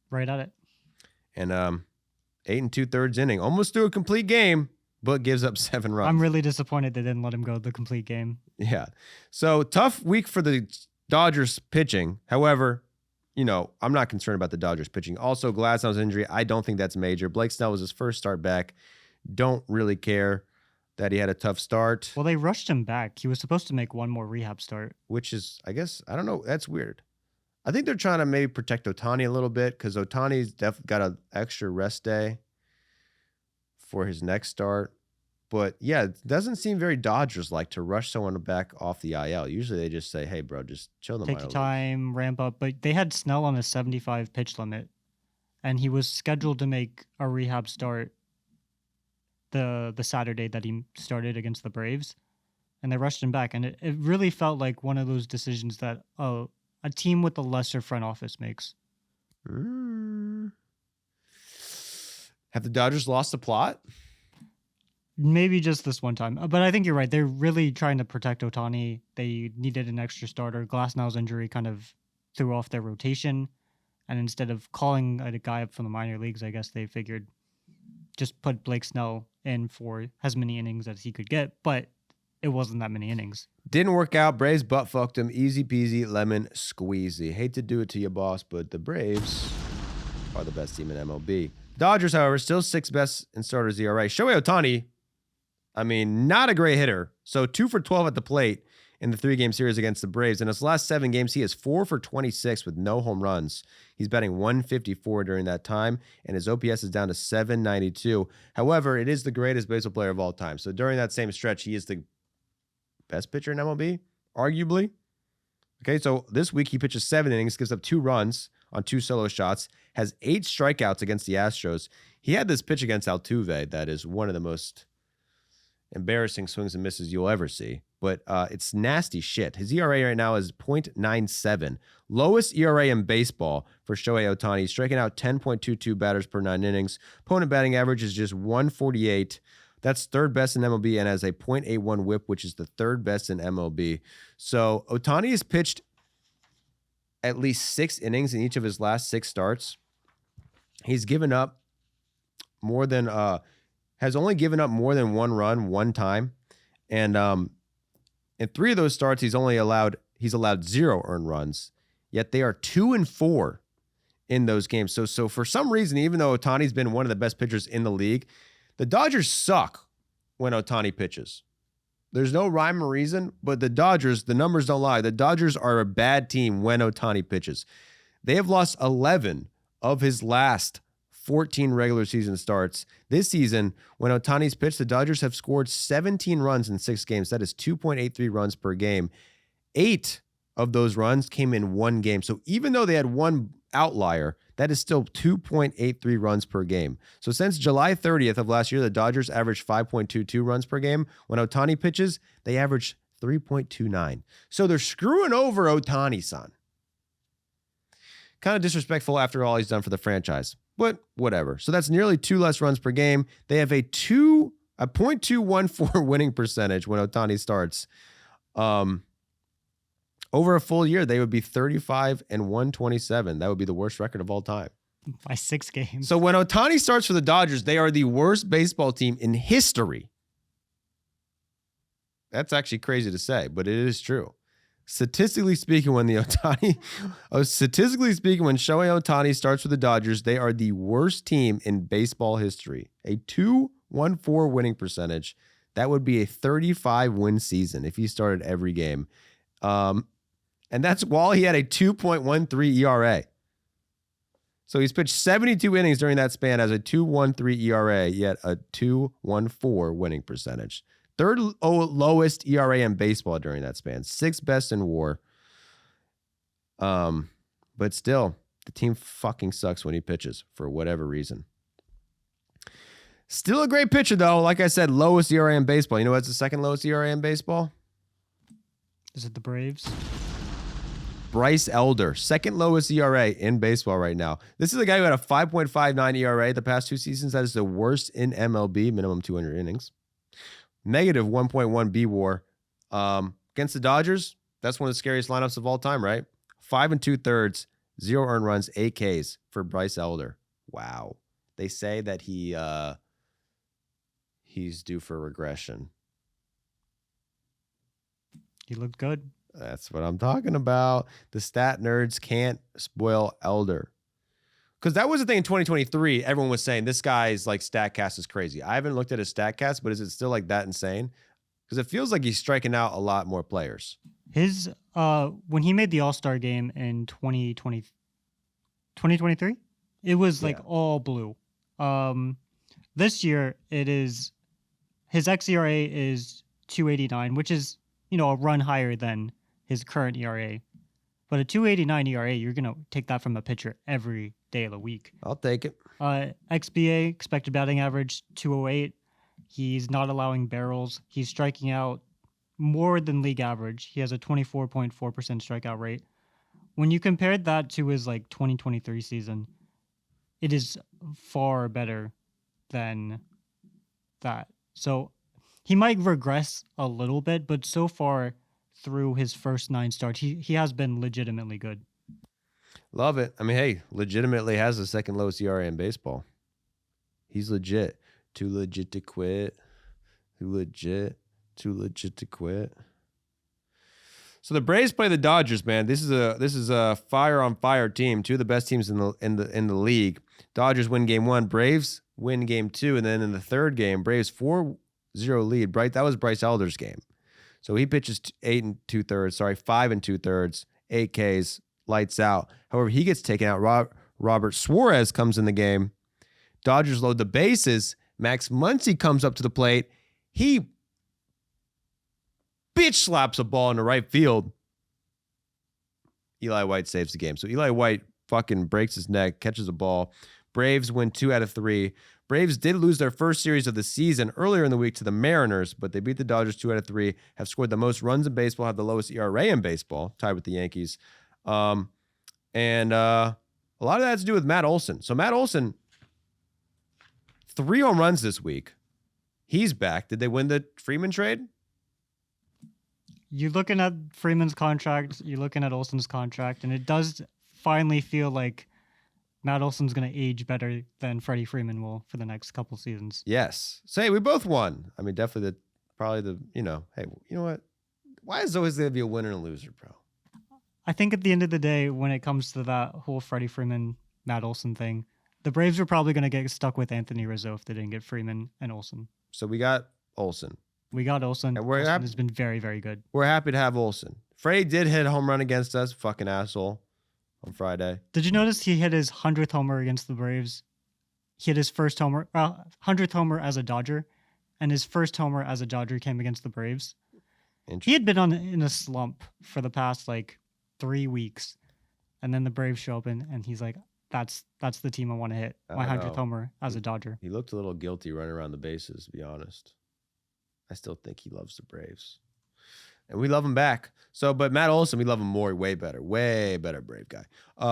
S4: Right at it.
S1: And 8 2/3 inning. Almost threw a complete game, but gives up 7 runs.
S4: I'm really disappointed they didn't let him go the complete game.
S1: Yeah. So tough week for the Dodgers pitching. However, I'm not concerned about the Dodgers pitching. Also, Glasnow's injury, I don't think that's major. Blake Snell was his first start back. Don't really care that he had a tough start.
S4: Well, they rushed him back. He was supposed to make one more rehab start.
S1: Which is, I guess, I don't know. That's weird. I think they're trying to maybe protect Ohtani a little bit because Ohtani's got an extra rest day for his next start. But yeah, it doesn't seem very Dodgers-like to rush someone back off the IL. Usually they just say, hey, bro, just chill the
S4: Take
S1: minor
S4: your
S1: leagues.
S4: time, ramp up. But they had Snell on a 75 pitch limit, and he was scheduled to make a rehab start the Saturday that he started against the Braves, and they rushed him back. And it really felt like one of those decisions that a team with a lesser front office makes.
S1: Have the Dodgers lost the plot?
S4: Maybe just this one time. But I think you're right. They're really trying to protect Ohtani. They needed an extra starter. Glasnow's injury kind of threw off their rotation. And instead of calling a guy up from the minor leagues, I guess they figured just put Blake Snell in for as many innings as he could get. But it wasn't that many innings.
S1: Didn't work out. Braves butt fucked him. Easy peasy, lemon squeezy. Hate to do it to you, boss, but the Braves are the best team in MLB. Dodgers, however, still 6th best in starters ERA. Shohei Ohtani, I mean, not a great hitter. So 2 for 12 at the plate in the 3-game series against the Braves. In his last 7 games, he is 4 for 26 with no home runs. He's batting 154 during that time, and his OPS is down to 792. However, it is the greatest baseball player of all time. So during that same stretch, he is the best pitcher in MLB, arguably. Okay, so this week he pitches 7 innings, gives up 2 runs on 2 solo shots, has 8 strikeouts against the Astros. He had this pitch against Altuve that is one of the most embarrassing swings and misses you'll ever see. But it's nasty shit. His ERA right now is .97. Lowest ERA in baseball for Shohei Ohtani, striking out 10.22 batters per 9 innings. Opponent batting average is just 148. That's 3rd best in MLB and has a .81 whip, which is the 3rd best in MLB. So Ohtani has pitched at least 6 innings in each of his last 6 starts. He's given up more than has only given up more than 1 run one time, and in 3 of those starts he's allowed 0 earned runs. Yet they are 2-4 in those games. So for some reason, even though Ohtani's been one of the best pitchers in the league, the Dodgers suck when Ohtani pitches. There's no rhyme or reason, but the Dodgers, the numbers don't lie. The Dodgers are a bad team when Ohtani pitches. They have lost 11 of his last 14 regular season starts. This season, when Ohtani's pitched, the Dodgers have scored 17 runs in 6 games. That is 2.83 runs per game. 8 of those runs came in 1 game. So even though they had 1 outlier, that is still 2.83 runs per game. So since July 30th of last year, the Dodgers averaged 5.22 runs per game. When Ohtani pitches, they average 3.29. So they're screwing over Ohtani-san. Kind of disrespectful after all he's done for the franchise, but whatever. So that's nearly 2 less runs per game. They have a .214 winning percentage when Ohtani starts. Over a full year, they would be 35-127. That would be the worst record of all time.
S4: By 6 games.
S1: So when Ohtani starts for the Dodgers, they are the worst baseball team in history. That's actually crazy to say, but it is true. Statistically speaking, when Shohei Ohtani starts for the Dodgers, they are the worst team in baseball history. A .214 winning percentage. That would be a 35-win season if he started every game. And that's while he had a 2.13 ERA. So he's pitched 72 innings during that span as a 2.13 ERA, yet a 2.14 winning percentage. 3rd lowest ERA in baseball during that span. 6th best in WAR. But still, the team fucking sucks when he pitches for whatever reason. Still a great pitcher, though. Like I said, lowest ERA in baseball. You know what's the 2nd lowest ERA in baseball?
S4: Is it the Braves?
S1: Bryce Elder, 2nd lowest ERA in baseball right now. This is a guy who had a 5.59 ERA the past 2 seasons. That is the worst in MLB, minimum 200 innings. Negative 1.1 BWAR. Against the Dodgers, that's one of the scariest lineups of all time, right? 5 2/3, 0 earned runs, 8 Ks for Bryce Elder. Wow. They say that he's due for regression.
S4: He looked good.
S1: That's what I'm talking about. The stat nerds can't spoil Elder. Because that was the thing in 2023. Everyone was saying this guy's like StatCast is crazy. I haven't looked at his StatCast, but is it still like that insane? Because it feels like he's striking out a lot more players.
S4: His when he made the All-Star game in 2023, it was like all blue. This year it is his xERA is 2.89, which is, a run higher than his current ERA. But a 2.89 ERA, you're going to take that from a pitcher every day of the week.
S1: I'll take it.
S4: XBA, expected batting average, 208. He's not allowing barrels. He's striking out more than league average. He has a 24.4% strikeout rate. When you compare that to his 2023 season, it is far better than that. So he might regress a little bit, but so far through his first 9 starts, he has been legitimately good.
S1: Love it. I mean, hey, legitimately has the second lowest ERA in baseball. He's legit. Too legit to quit. Too legit to quit. So the Braves play the Dodgers, man. This is a fire on fire team. Two of the best teams in the league. Dodgers win game 1, Braves win game 2, and then in the third game, Braves 4-0 lead. That was Bryce Elder's game. So he pitches 5 2/3, 8 Ks, lights out. However, he gets taken out. Robert Suarez comes in the game. Dodgers load the bases. Max Muncy comes up to the plate. He bitch slaps a ball into right field. Eli White saves the game. So Eli White fucking breaks his neck, catches a ball. Braves win 2 out of 3. Braves did lose their first series of the season earlier in the week to the Mariners, but they beat the Dodgers 2 out of 3, have scored the most runs in baseball, have the lowest ERA in baseball, tied with the Yankees. And a lot of that has to do with Matt Olson. So Matt Olson, 3 home runs this week. He's back. Did they win the Freeman trade?
S4: You're looking at Freeman's contract, you're looking at Olson's contract, and it does finally feel like Matt Olson's going to age better than Freddie Freeman will for the next couple seasons.
S1: Yes. Say we both won. I mean, definitely hey, you know what? Why is always going to be a winner and a loser, bro?
S4: I think at the end of the day, when it comes to that whole Freddie Freeman, Matt Olson thing, the Braves are probably going to get stuck with Anthony Rizzo if they didn't get Freeman and Olson.
S1: So we got Olson.
S4: We got Olson.
S1: And
S4: Olson has been very, very good.
S1: We're happy to have Olson. Freddie did hit a home run against us, fucking asshole, on Friday.
S4: Did you notice he hit his 100th homer against the Braves? He hit his first homer, 100th homer as a Dodger, and his first homer as a Dodger came against the Braves. He had been in a slump for the past 3 weeks, and then the Braves show up and he's like, that's the team I want to hit. My 100th homer as a Dodger.
S1: He looked a little guilty running around the bases, to be honest. I still think he loves the Braves. And we love him back. So, but Matt Olson, we love him more. Way better Brave guy.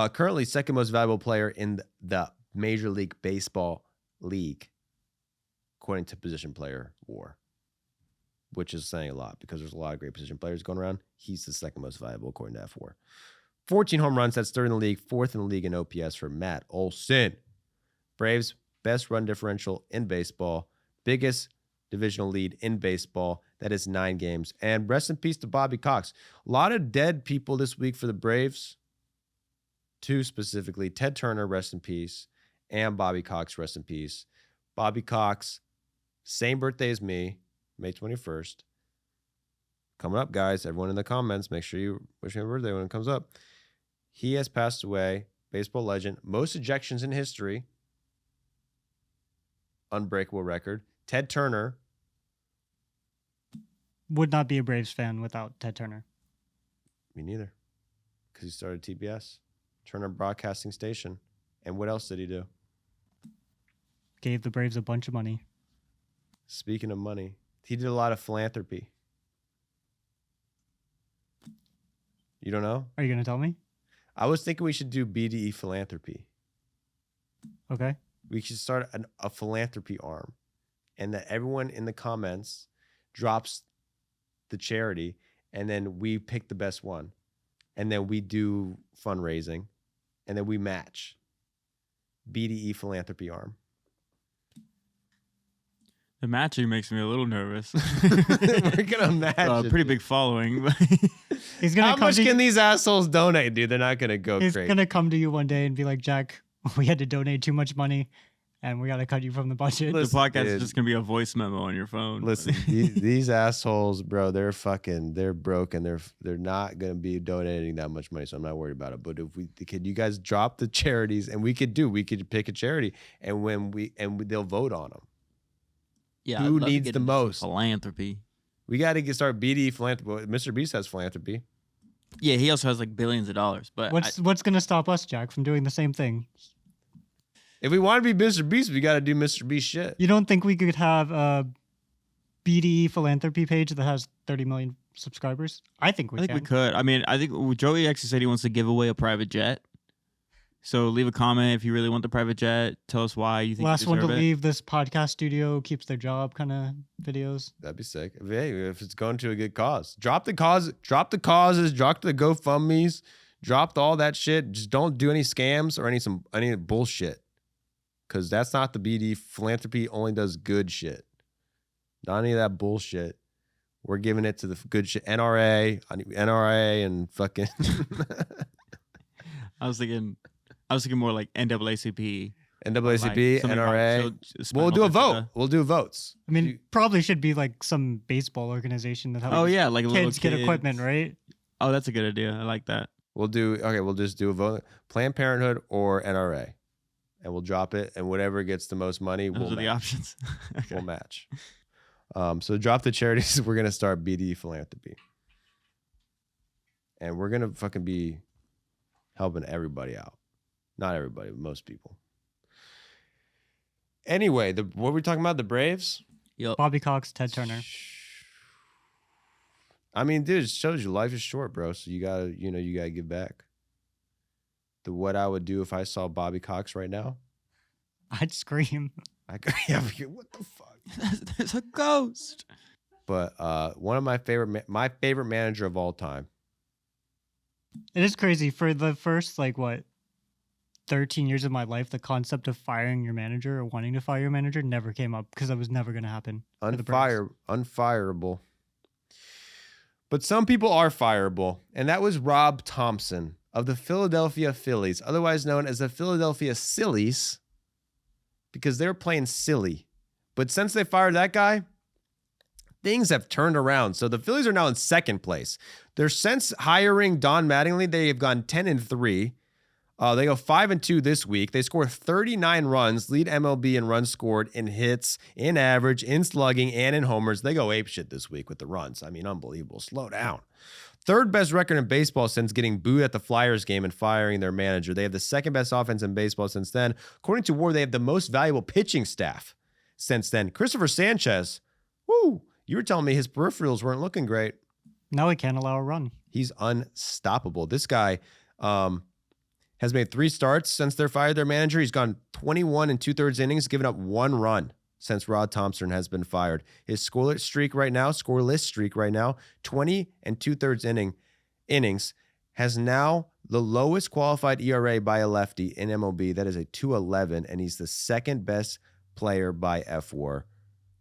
S1: Currently second most valuable player in the Major League Baseball league, according to Position Player WAR, which is saying a lot because there's a lot of great position players going around. He's the second most valuable according to F4. 14 home runs. That's third in the league, fourth in the league in OPS for Matt Olson. Braves, best run differential in baseball, biggest divisional lead in baseball. That is 9 games. And rest in peace to Bobby Cox. A lot of dead people this week for the Braves. 2 specifically. Ted Turner, rest in peace. And Bobby Cox, rest in peace. Bobby Cox, same birthday as me, May 21st. Coming up, guys. Everyone in the comments, make sure you wish me a birthday when it comes up. He has passed away. Baseball legend. Most ejections in history. Unbreakable record. Ted Turner.
S4: Would not be a Braves fan without Ted Turner.
S1: Me neither. Because he started TBS. Turner Broadcasting Station. And what else did he do?
S4: Gave the Braves a bunch of money.
S1: Speaking of money, he did a lot of philanthropy. You don't know?
S4: Are you going to tell me?
S1: I was thinking we should do BDE philanthropy.
S4: Okay.
S1: We should start a philanthropy arm. And that everyone in the comments drops the charity, and then we pick the best one. And then we do fundraising, and then we match. BDE philanthropy arm.
S3: The matching makes me a little nervous.
S1: We're gonna match.
S3: Pretty big following.
S4: He's gonna.
S1: How much can these assholes donate, dude? They're not gonna go
S4: He's
S1: crazy.
S4: gonna come to you one day and be like, Jack, we had to donate too much money, and we got to cut you from the budget.
S3: The podcast
S1: dude,
S3: is just gonna be a voice memo on your phone.
S1: Listen, these assholes, bro, they're broke, and they're not gonna be donating that much money, so I'm not worried about it. But if could you guys drop the charities, and we could pick a charity, and they'll vote on them.
S3: Yeah,
S1: Who
S3: I'd love to
S1: needs
S3: get
S1: the
S3: into some
S1: most?
S3: philanthropy?
S1: We got to start BD philanthropy. Mr. Beast has philanthropy.
S3: Yeah, he also has like billions of dollars. But
S4: What's gonna stop us, Jack, from doing the same thing?
S1: If we want to be Mr. Beast, we got to do Mr. Beast shit.
S4: You don't think we could have a BDE philanthropy page that has 30 million subscribers? I think we
S3: I think we
S4: can.
S3: could. I mean, I think Joey actually said he wants to give away a private jet. So leave a comment if you really want the private jet. Tell us why you think
S4: Last
S3: you
S4: one to
S3: deserve it.
S4: leave this podcast studio keeps their job kind of videos.
S1: That'd be sick. If it's going to a good cause, drop the causes, drop the GoFundMe's, drop all that shit. Just don't do any scams or any bullshit, because that's not the BD philanthropy. Only does good shit, not any of that bullshit. We're giving it to the good shit. NRA, and fucking.
S3: I was thinking more like NAACP.
S1: NAACP,
S3: Like
S1: NRA.
S3: spend
S1: We'll do
S3: all
S1: a
S3: that
S1: vote.
S3: stuff.
S1: We'll do votes.
S4: I mean, probably should be like some baseball organization that helps
S3: Oh yeah, like little
S4: kids get equipment, right?
S3: Oh, that's a good idea. I like that.
S1: We'll just do a vote. Planned Parenthood or NRA, and we'll drop it. And whatever gets the most money,
S3: Those
S1: we'll
S3: are the
S1: match.
S3: options. Okay.
S1: We'll match. So drop the charities. We're gonna start BD philanthropy, and we're gonna fucking be helping everybody out. Not everybody, but most people. Anyway, what were we talking about? The Braves.
S3: Yep.
S4: Bobby Cox, Ted Turner.
S1: I mean, dude, it shows you life is short, bro. So you gotta give back. What I would do if I saw Bobby Cox right now,
S4: I'd scream.
S1: what the fuck?
S3: There's a ghost.
S1: But one of my favorite manager of all time.
S4: It is crazy. For the first 13 years of my life, the concept of firing your manager or wanting to fire your manager never came up because that was never going to happen. for the Braves.
S1: Unfireable. But some people are fireable, and that was Rob Thompson of the Philadelphia Phillies, otherwise known as the Philadelphia Sillies, because they were playing silly. But since they fired that guy, things have turned around. So the Phillies are now in second place. Since hiring Don Mattingly, they have gone 10-3. They go 5-2 this week. They score 39 runs, lead MLB in runs scored, in hits, in average, in slugging, and in homers. They go apeshit this week with the runs. I mean, unbelievable. Slow down. Third best record in baseball since getting booed at the Flyers game and firing their manager. They have the second best offense in baseball since then. According to WAR, they have the most valuable pitching staff since then. Christopher Sanchez, you were telling me his peripherals weren't looking great.
S4: Now he can't allow a run.
S1: He's unstoppable. This guy has made 3 starts since they fired their manager. He's gone 21 2/3 innings, given up 1 run since Rod Thompson has been fired. His scoreless streak right now, 20 2/3 innings, has now the lowest qualified ERA by a lefty in MLB. That is a 2.11, and he's the second best player by FWAR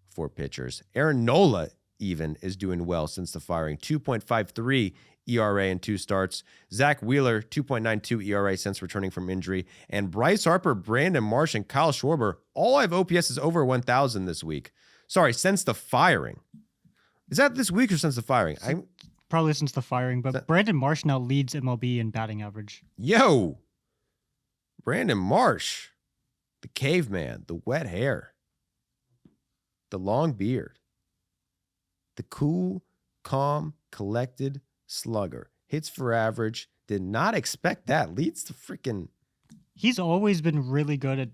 S1: for pitchers. Aaron Nola even is doing well since the firing. 2.53 ERA in 2 starts. Zach Wheeler, 2.92 ERA since returning from injury. And Bryce Harper, Brandon Marsh, and Kyle Schwarber all have OPS is over 1,000 this week. Sorry, since the firing. Is that this week or since the firing?
S4: Probably since the firing, but Brandon Marsh now leads MLB in batting average.
S1: Brandon Marsh, the caveman, the wet hair, the long beard, the cool, calm, collected slugger. Hits for average. Did not expect that. Leads to freaking.
S4: He's always been really good at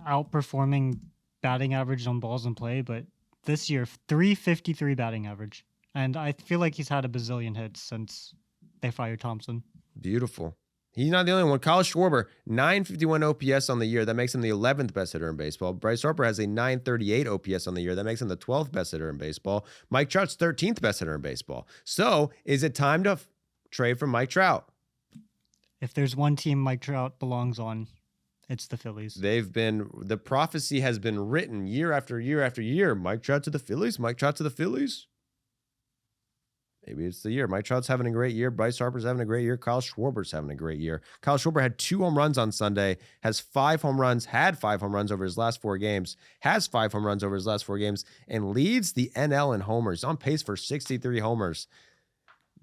S4: outperforming batting average on balls in play, but this year 353 batting average. And I feel like he's had a bazillion hits since they fired Thompson.
S1: Beautiful. He's not the only one. Kyle Schwarber, 951 OPS on the year. That makes him the 11th best hitter in baseball. Bryce Harper has a 938 OPS on the year. That makes him the 12th best hitter in baseball. Mike Trout's 13th best hitter in baseball. So is it time to trade for Mike Trout?
S4: If there's one team Mike Trout belongs on, it's the Phillies.
S1: The prophecy has been written year after year after year. Mike Trout to the Phillies. Mike Trout to the Phillies. Maybe it's the year. Mike Trout's having a great year. Bryce Harper's having a great year. Kyle Schwarber's having a great year. Kyle Schwarber had 2 home runs on Sunday, had 5 home runs over his last 4 games, and leads the NL in homers. On pace for 63 homers.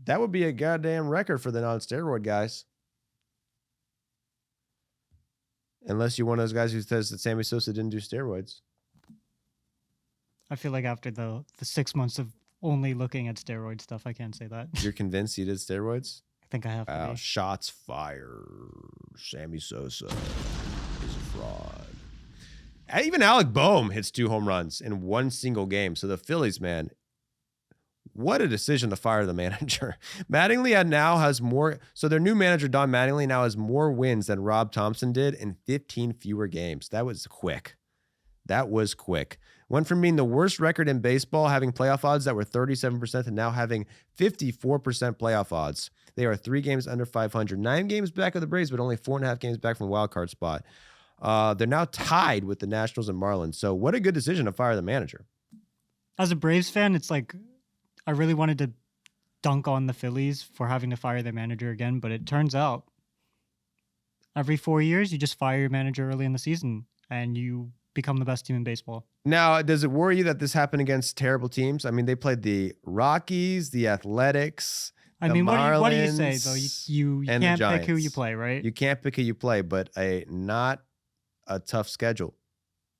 S1: That would be a goddamn record for the non-steroid guys. Unless you're one of those guys who says that Sammy Sosa didn't do steroids.
S4: I feel like after the 6 months of only looking at steroid stuff, I can't say that.
S1: You're convinced he did steroids?
S4: I think I have to
S1: Wow,
S4: be.
S1: shots fired. Sammy Sosa is a fraud. Even Alec Boehm hits 2 home runs in one single game. So the Phillies, man, what a decision to fire the manager. Mattingly now has more. So their new manager, Don Mattingly, now has more wins than Rob Thompson did in 15 fewer games. That was quick. That was quick. Went from being the worst record in baseball, having playoff odds that were 37%, to now having 54% playoff odds. They are 3 games under 500, 9 games back of the Braves, but only 4.5 games back from the wild card spot. They're now tied with the Nationals and Marlins. So what a good decision to fire the manager.
S4: As a Braves fan, it's like I really wanted to dunk on the Phillies for having to fire their manager again, but it turns out every 4 years you just fire your manager early in the season and you become the best team in baseball.
S1: Now, does it worry you that this happened against terrible teams? I mean, they played the Rockies, the Athletics,
S4: I
S1: the
S4: mean,
S1: Marlins,
S4: what do you say though? You
S1: and the
S4: can't pick who you
S1: Giants.
S4: play, right?
S1: You can't pick who you play, but not a tough schedule.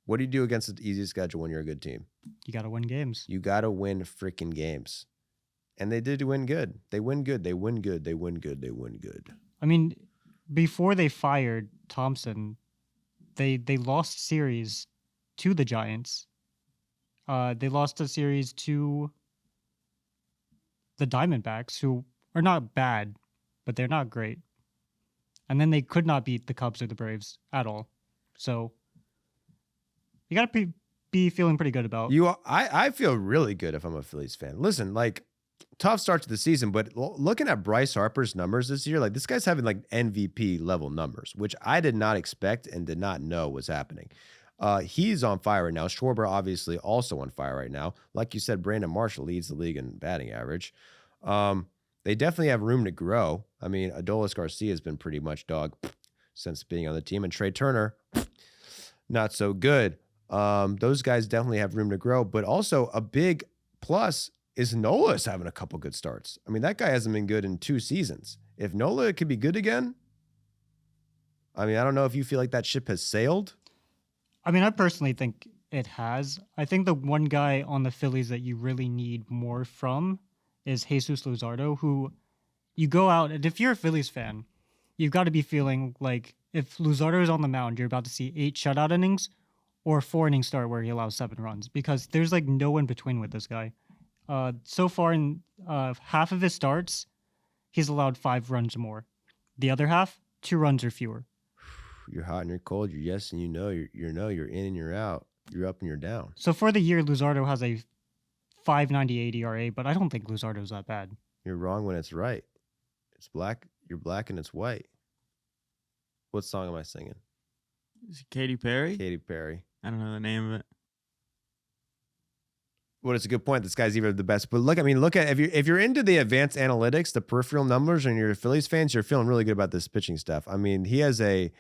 S1: What do you do against an easy schedule when you're a good team?
S4: You got to win games.
S1: You got to win freaking games. And they did win good. They win good. They win good. They win good. They win good.
S4: I mean, before they fired Thompson, they lost series to the Giants. They lost a series to the Diamondbacks, who are not bad, but they're not great. And then they could not beat the Cubs or the Braves at all. So you got to be feeling pretty good about.
S1: I feel really good if I'm a Phillies fan. Listen, like, tough start to the season, but looking at Bryce Harper's numbers this year, like, this guy's having like MVP level numbers, which I did not expect and did not know was happening. He's on fire right now. Schwarber obviously also on fire right now. Like you said, Brandon Marshall leads the league in batting average. They definitely have room to grow. I mean, Adolis Garcia has been pretty much dog since being on the team, and Trey Turner, not so good. Those guys definitely have room to grow, but also a big plus is Nola's having a couple good starts. I mean, that guy hasn't been good in 2 seasons. If Nola could be good again, I mean, I don't know if you feel like that ship has sailed.
S4: I mean, I personally think it has. I think the one guy on the Phillies that you really need more from is Jesus Luzardo, who you go out, and if you're a Phillies fan, you've got to be feeling like if Luzardo is on the mound, you're about to see 8 shutout innings or 4 inning start where he allows 7 runs, because there's like no in between with this guy. So far in half of his starts, he's allowed 5 runs or more. The other half, 2 runs or fewer.
S1: You're hot and you're cold. You're yes and you know. You're no. You're in and you're out. You're up and you're down.
S4: So for the year, Luzardo has a 5.98 ERA, but I don't think Luzardo's that bad.
S1: You're wrong when it's right. It's black. You're black and it's white. What song am I singing?
S3: Is it Katy Perry?
S1: Katy Perry.
S3: I don't know the name of it.
S1: Well, it's a good point. This guy's either the best, but look at if you're into the advanced analytics, the peripheral numbers, and you're Phillies fans, you're feeling really good about this pitching stuff. I mean, he has a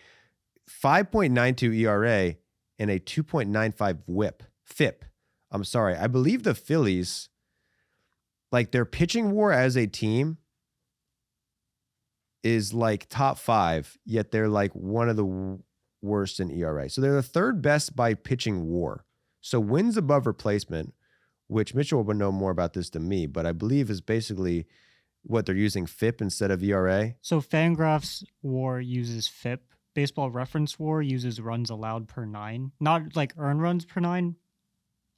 S1: 5.92 ERA and a 2.95 FIP. I'm sorry. I believe the Phillies, like, their pitching WAR as a team is like top 5, yet they're like one of the worst in ERA. So they're the 3rd best by pitching WAR. So wins above replacement, which Mitchell would know more about this than me, but I believe is basically what they're using FIP instead of ERA.
S4: So Fangraphs WAR uses FIP. Baseball Reference WAR uses runs allowed per 9, not like earned runs per 9,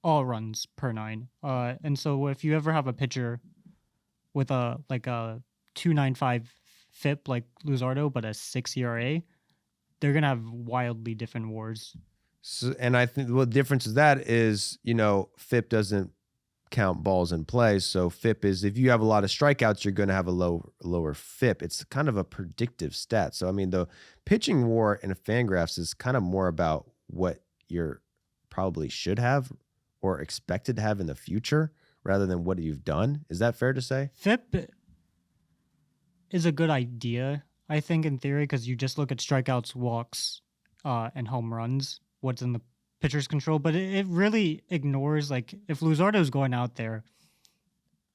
S4: all runs per 9. And so if you ever have a pitcher with a 2.95 FIP like Luzardo, but a 6 ERA, they're gonna have wildly different WARs.
S1: So, and I think the difference is that is, FIP doesn't count balls in play. So FIP is, if you have a lot of strikeouts, you're going to have a lower FIP. It's kind of a predictive stat. So, I mean, the pitching WAR in Fangraphs is kind of more about what you're probably should have or expected to have in the future rather than what you've done. Is that fair to say?
S4: FIP is a good idea, I think, in theory, because you just look at strikeouts, walks, and home runs, what's in the pitcher's control, but it really ignores, like, if Luzardo's going out there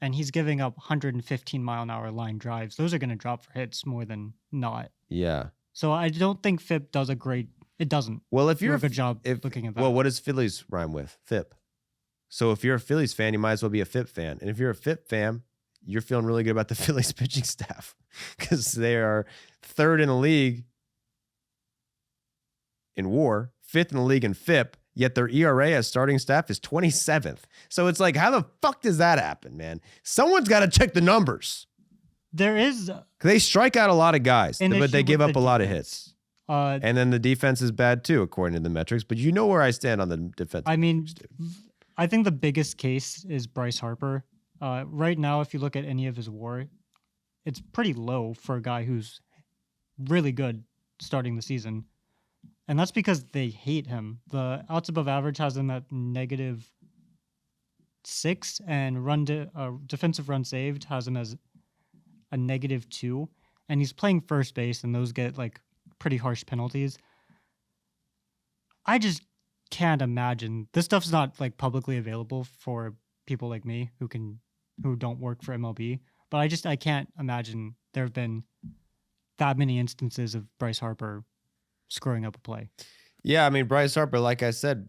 S4: and he's giving up 115-mile-an-hour line drives, those are going to drop for hits more than not.
S1: Yeah.
S4: So I don't think FIP does it doesn't
S1: Well, if
S4: do
S1: you're
S4: a good job looking at that.
S1: Well, what does Phillies rhyme with? FIP. So if you're a Phillies fan, you might as well be a FIP fan. And if you're a FIP fan, you're feeling really good about the Phillies pitching staff because they are 3rd in the league in WAR, 5th in the league in FIP, yet their ERA as starting staff is 27th. So it's like, how the fuck does that happen, man? Someone's got to check the numbers.
S4: There is
S1: They strike out a lot of guys,
S4: an
S1: but they
S4: issue
S1: give
S4: with
S1: up
S4: the
S1: a lot of
S4: defense.
S1: hits.
S4: Uh,
S1: And then the defense is bad too, according to the metrics. But you know where I stand on the defense.
S4: I mean,
S1: metrics, dude.
S4: I think the biggest case is Bryce Harper. Right now, if you look at any of his WAR, it's pretty low for a guy who's really good starting the season. And that's because they hate him. The outs above average has him at -6, and defensive run saved has him as a -2. And he's playing first base, and those get like pretty harsh penalties. I just can't imagine. This stuff's not like publicly available for people like me who don't work for MLB. But I can't imagine there have been that many instances of Bryce Harper screwing up a play.
S1: Yeah, I mean, Bryce Harper, like I said,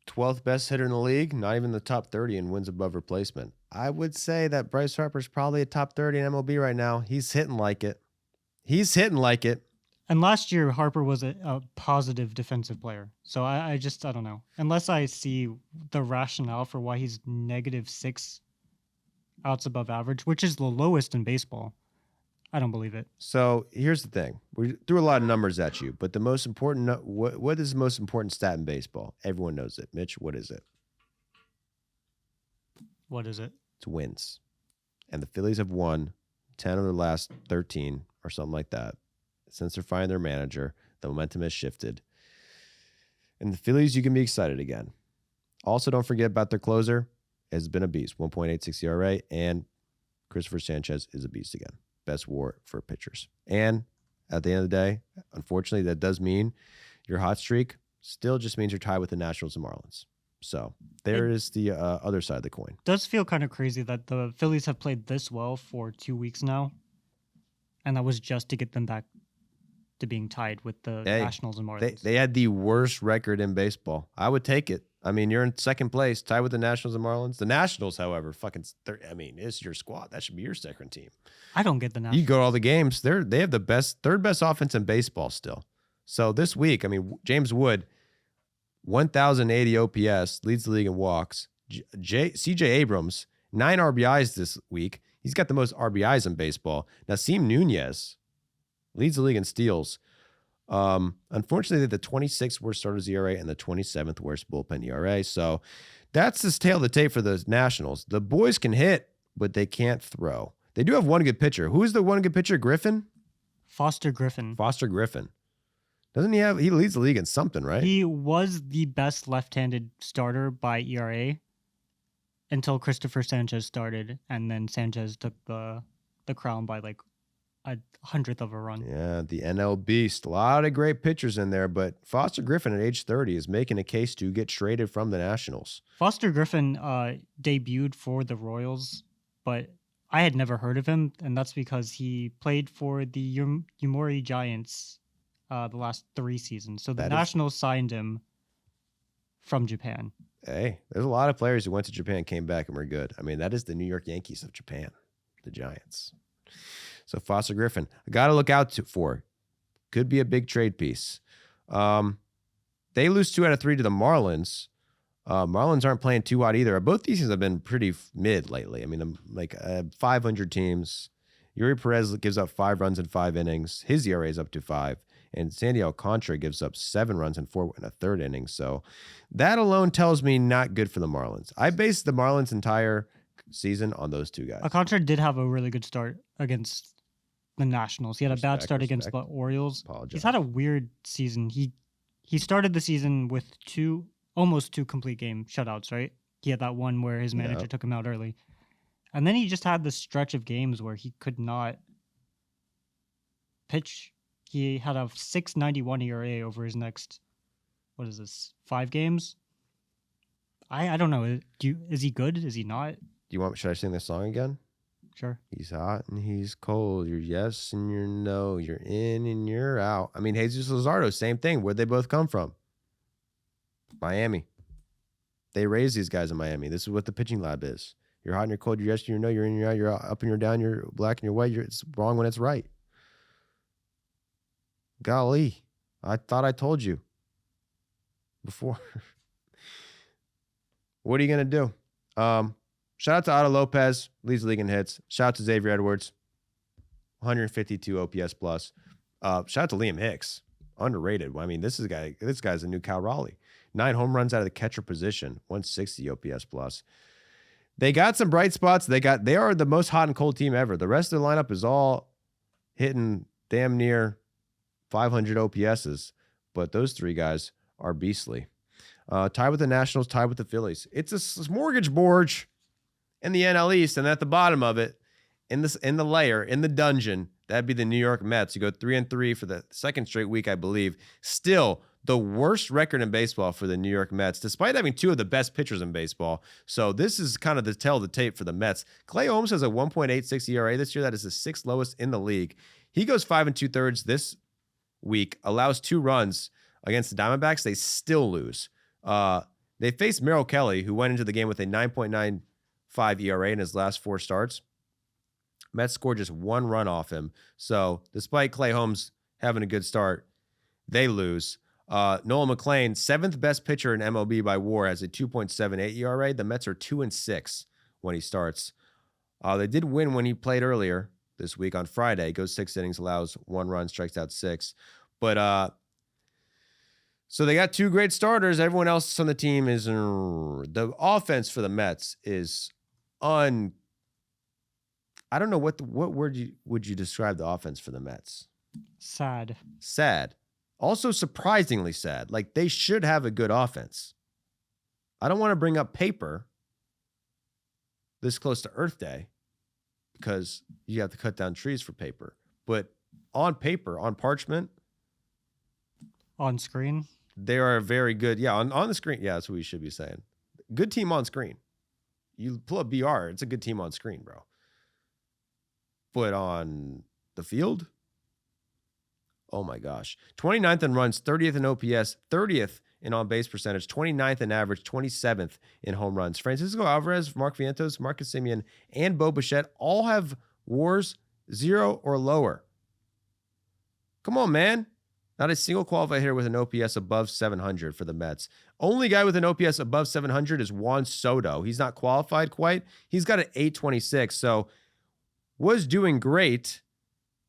S1: 12th best hitter in the league, not even the top 30 in wins above replacement. I would say that Bryce Harper's probably a top 30 in MLB right now. He's hitting like it.
S4: And last year, Harper was a positive defensive player. So I don't know. Unless I see the rationale for why he's -6 outs above average, which is the lowest in baseball, I don't believe it.
S1: So here's the thing. We threw a lot of numbers at you, but the most important, what is the most important stat in baseball? Everyone knows it. Mitch, what is it?
S4: What is it?
S1: It's wins. And the Phillies have won 10 of their last 13 or something like that. Since they're firing their manager, the momentum has shifted. And the Phillies, you can be excited again. Also, don't forget about their closer. Has been a beast, 1.86 ERA, and Christopher Sanchez is a beast again. Best WAR for pitchers. And at the end of the day, unfortunately, that does mean your hot streak still just means you're tied with the Nationals and Marlins. So there is the other side of the coin.
S4: Does feel kind of crazy that the Phillies have played this well for 2 weeks now. And that was just to get them back to being tied with the Nationals and Marlins.
S1: They had the worst record in baseball. I would take it. I mean, you're in second place, tied with the Nationals and Marlins. The Nationals, however, it's your squad. That should be your second team.
S4: I don't get the Nationals.
S1: You go to all the games. They have the third best offense in baseball still. So this week, I mean, James Wood, 1,080 OPS, leads the league in walks. CJ Abrams, 9 RBIs this week. He's got the most RBIs in baseball. Nasim Nunez leads the league in steals. Unfortunately, the 26th worst starters ERA and the 27th worst bullpen ERA. So that's this tail of the tape for the Nationals. The boys can hit, but they can't throw. They do have one good pitcher. Who is the one good pitcher? Griffin?
S4: Foster Griffin.
S1: Doesn't he he leads the league in something, right?
S4: He was the best left-handed starter by ERA until Christopher Sanchez started, and then Sanchez took the crown by like 1/100th of a run.
S1: Yeah, the NL Beast. A lot of great pitchers in there, but Foster Griffin at age 30 is making a case to get traded from the Nationals.
S4: Foster Griffin debuted for the Royals, but I had never heard of him, and that's because he played for the Yomiuri Giants the last 3 seasons. So the Nationals signed him from Japan.
S1: Hey, there's a lot of players who went to Japan, came back, and were good. I mean, that is the New York Yankees of Japan, the Giants. So Foster Griffin, I got to look out for. Could be a big trade piece. They lose 2 out of 3 to the Marlins. Marlins aren't playing too hot either. Both these teams have been pretty mid lately. I mean, 500 teams. Yuri Perez gives up 5 runs in 5 innings. His ERA is up to 5. And Sandy Alcantara gives up 7 runs in 4 in a 3rd inning. So that alone tells me not good for the Marlins. I based the Marlins' entire season on those 2 guys.
S4: Alcantara did have a really good start against the Nationals. He had a bad start against the Orioles.
S1: Apologize.
S4: He's had a weird season. He started the season with almost 2 complete game shutouts, right? He had that one where his manager took him out early. And then he just had this stretch of games where he could not pitch. He had a 6.91 ERA over his next, 5 games? I don't know. Is he good? Is he not?
S1: Should I sing this song again?
S4: Sure.
S1: He's hot and he's cold. You're yes and you're no. You're in and you're out. I mean, Jesus Luzardo, same thing. Where'd they both come from? Miami. They raise these guys in Miami. This is what the pitching lab is. You're hot and you're cold. You're yes, you're no. You're in, you're out. You're up and you're down. You're black and you're white. It's wrong when it's right. Golly, I thought I told you before. What are you gonna do? Shout out to Otto Lopez, leads the league in hits. Shout out to Xavier Edwards, 152 OPS plus. Shout out to Liam Hicks, underrated. I mean, this guy's a new Cal Raleigh. 9 home runs out of the catcher position, 160 OPS plus. They got some bright spots. They are the most hot and cold team ever. The rest of the lineup is all hitting damn near 500 OPSs, but those 3 guys are beastly. Tied with the Nationals, tied with the Phillies. It's a smorgasbord in the NL East, and at the bottom of it, in the layer, in the dungeon, that'd be the New York Mets. You go 3-3 for the second straight week, I believe. Still the worst record in baseball for the New York Mets, despite having 2 of the best pitchers in baseball. So this is kind of the tell of the tape for the Mets. Clay Holmes has a 1.86 ERA this year. That is the 6th lowest in the league. He goes 5 2/3 this week, allows 2 runs against the Diamondbacks. They still lose. They faced Merrill Kelly, who went into the game with a 9.95 ERA in his last 4 starts. Mets scored just 1 run off him. So despite Clay Holmes having a good start, they lose. Nolan McLean, 7th best pitcher in MLB by WAR, has a 2.78 ERA. The Mets are 2-6 when he starts. They did win when he played earlier this week on Friday. Goes 6 innings, allows 1 run, strikes out 6. But so they got 2 great starters. Everyone else on the team is the offense for the Mets is I don't know what word would you describe the offense for the Mets?
S4: Sad.
S1: Sad. Also surprisingly sad. Like, they should have a good offense. I don't want to bring up paper this close to Earth Day because you have to cut down trees for paper. But on paper, on parchment,
S4: On screen.
S1: they are very good. Yeah, on the screen. Yeah, that's what we should be saying. Good team on screen. You pull up BR, it's a good team on screen, bro. But on the field, oh my gosh. 29th in runs, 30th in OPS, 30th in on-base percentage, 29th in average, 27th in home runs. Francisco Alvarez, Mark Vientos, Marcus Semien, and Bo Bichette all have WARs 0 or lower. Come on, man. Not a single qualified hitter with an OPS above 700 for the Mets. Only guy with an OPS above 700 is Juan Soto. He's not qualified quite. He's got an 826, so was doing great.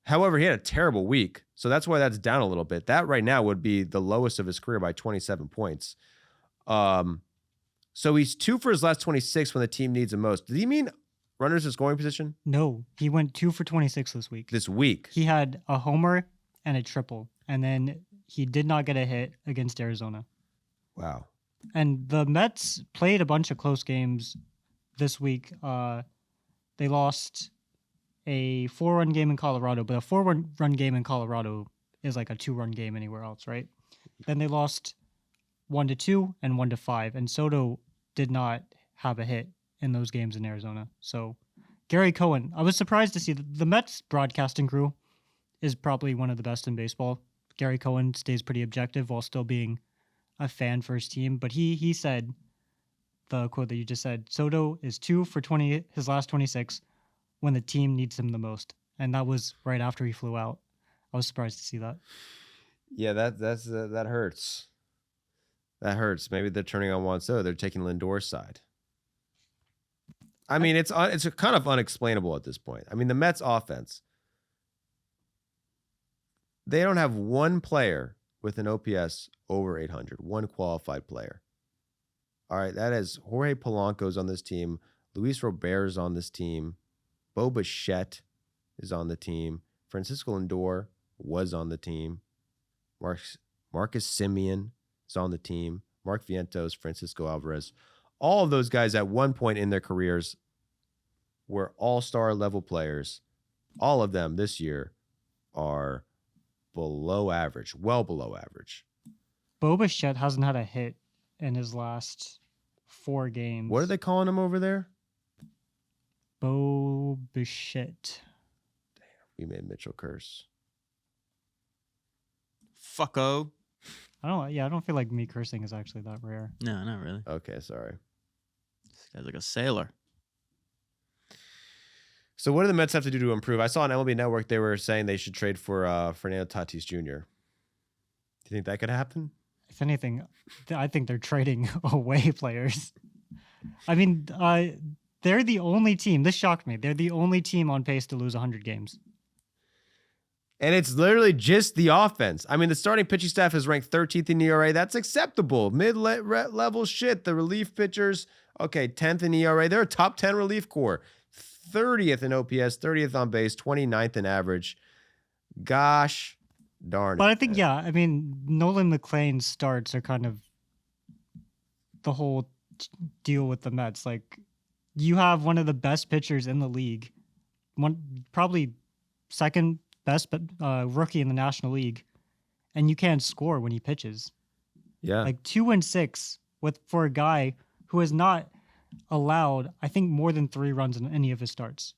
S1: However, he had a terrible week, so that's why that's down a little bit. That right now would be the lowest of his career by 27 points. So he's 2 for his last 26 when the team needs him most. Did he mean runners in scoring position?
S4: No, he went 2 for 26 this week.
S1: This week.
S4: He had a homer and a triple, and then he did not get a hit against Arizona.
S1: Wow.
S4: And the Mets played a bunch of close games this week. They lost a 4-run game in Colorado, but a 4-run game in Colorado is like a 2-run game anywhere else, right? Then they lost 1-2 and 1-5, and Soto did not have a hit in those games in Arizona. So Gary Cohen, I was surprised to see the Mets broadcasting crew is probably one of the best in baseball. Gary Cohen stays pretty objective while still being a fan for his team, but he said the quote that you just said, Soto is 2 for 20 his last 26 when the team needs him the most. And that was right after he flew out. I was surprised to see that.
S1: Yeah, that hurts. That hurts. Maybe they're turning on Juan Soto. They're taking Lindor's side. I mean, it's kind of unexplainable at this point. I mean, the Mets offense, they don't have one player with an OPS over 800, one qualified player. All right, that is Jorge Polanco's on this team. Luis Robert's on this team. Bo Bichette is on the team. Francisco Lindor was on the team. Marcus Semien is on the team. Mark Vientos, Francisco Alvarez. All of those guys at one point in their careers were all-star level players. All of them this year are below average, well below average.
S4: Bo Bichette hasn't had a hit in his last 4 games.
S1: What are they calling him over there?
S4: Bo Bichette.
S1: We made Mitchell curse.
S3: Fucko.
S4: I don't feel like me cursing is actually that rare.
S3: No, not really.
S1: Okay, sorry.
S3: This guy's like a sailor.
S1: So what do the Mets have to do to improve? I saw on MLB Network they were saying they should trade for Fernando Tatis Jr. Do you think that could happen?
S4: If anything, I think they're trading away players. I mean, they're the only team. This shocked me. They're the only team on pace to lose 100 games.
S1: And it's literally just the offense. I mean, the starting pitching staff is ranked 13th in ERA. That's acceptable. Mid-level shit. The relief pitchers, okay, 10th in ERA. They're a top 10 relief core. 30th in OPS, 30th on base, 29th in average. Gosh darn it.
S4: But I think, yeah, I mean, Nolan McLean's starts are kind of the whole deal with the Mets. Like, you have one of the best pitchers in the league, probably second best rookie in the National League, and you can't score when he pitches.
S1: Yeah.
S4: Like 2-6 for a guy who has not allowed, I think, more than 3 runs in any of his starts.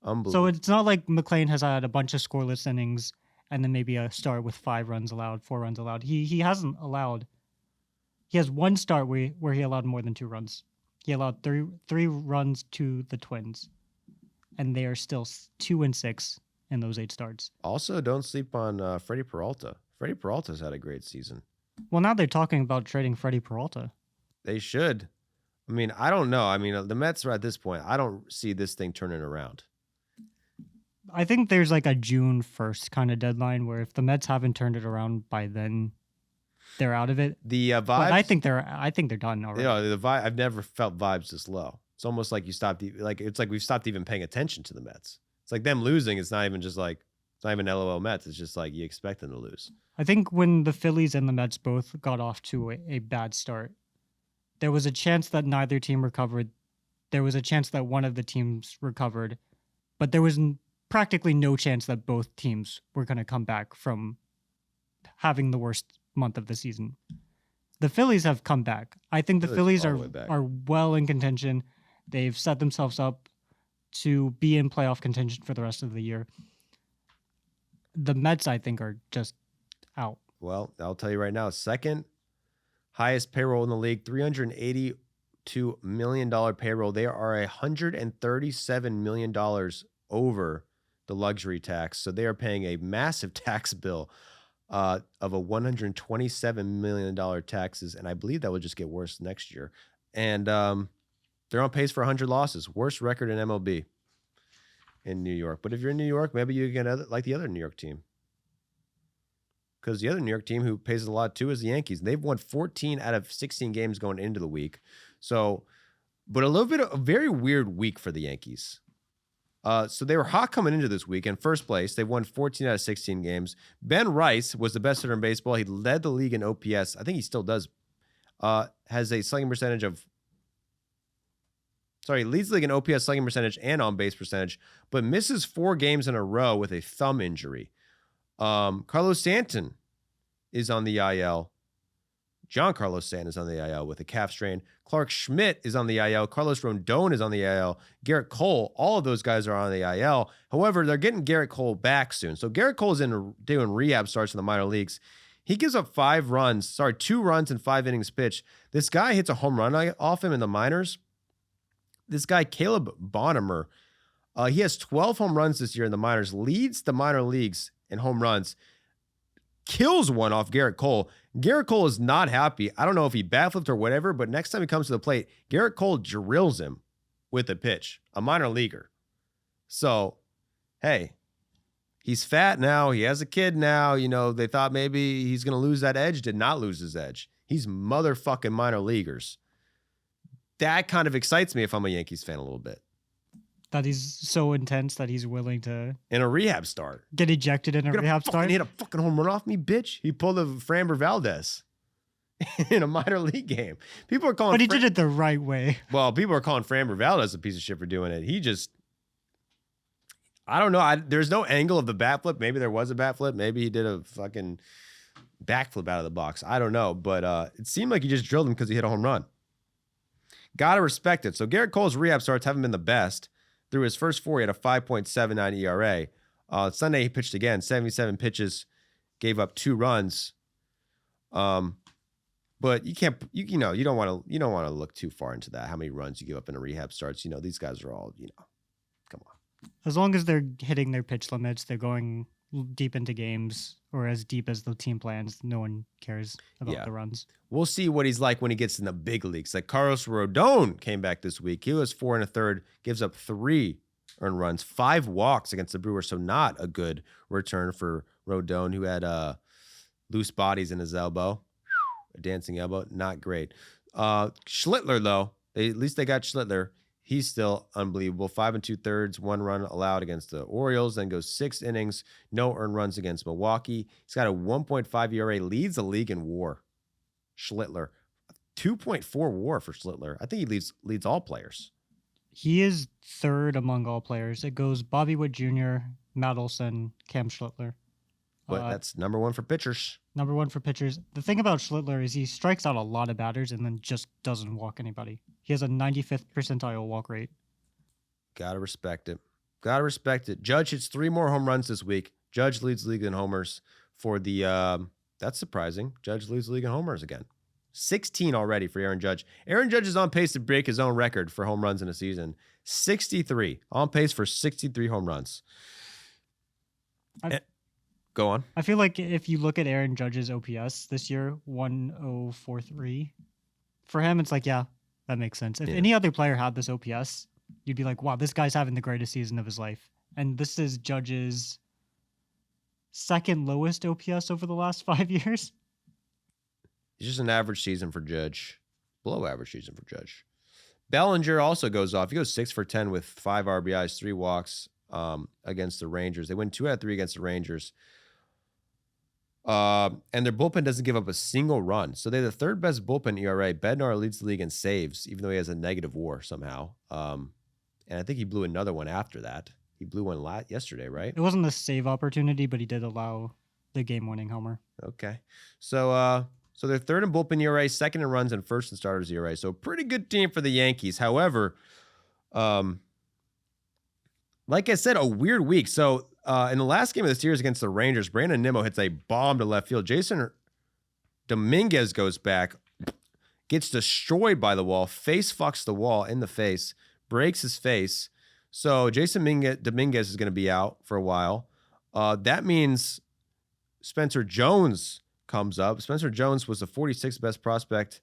S1: Unbelievable.
S4: So it's not like McLean has had a bunch of scoreless innings and then maybe a start with 5 runs allowed, 4 runs allowed. He hasn't allowed. He has one start where he allowed more than 2 runs. He allowed 3 runs to the Twins, and they are still 2-6 in those 8 starts.
S1: Also, don't sleep on Freddie Peralta. Freddie Peralta's had a great season.
S4: Well, now they're talking about trading Freddie Peralta.
S1: They should. I mean, I don't know. I mean, the Mets are at this point. I don't see this thing turning around.
S4: I think there's like a June 1st kind of deadline where if the Mets haven't turned it around by then, they're out of it.
S1: The vibes.
S4: But I think they're done already.
S1: You know, the vibe. I've never felt vibes this low. It's almost like it's like we've stopped even paying attention to the Mets. It's like them losing. It's not even just like it's not even LOL Mets. It's just like you expect them to lose.
S4: I think when the Phillies and the Mets both got off to a bad start, there was a chance that neither team recovered. There was a chance that one of the teams recovered, but there was practically no chance that both teams were going to come back from having the worst month of the season. The Phillies have come back. I think the Phillies
S1: all the way back.
S4: are well in contention. They've set themselves up to be in playoff contention for the rest of the year. The Mets, I think, are just out.
S1: Well, I'll tell you right now, second highest payroll in the league, $382 million payroll. They are $137 million over the luxury tax. So they are paying a massive tax bill of a $127 million taxes. And I believe that will just get worse next year. And they're on pace for 100 losses. Worst record in MLB in New York. But if you're in New York, maybe you get like the other New York team. Because the other New York team who pays a lot too is the Yankees. They've won 14 out of 16 games going into the week. So, but a very weird week for the Yankees. So they were hot coming into this week in first place. They won 14 out of 16 games. Ben Rice was the best hitter in baseball. He led the league in OPS. I think he still does. Has a slugging percentage of. Sorry, leads the league in OPS, slugging percentage, and on base percentage, but misses 4 games in a row with a thumb injury. Carlos Stanton is on the IL. Giancarlo Stanton is on the IL with a calf strain. Clark Schmidt is on the IL. Carlos Rondon is on the IL. Garrett Cole, all of those guys are on the IL. However, they're getting Garrett Cole back soon. So Garrett Cole is doing rehab starts in the minor leagues. He gives up 2 runs in 5 innings pitched. This guy hits a home run off him in the minors. This guy, Caleb Bonham, he has 12 home runs this year in the minors, leads the minor leagues in home runs, kills one off Garrett Cole. Garrett Cole is not happy. I don't know if he bat flipped or whatever, but next time he comes to the plate, Garrett Cole drills him with a pitch, a minor leaguer. So, hey, he's fat now. He has a kid now. You know, they thought maybe he's going to lose that edge. Did not lose his edge. He's motherfucking minor leaguers. That kind of excites me if I'm a Yankees fan a little bit.
S4: That he's so intense that he's willing to
S1: In a rehab start.
S4: get ejected in a rehab start.
S1: Hit a fucking home run off me, bitch. He pulled a Framber Valdez in a minor league game. People are calling
S4: But he did it the right way.
S1: Well, people are calling Framber Valdez a piece of shit for doing it. He just I don't know. There's no angle of the bat flip. Maybe there was a bat flip. Maybe he did a fucking backflip out of the box. I don't know. But it seemed like he just drilled him because he hit a home run. Gotta respect it. So Garrett Cole's rehab starts haven't been the best. Through his first 4, he had a 5.79 ERA. Sunday, he pitched again, 77 pitches, gave up 2 runs. But you can't, you know, you don't want to look too far into that. How many runs you give up in a rehab starts? You know, these guys are all, come on.
S4: As long as they're hitting their pitch limits, they're going deep into games or as deep as the team plans. No one cares about the runs.
S1: We'll see what he's like when he gets in the big leagues. Like Carlos Rodon came back this week. He was 4 1/3, gives up 3 earned runs, 5 walks against the Brewers. So not a good return for Rodon, who had loose bodies in his elbow, a dancing elbow. Not great. Schlittler, though, at least they got Schlittler. He's still unbelievable. 5 2/3, 1 run allowed against the Orioles, then goes 6 innings, no earned runs against Milwaukee. He's got a 1.5 ERA, leads the league in WAR. Schlittler, 2.4 WAR for Schlittler. I think he leads all players.
S4: He is third among all players. It goes Bobby Witt Jr., Matt Olson, Cam Schlittler.
S1: But that's number 1 for pitchers.
S4: Number 1 for pitchers. The thing about Schlittler is he strikes out a lot of batters and then just doesn't walk anybody. He has a 95th percentile walk rate.
S1: Gotta respect it. Gotta respect it. Judge hits 3 more home runs this week. Judge leads league in homers for the that's surprising. Judge leads league in homers again. 16 already for Aaron Judge. Aaron Judge is on pace to break his own record for home runs in a season. 63. On pace for 63 home runs. Go on.
S4: I feel like if you look at Aaron Judge's OPS this year, 1043, for him, it's like, yeah, that makes sense. If any other player had this OPS, you'd be like, wow, this guy's having the greatest season of his life. And this is Judge's second lowest OPS over the last 5 years.
S1: It's just an average season for Judge. Below average season for Judge. Bellinger also goes off. He goes 6 for 10 with 5 RBIs, 3 walks against the Rangers. They win 2 out of 3 against the Rangers. And their bullpen doesn't give up a single run. So they're the 3rd best bullpen ERA. Bednar leads the league in saves, even though he has a negative WAR somehow. And I think he blew another one after that. He blew one yesterday, right?
S4: It wasn't a save opportunity, but he did allow the game-winning homer.
S1: Okay. So they're 3rd in bullpen ERA, 2nd in runs, and 1st in starters ERA. So pretty good team for the Yankees. However, like I said, a weird week. So in the last game of the series against the Rangers, Brandon Nimmo hits a bomb to left field. Jason Dominguez goes back, gets destroyed by the wall, face fucks the wall in the face, breaks his face. So Jason Dominguez is going to be out for a while. That means Spencer Jones comes up. Spencer Jones was the 46th best prospect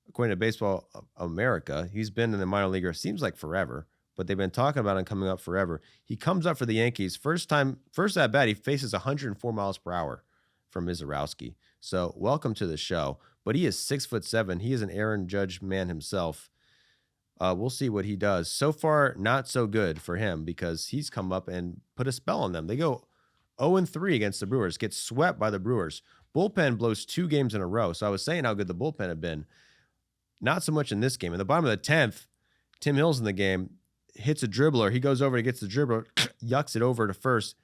S1: according to Baseball America. He's been in the minor league, it seems like forever, but they've been talking about him coming up forever. He comes up for the Yankees. First at bat, he faces 104 miles per hour from Mizorowski. So welcome to the show. But he is 6'7". He is an Aaron Judge man himself. We'll see what he does. So far, not so good for him because he's come up and put a spell on them. They go 0-3 against the Brewers, gets swept by the Brewers. Bullpen blows 2 games in a row. So I was saying how good the bullpen had been. Not so much in this game. In the bottom of the 10th, Tim Hill's in the game, hits a dribbler. He goes over, he gets the dribbler, yucks it over to first,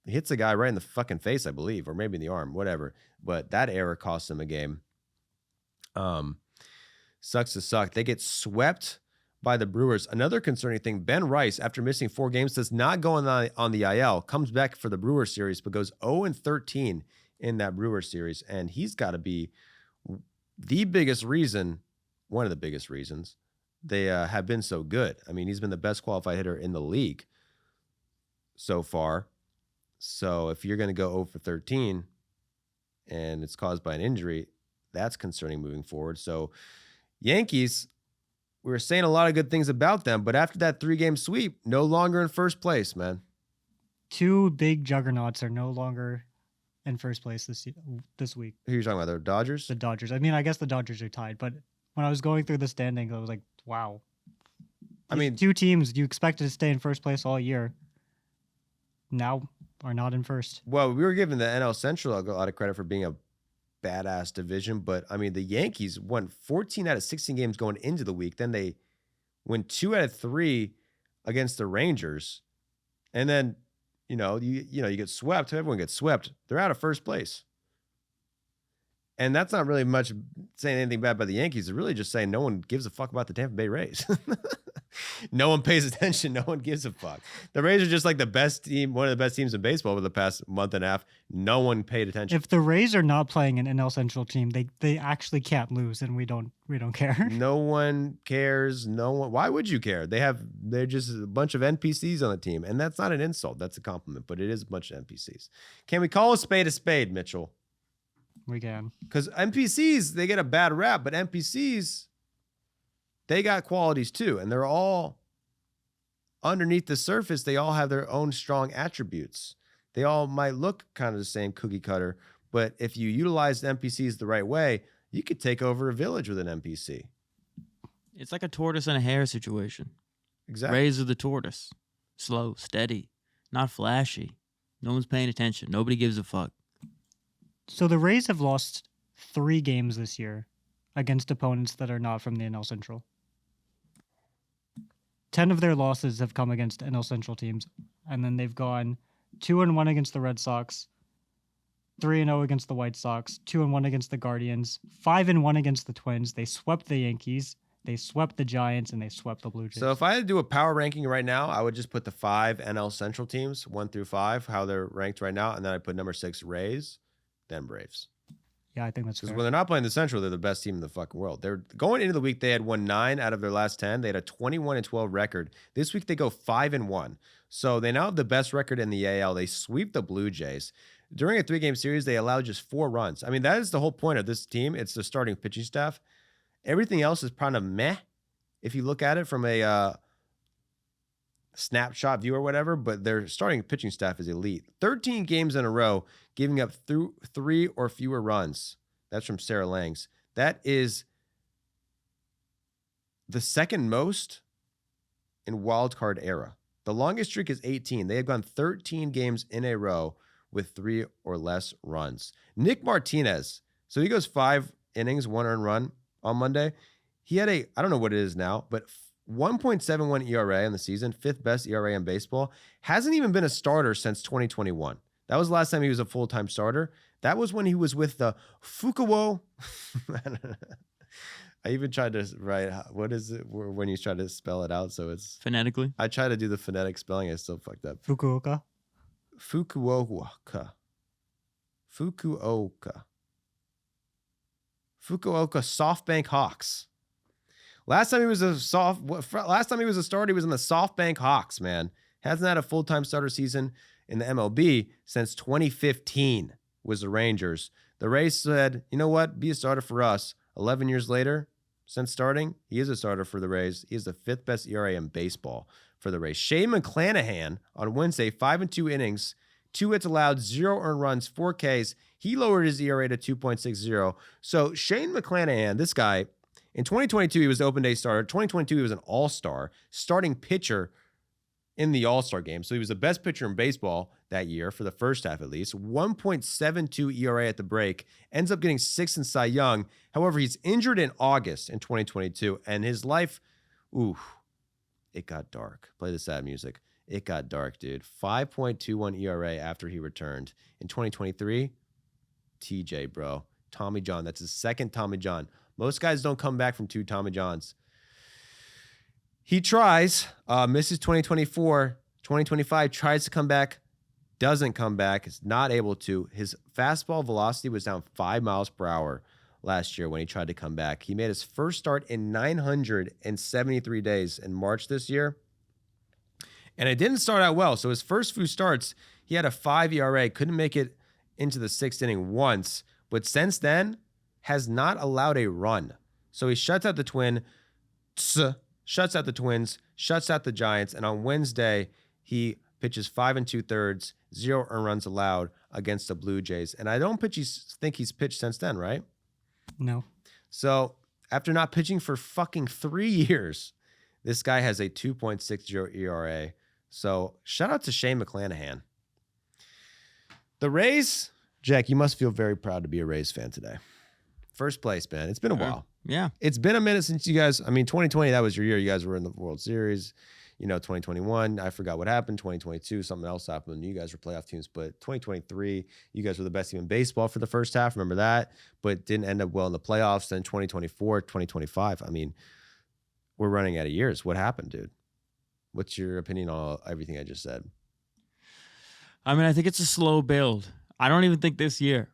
S1: hits a guy right in the fucking face, I believe, or maybe in the arm, whatever. But that error cost them a game. Sucks to suck. They get swept by the Brewers. Another concerning thing, Ben Rice, after missing 4 games, does not go on the IL, comes back for the Brewers series, but goes 0-13 in that Brewers series. And he's got to be the biggest reason, one of the biggest reasons, they have been so good. I mean, he's been the best qualified hitter in the league so far. So if you're going to go 0-13 and it's caused by an injury, that's concerning moving forward. So Yankees, we were saying a lot of good things about them, but after that 3-game sweep, no longer in first place, man.
S4: 2 big juggernauts are no longer in first place this week.
S1: Who are you talking about? The Dodgers?
S4: The Dodgers. I mean, I guess the Dodgers are tied, but when I was going through the standings, I was like, wow.
S1: I mean,
S4: 2 teams you expected to stay in first place all year now are not in first.
S1: Well, we were giving the NL Central a lot of credit for being a badass division, but I mean, the Yankees won 14 out of 16 games going into the week. Then they win 2 out of 3 against the Rangers. And then, you get swept. Everyone gets swept. They're out of first place. And that's not really much saying anything bad about the Yankees. They're really just saying no one gives a fuck about the Tampa Bay Rays. No one pays attention. No one gives a fuck. The Rays are just like the best team, one of the best teams in baseball over the past month and a half. No one paid attention.
S4: If the Rays are not playing an NL Central team, they actually can't lose, and we don't care.
S1: No one cares. No one. Why would you care? They're just a bunch of NPCs on the team, and that's not an insult. That's a compliment, but it is a bunch of NPCs. Can we call a spade, Mitchell?
S4: We can.
S1: Because NPCs, they get a bad rap, but NPCs, they got qualities too, and they're all underneath the surface. They all have their own strong attributes. They all might look kind of the same cookie cutter, but if you utilize NPCs the right way, you could take over a village with an NPC.
S3: It's like a tortoise and a hare situation.
S1: Exactly.
S3: Rays are the tortoise. Slow, steady, not flashy. No one's paying attention. Nobody gives a fuck.
S4: So the Rays have lost 3 games this year against opponents that are not from the NL Central. 10 of their losses have come against NL Central teams, and then they've gone 2-1 against the Red Sox, 3-0 against the White Sox, 2-1 against the Guardians, 5-1 against the Twins. They swept the Yankees, they swept the Giants, and they swept the Blue Jays.
S1: So if I had to do a power ranking right now, I would just put the 5 NL Central teams, 1 through 5, how they're ranked right now, and then I'd put number 6 Rays, then Braves.
S4: Yeah, I think that's
S1: Because
S4: fair.
S1: when they're not playing the Central, they're the best team in the fucking world. They're going into the week, they had won 9 out of their last 10. They had a 21-12 record. This week they go 5-1. So they now have the best record in the AL. They sweep the Blue Jays. During a 3-game series, they allowed just 4 runs. I mean, that is the whole point of this team. It's the starting pitching staff. Everything else is kind of meh if you look at it from a snapshot view or whatever, but their starting pitching staff is elite. 13 games in a row, giving up 3 or fewer runs. That's from Sarah Langs. That is the second most in wild card era. The longest streak is 18. They have gone 13 games in a row with 3 or less runs. Nick Martinez. So he goes 5 innings, 1 earned run on Monday. He had I don't know what it is now, but 1.71 ERA in the season, 5th best ERA in baseball. Hasn't even been a starter since 2021. That was the last time he was a full-time starter. That was when he was with the Fukuo. I even tried to write, what is it when you try to spell it out? So it's
S3: Phonetically.
S1: I tried to do the phonetic spelling. I still fucked up.
S4: Fukuoka.
S1: Fukuoka SoftBank Hawks. Last time he was a starter, he was in the SoftBank Hawks, man. Hasn't had a full-time starter season in the MLB since 2015 was the Rangers. The Rays said, you know what? Be a starter for us. 11 years later, since starting, he is a starter for the Rays. He is the 5th best ERA in baseball for the Rays. Shane McClanahan on Wednesday, 5 2 innings, 2 hits allowed, 0 earned runs, 4 Ks. He lowered his ERA to 2.60. So Shane McClanahan, this guy, in 2022, he was the open day starter. 2022, he was an all-star, starting pitcher in the all-star game. So he was the best pitcher in baseball that year for the first half at least. 1.72 ERA at the break. Ends up getting 6th in Cy Young. However, he's injured in August in 2022. And his life, it got dark. Play the sad music. It got dark, dude. 5.21 ERA after he returned. In 2023, TJ, bro. Tommy John. That's his 2nd Tommy John. Most guys don't come back from 2 Tommy Johns. He tries, misses 2024, 2025, tries to come back, doesn't come back, is not able to. His fastball velocity was down 5 miles per hour last year when he tried to come back. He made his first start in 973 days in March this year. And it didn't start out well. So his first few starts, he had a 5 ERA, couldn't make it into the 6th inning once. But since then, has not allowed a run. So he shuts out the Twins, shuts out the Giants, and on Wednesday, he pitches 5 2/3, 0 earned runs allowed against the Blue Jays. And I don't think he's pitched since then, right?
S4: No.
S1: So after not pitching for fucking 3 years, this guy has a 2.60 ERA. So shout out to Shane McClanahan. The Rays, Jack, you must feel very proud to be a Rays fan today. First place, man. It's been a while.
S3: Yeah.
S1: It's been a minute since you guys, 2020, that was your year. You guys were in the World Series. 2021, I forgot what happened. 2022, something else happened. You guys were playoff teams. But 2023, you guys were the best team in baseball for the first half. Remember that? But didn't end up well in the playoffs. Then 2024, 2025. We're running out of years. What happened, dude? What's your opinion on everything I just said?
S3: I mean, I think it's a slow build. I don't even think this year.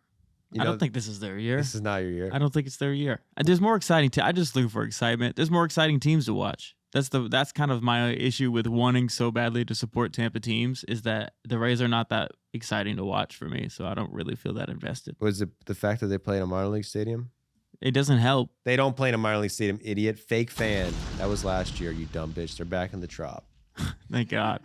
S1: You
S3: I
S1: know,
S3: don't think this is their year.
S1: this is not your year.
S3: I don't think it's their year. And there's more exciting. I just look for excitement. There's more exciting teams to watch. That's kind of my issue with wanting so badly to support Tampa teams is that the Rays are not that exciting to watch for me. So I don't really feel that invested.
S1: Was it the fact that they play in a minor league stadium?
S3: It doesn't help.
S1: They don't play in a minor league stadium, idiot. Fake fan. That was last year, you dumb bitch. They're back in the Trop.
S3: Thank God.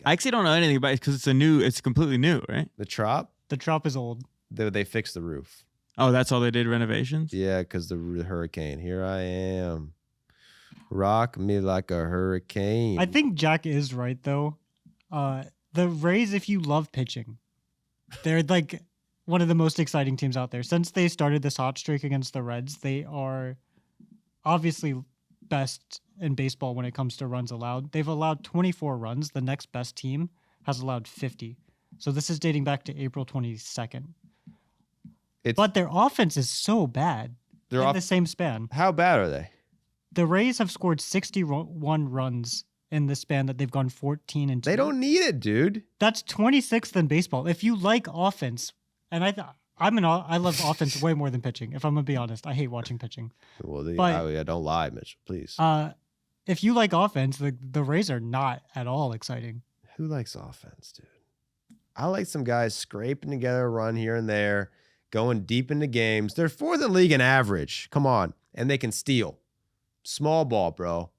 S3: I actually don't know anything about it because it's completely new, right?
S1: The Trop?
S4: The Trop is old.
S1: They fixed the roof.
S3: Oh, that's all they did, renovations?
S1: Yeah, because the hurricane. Here I am. Rock me like a hurricane.
S4: I think Jack is right though. The Rays, if you love pitching, they're like one of the most exciting teams out there. Since they started this hot streak against the Reds, they are obviously best in baseball when it comes to runs allowed. They've allowed 24 runs. The next best team has allowed 50. So this is dating back to April 22nd. But their offense is so bad in the same span.
S1: How bad are they?
S4: The Rays have scored 61 runs in the span that they've gone 14-2.
S1: They don't need it, dude.
S4: That's 26th in baseball. If you like offense, and I love offense way more than pitching. If I'm gonna be honest, I hate watching pitching.
S1: Well,
S4: But-
S1: don't lie, Mitch, please.
S4: If you like offense, the Rays are not at all exciting.
S1: Who likes offense, dude? I like some guys scraping together a run here and there, going deep into games. They're fourth in league in average. Come on. And they can steal. Small ball, bro.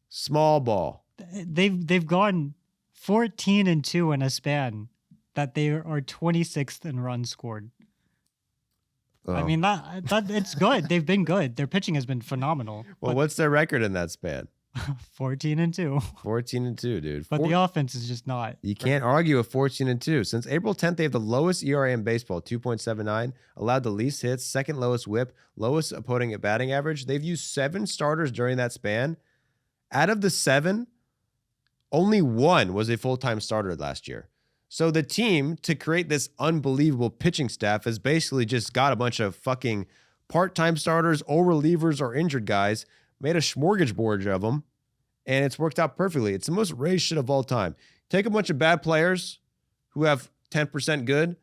S1: Small ball.
S4: They've gone 14-2 in a span that they are 26th in runs scored. I
S1: Oh.
S4: mean that it's good. They've been good. Their pitching has been phenomenal.
S1: Well, what's their record in that span?
S4: 14-2,
S1: 14-2, dude.
S4: but the offense is just not.
S1: You can't argue with 14-2. Since April 10th, they have the lowest ERA in baseball, 2.79, allowed the least hits, second lowest whip, lowest opponent batting average. They've used 7 starters during that span. Out of the 7, only 1 was a full-time starter last year. So the team, to create this unbelievable pitching staff, has basically just got a bunch of fucking part-time starters or relievers or injured guys, made a smorgasbord of them, and it's worked out perfectly. It's the most Rays shit of all time. Take a bunch of bad players who have 10% good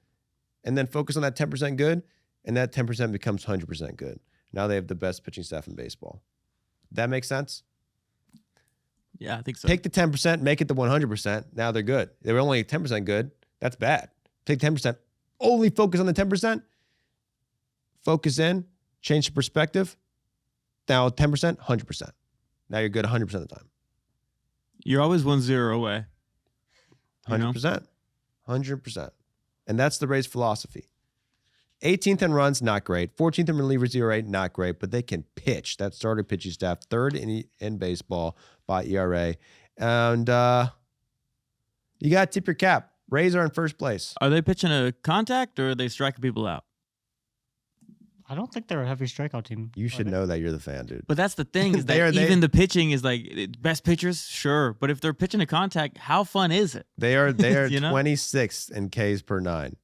S1: and then focus on that 10% good, and that 10% becomes 100% good. Now they have the best pitching staff in baseball. That makes sense?
S3: Yeah, I think so.
S1: Take the 10%, make it the 100%. Now they're good. They were only 10% good. That's bad. Take 10%, only focus on the 10%, focus in, change the perspective. Now 10%, 100%. Now you're good 100% of the time.
S3: You're always 1-0 away. You know?
S1: 100%. 100%. And that's the Rays' philosophy. 18th in runs, not great. 14th in relievers ERA, not great, but they can pitch. That starter pitching staff, third in baseball by ERA. And you got to tip your cap. Rays are in first place.
S3: Are they pitching a contact or are they striking people out?
S4: I don't think they're a heavy strikeout team.
S1: You should know that you're the fan, dude.
S3: But that's the thing is that even the pitching is like best pitchers, sure. But if they're pitching a contact, how fun is it?
S1: They are
S3: You know?
S1: 26th in Ks per 9.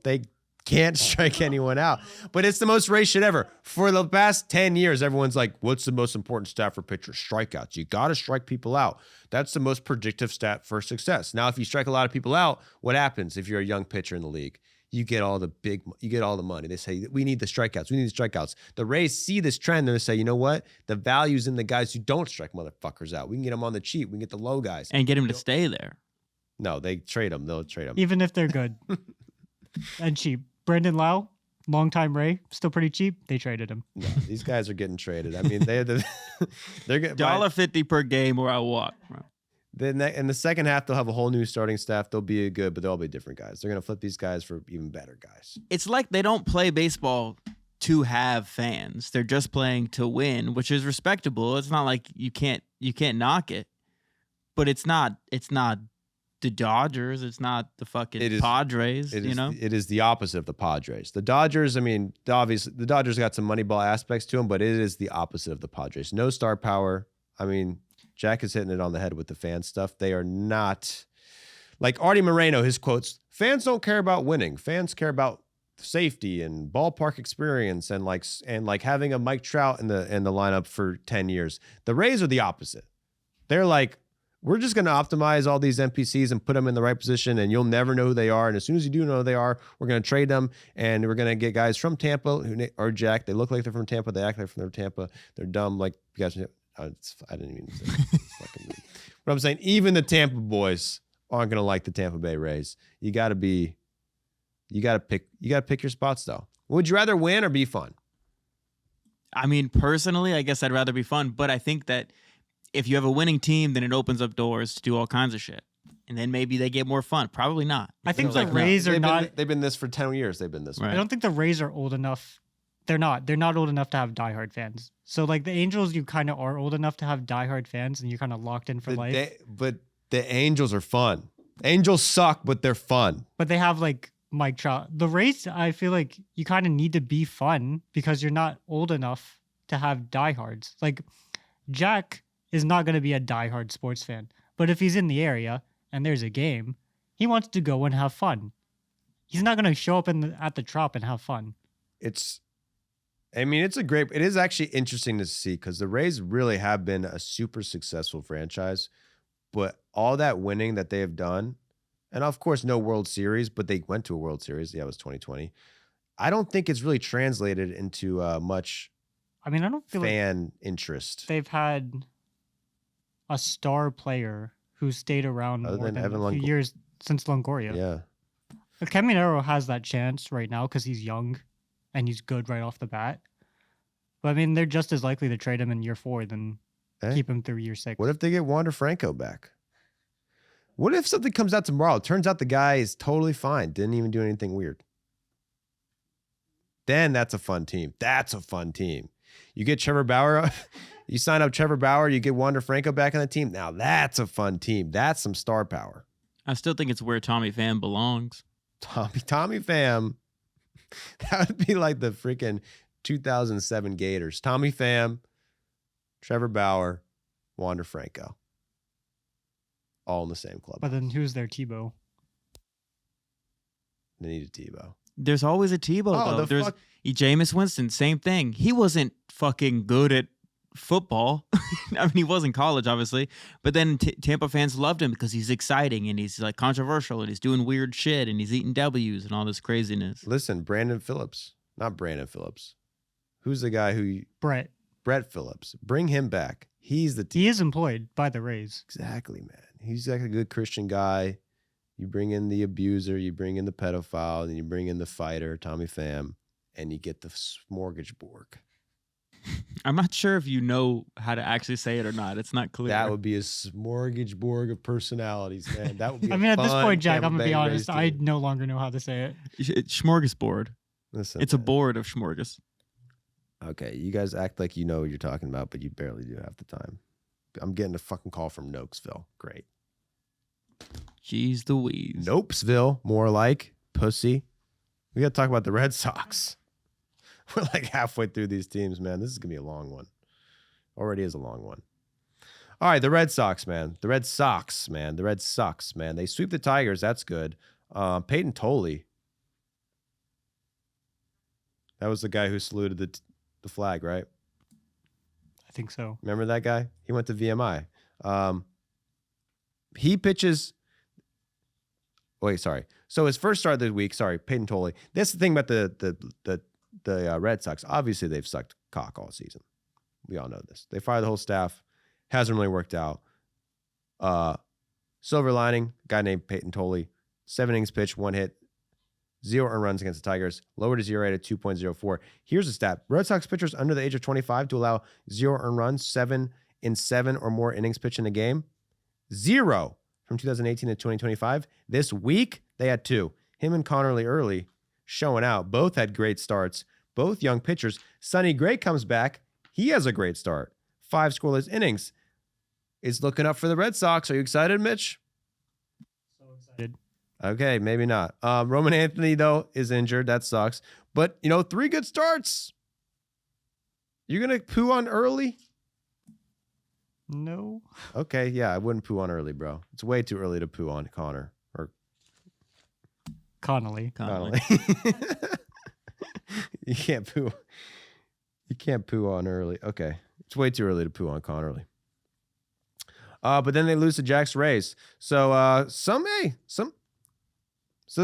S1: They can't strike anyone out. But it's the most Rays shit ever. For the past 10 years, everyone's like, what's the most important stat for pitchers? Strikeouts. You got to strike people out. That's the most predictive stat for success. Now, if you strike a lot of people out, what happens if you're a young pitcher in the league? You get all the money. They say, we need the strikeouts. We need the strikeouts. The Rays see this trend and they say, you know what? The value's in the guys who don't strike motherfuckers out. We can get them on the cheap. We can get the low guys.
S3: And get him to stay there.
S1: No, they trade them. They'll trade them.
S4: Even if they're good and cheap. Brandon Lau, longtime Ray, still pretty cheap. They traded him.
S1: No, these guys are getting traded. I mean, they're getting
S3: $1.50 per game or I walk. Bro.
S1: Then in the second half, they'll have a whole new starting staff. They'll be good, but they'll all be different guys. They're going to flip these guys for even better guys.
S3: It's like they don't play baseball to have fans. They're just playing to win, which is respectable. It's not like you can't knock it. But it's not the Dodgers. It's not the fucking Padres, you know?
S1: It is the opposite of the Padres. The Dodgers, I mean, obviously, the Dodgers got some Moneyball aspects to them, but it is the opposite of the Padres. No star power. I mean, Jack is hitting it on the head with the fan stuff. They are not like Artie Moreno, his quotes, fans don't care about winning. Fans care about safety and ballpark experience and like having a Mike Trout in the lineup for 10 years. The Rays are the opposite. They're like, we're just going to optimize all these NPCs and put them in the right position, and you'll never know who they are. And as soon as you do know who they are, we're going to trade them, and we're going to get guys from Tampa who are jacked. They look like they're from Tampa. They act like they're from Tampa. They're dumb. Like you guys, I didn't even say fucking me. But I'm saying even the Tampa boys aren't going to like the Tampa Bay Rays. You got to pick your spots though. Would you rather win or be fun?
S3: I mean, personally, I guess I'd rather be fun, but I think that if you have a winning team, then it opens up doors to do all kinds of shit. And then maybe they get more fun. Probably not.
S4: I think
S3: Seems
S4: the
S3: like no.
S4: Rays are not.
S1: They've been this for 10 years. They've been this way.
S3: Right.
S4: I don't think the Rays are old enough. They're not. They're not old enough to have diehard fans. So like the Angels, you kind of are old enough to have diehard fans, and you're kind of locked in for life.
S1: But the Angels are fun. Angels suck, but they're fun.
S4: But they have like Mike Trout. The Rays, I feel like you kind of need to be fun because you're not old enough to have diehards. Like Jack is not going to be a diehard sports fan, but if he's in the area and there's a game, he wants to go and have fun. He's not going to show up at the Trop and have fun.
S1: It is actually interesting to see because the Rays really have been a super successful franchise, but all that winning that they have done, and of course no World Series, but they went to a World Series. Yeah, it was 2020. I don't think it's really translated into much.
S4: I mean, I don't feel
S1: fan interest.
S4: They've had a star player who stayed around
S1: Other
S4: more
S1: than
S4: than
S1: Evan
S4: a few years since Longoria.
S1: Yeah.
S4: Caminero has that chance right now because he's young and he's good right off the bat. But I mean, they're just as likely to trade him in year 4 than keep him through year 6.
S1: What if they get Wander Franco back? What if something comes out tomorrow? It turns out the guy is totally fine. Didn't even do anything weird. Then that's a fun team. That's a fun team. You get Trevor Bauer. You sign up Trevor Bauer. You get Wander Franco back on the team. Now that's a fun team. That's some star power.
S3: I still think it's where Tommy Pham belongs.
S1: Tommy Pham. That would be like the freaking 2007 Gators. Tommy Pham, Trevor Bauer, Wander Franco. All in the same club.
S4: But then who's their Tebow?
S1: They need a Tebow.
S3: There's always a Tebow, though. There's Jameis Winston, same thing. He wasn't fucking good at football. I mean, he was in college, obviously. But then Tampa fans loved him because he's exciting and he's like controversial and he's doing weird shit and he's eating W's and all this craziness.
S1: Listen, Brandon Phillips. Not Brandon Phillips. Who's the guy who... Brett Phillips. Bring him back. He's the...
S4: He is employed by the Rays.
S1: Exactly, man. He's like a good Christian guy. You bring in the abuser, you bring in the pedophile, and you bring in the fighter, Tommy Pham, and you get the smorgasbord.
S3: I'm not sure if you know how to actually say it or not. It's not clear.
S1: That would be a smorgasbord of personalities, man. That would be
S4: I mean, at this point, Jack,
S1: Tampa
S4: I'm going to be
S1: Bay
S4: honest.
S1: Rays
S4: I
S1: team.
S4: no longer know how to say it.
S3: It's smorgasbord.
S1: Listen,
S3: It's a board of smorgas.
S1: Okay, you guys act like you know what you're talking about, but you barely do half the time. I'm getting a fucking call from Nokesville. Great.
S3: Jeez Louise.
S1: Nopesville, more like pussy. We got to talk about the Red Sox. We're like halfway through these teams, man. This is going to be a long one. Already is a long one. All right, the Red Sox, man. The Red Sox, man. The Red Sox, man. They sweep the Tigers. That's good. Peyton Tolley. That was the guy who saluted the flag, right?
S4: I think so.
S1: Remember that guy? He went to VMI. He pitches... Wait, sorry. So his first start of the week, Peyton Tolley. That's the thing about the Red Sox. Obviously, they've sucked cock all season. We all know this. They fired the whole staff. Hasn't really worked out. Silver lining, guy named Peyton Tolley. 7 innings pitched, 1 hit, 0 earned runs against the Tigers. Lowered his ERA to 2.04. Here's a stat. Red Sox pitchers under the age of 25 to allow 0 earned runs, 7 in 7 or more innings pitched in a game. 0 from 2018 to 2025. This week, they had 2. Him and Connerly early showing out. Both had great starts. Both young pitchers. Sonny Gray comes back. He has a great start. 5 scoreless innings. It's looking up for the Red Sox. Are you excited, Mitch?
S4: So excited.
S1: Okay, maybe not. Roman Anthony, though, is injured. That sucks. But, 3 good starts. You're going to poo on early?
S4: No.
S1: Okay, yeah, I wouldn't poo on early, bro. It's way too early to poo on Connor. Or
S4: Connolly.
S1: Connolly. You can't poo. You can't poo on early. Okay. It's way too early to poo on Connerly. But then they lose to Jack's Rays. So so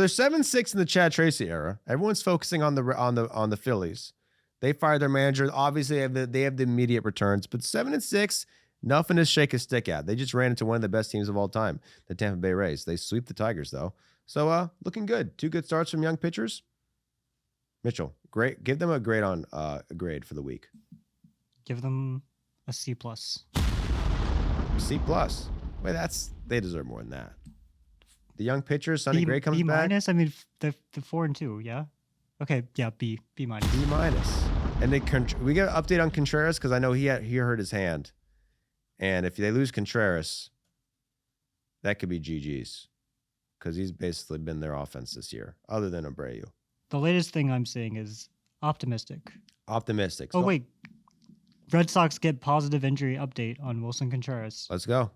S1: there's 7-6 in the Chad Tracy era. Everyone's focusing on the Phillies. They fired their manager. Obviously, they have the immediate returns, but 7-6, nothing to shake a stick at. They just ran into one of the best teams of all time, the Tampa Bay Rays. They sweep the Tigers though. So looking good. 2 good starts from young pitchers. Mitchell, great. Give them a grade on a grade for the week.
S4: Give them a C plus.
S1: C plus. Wait, they deserve more than that. The young pitcher, Sonny Gray comes
S4: B
S1: back.
S4: minus. I mean, the 4-2. Yeah. Okay. Yeah. B minus.
S1: B minus. And we get an update on Contreras because I know he hurt his hand, and if they lose Contreras, that could be GG's because he's basically been their offense this year, other than Abreu.
S4: The latest thing I'm seeing is optimistic.
S1: Optimistic.
S4: Oh wait, Red Sox get positive injury update on Wilson Contreras.
S1: Let's go.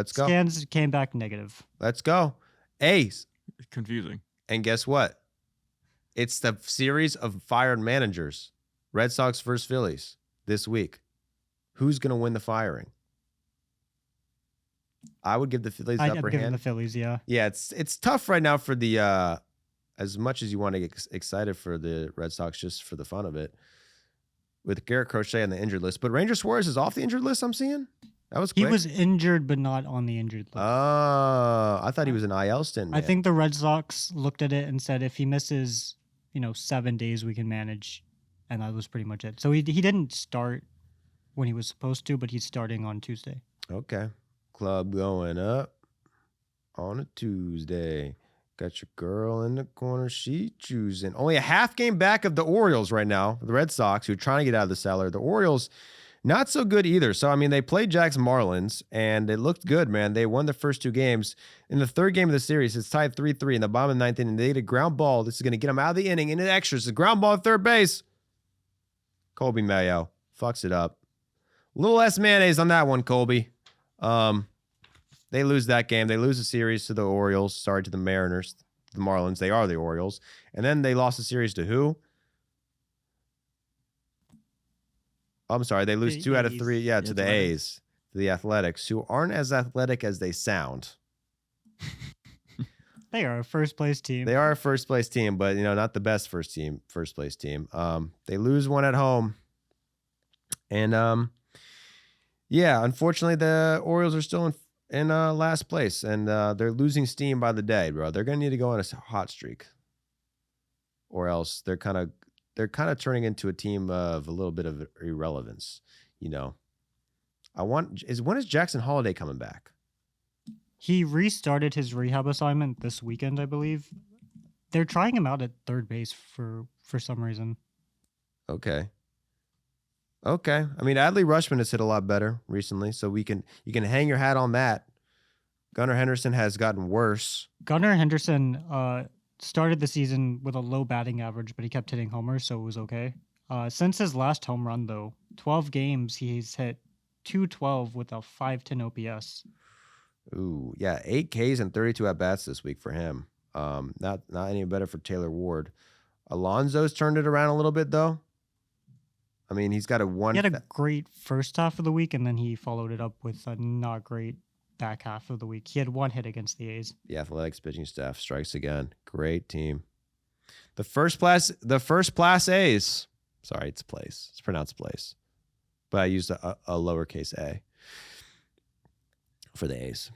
S4: Scans came back negative.
S1: Let's go. Ace.
S3: Confusing.
S1: And guess what? It's the series of fired managers. Red Sox versus Phillies this week. Who's going to win the firing? I would give the Phillies the upper
S4: I'd give
S1: hand.
S4: the Phillies, yeah.
S1: Yeah, it's tough right now for the as much as you want to get excited for the Red Sox just for the fun of it, with Garrett Crochet on the injured list. But Ranger Suarez is off the injured list, I'm seeing. That was quick.
S4: He was injured, but not on the injured list.
S1: Oh, I thought he was an IL stint, man.
S4: I think the Red Sox looked at it and said, if he misses, 7 days, we can manage. And that was pretty much it. So he didn't start when he was supposed to, but he's starting on Tuesday.
S1: Okay. Club going up on a Tuesday. Got your girl in the corner. She choosing. Only a half game back of the Orioles right now. The Red Sox, who are trying to get out of the cellar. The Orioles, not so good either. So, I mean, they played Jack's Marlins, and they looked good, man. They won the first 2 games. In the 3rd game of the series, it's tied 3-3 in the bottom of the 9th inning. They hit a ground ball. This is going to get them out of the inning. Into extras. A ground ball at third base. Colby Mayo fucks it up. A little less mayonnaise on that one, Colby. They lose that game. They lose the series to the Orioles. Sorry to the Mariners, the Marlins. They are the Orioles. And then they lost the series to who? I'm sorry. They lose 2 out of 3. Yeah, to the A's, to the Athletics, who aren't as athletic as they sound.
S4: They are a first place team.
S1: They are a first place team, but not the best first place team. They lose 1 at home. And yeah, unfortunately the Orioles are still in last place, and they're losing steam by the day, bro. They're gonna need to go on a hot streak, or else they're kind of turning into a team of a little bit of irrelevance. When is Jackson Holiday coming back?
S4: He restarted his rehab assignment this weekend, I believe. They're trying him out at third base for some reason.
S1: Okay. I mean, Adley Rutschman has hit a lot better recently, so you can hang your hat on that. Gunnar Henderson has gotten worse.
S4: Gunnar Henderson started the season with a low batting average, but he kept hitting homers, so it was okay. Since his last home run, though, 12 games, he's hit .212 with a .510 OPS.
S1: Ooh, yeah, 8 Ks and 32 at bats this week for him. Not any better for Taylor Ward. Alonso's turned it around a little bit though. I mean, he's got
S4: He had a great first half of the week, and then he followed it up with a not great back half of the week. He had 1 hit against the A's.
S1: The Athletics pitching staff strikes again. Great team. The first class A's. Sorry, it's place. It's pronounced place, but I used a lowercase a for the A's.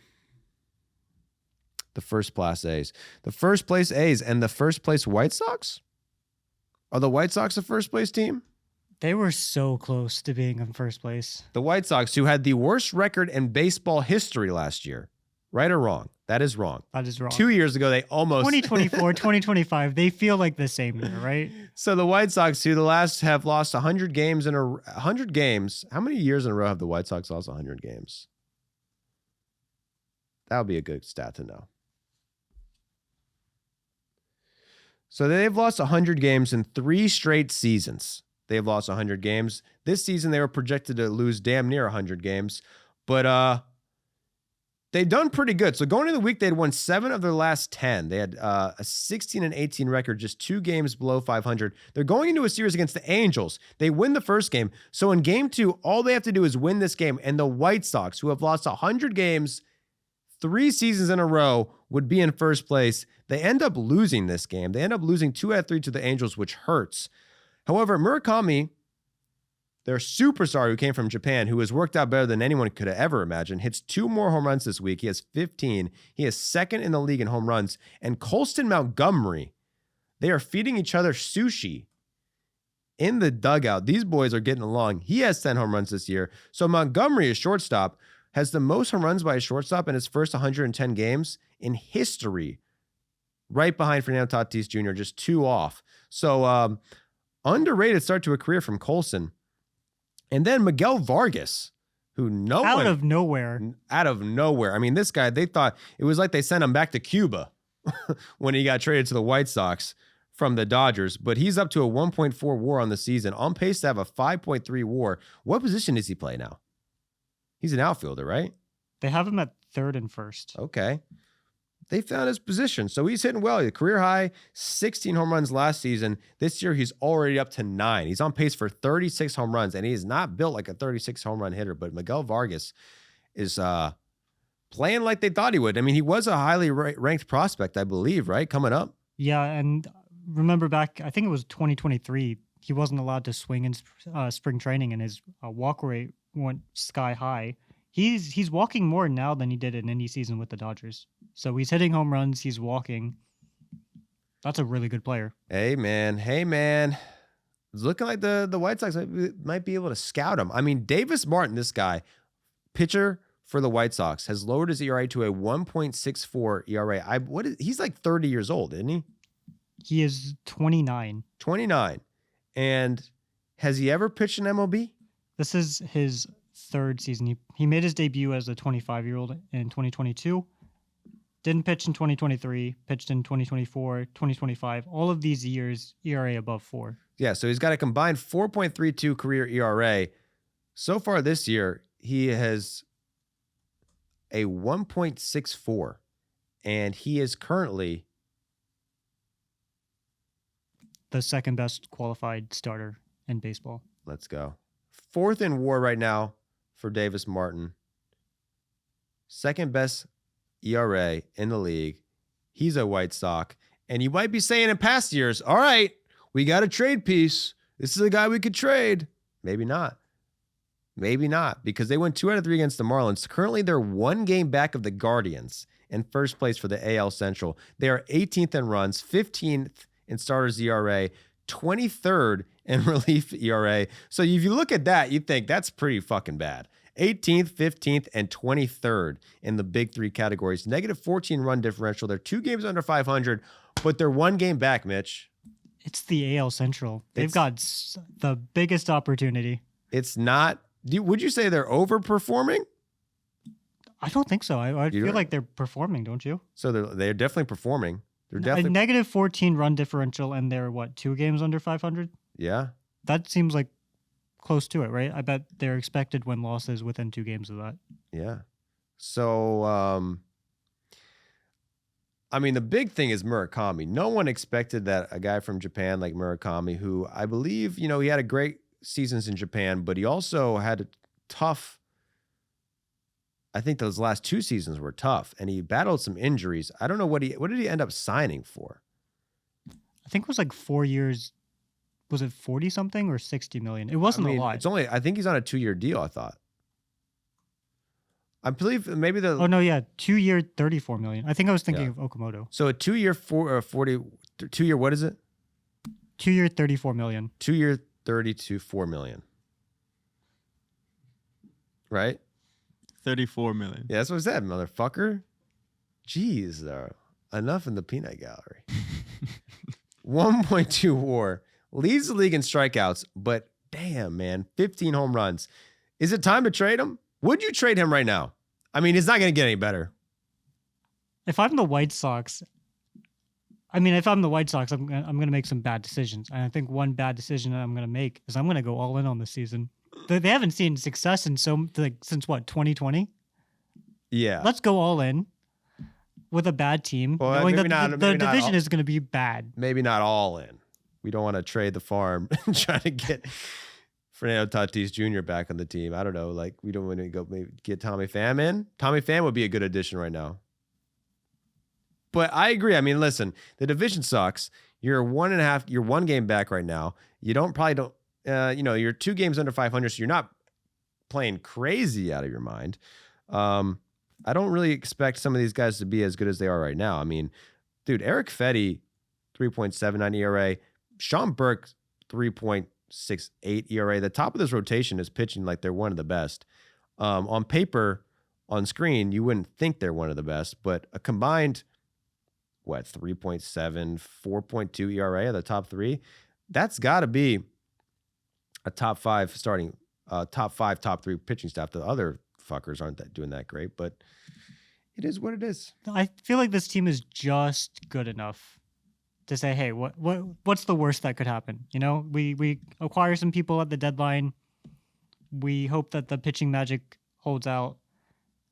S1: The first place A's. The first place A's and the first place White Sox? Are the White Sox the first place team?
S4: They were so close to being in first place.
S1: The White Sox, who had the worst record in baseball history last year. Right or wrong? That is wrong.
S4: That is wrong.
S1: 2 years ago, they almost...
S4: 2024, 2025, they feel like the same year, right?
S1: So the White Sox, who have lost 100 games in 100 games. How many years in a row have the White Sox lost 100 games? That would be a good stat to know. So they've lost 100 games in 3 straight seasons. They've lost 100 games. This season, they were projected to lose damn near 100 games. But They've done pretty good. So going into the week, they had won 7 of their last 10. They had a 16-18 record, just 2 games below 500. They're going into a series against the Angels. They win the first game. So in game 2, all they have to do is win this game. And the White Sox, who have lost 100 games 3 seasons in a row, would be in first place. They end up losing this game. They end up losing 2 out of 3 to the Angels, which hurts. However, Murakami, their superstar who came from Japan, who has worked out better than anyone could have ever imagined, hits 2 more home runs this week. He has 15. He is second in the league in home runs. And Colston Montgomery, they are feeding each other sushi in the dugout. These boys are getting along. He has 10 home runs this year. So Montgomery, a shortstop, has the most home runs by a shortstop in his first 110 games in history, right behind Fernando Tatis Jr., just 2 off. So underrated start to a career from Colson. And then Miguel Vargas, who
S4: out of nowhere.
S1: I mean, this guy, they thought it was like they sent him back to Cuba when he got traded to the White Sox from the Dodgers. But he's up to a 1.4 WAR on the season, on pace to have a 5.3 WAR. What position does he play now? He's an outfielder, right?
S4: They have him at third and first.
S1: Okay. They found his position. So he's hitting well. Career high, 16 home runs last season. This year, he's already up to 9. He's on pace for 36 home runs, and he is not built like a 36 home run hitter, but Miguel Vargas is playing like they thought he would. I mean, he was a highly ranked prospect, I believe, right? Coming up.
S4: Yeah, and remember back, I think it was 2023, he wasn't allowed to swing in spring training, and his walk rate went sky high. He's walking more now than he did in any season with the Dodgers. So he's hitting home runs. He's walking. That's a really good player.
S1: Hey, man. It's looking like the White Sox might be able to scout him. I mean, Davis Martin, this guy, pitcher for the White Sox, has lowered his ERA to a 1.64 ERA. He's like 30 years old, isn't he?
S4: He is 29.
S1: 29. And has he ever pitched an MLB?
S4: This is his third season. He made his debut as a 25-year-old in 2022. Didn't pitch in 2023, pitched in 2024, 2025. All of these years, ERA above 4.
S1: Yeah, so he's got a combined 4.32 career ERA. So far this year, he has a 1.64, and he is currently
S4: the second best qualified starter in baseball.
S1: Let's go. 4th in WAR right now for Davis Martin. Second best ERA in the league. He's a White Sox. And you might be saying in past years, all right, we got a trade piece. This is a guy we could trade. Maybe not. Maybe not, because they went 2 out of 3 against the Marlins. Currently, they're 1 game back of the Guardians in first place for the AL Central. They are 18th in runs, 15th in starters ERA, 23rd in relief ERA. So if you look at that, you think that's pretty fucking bad. 18th, 15th, and 23rd in the big 3 categories. Negative 14 run differential. They're 2 games under 500, but they're 1 game back, Mitch.
S4: It's the AL Central. They've got the biggest opportunity.
S1: It's not. Would you say they're overperforming?
S4: I don't think so. I feel like they're performing, don't you?
S1: So they're definitely performing. They're definitely
S4: a negative 14 run differential, and they're 2 games under 500?
S1: Yeah. That
S4: seems like close to it, right? I bet their expected win-loss is within 2 games of that.
S1: Yeah. So, I mean, the big thing is Murakami. No one expected that a guy from Japan like Murakami, who I believe, he had a great seasons in Japan, but he also had a tough, I think those last 2 seasons were tough, and he battled some injuries. I don't know what did he end up signing for?
S4: I think it was 4 years. Was it 40 something or 60 million? It wasn't a lot.
S1: I think he's on a 2-year deal, I thought. I believe maybe
S4: 2-year 34 million. I think I was thinking of Okamoto.
S1: So a 2-year 2-year, what is it?
S4: 2-year 34 million.
S1: 2-year 4 million. Right?
S3: 34 million.
S1: Yeah, that's what I said, motherfucker. Jeez, though. Enough in the peanut gallery. 1.2 WAR. Leads the league in strikeouts, but damn, man, 15 home runs. Is it time to trade him? Would you trade him right now? I mean, it's not going to get any better.
S4: If I'm the White Sox, I'm going to make some bad decisions. And I think one bad decision that I'm going to make is I'm going to go all in on this season. They haven't seen success since 2020?
S1: Yeah.
S4: Let's go all in with a bad team,
S1: Well,
S4: knowing
S1: maybe
S4: that
S1: not-
S4: the
S1: maybe not
S4: division
S1: all-
S4: is going to be bad.
S1: Maybe not all in. We don't want to trade the farm and try to get Fernando Tatis Jr. back on the team. I don't know. Like, we don't want to go maybe get Tommy Pham in. Tommy Pham would be a good addition right now. But I agree. I mean, listen, the division sucks. You're 1.5, you're 1 game back right now. You probably don't, you're 2 games under 500, so you're not playing crazy out of your mind. I don't really expect some of these guys to be as good as they are right now. I mean, dude, Eric Fetty, 3.79 ERA. Sean Burke, 3.68 ERA. The top of this rotation is pitching like they're one of the best. On paper, on screen, you wouldn't think they're one of the best, but a combined, 3.7, 4.2 ERA of the top 3, that's got to be a top 5 starting, top 5, top 3 pitching staff. The other fuckers aren't doing that great, but it is what it is.
S4: I feel like this team is just good enough to say, hey, what's the worst that could happen? You know, we acquire some people at the deadline. We hope that the pitching magic holds out.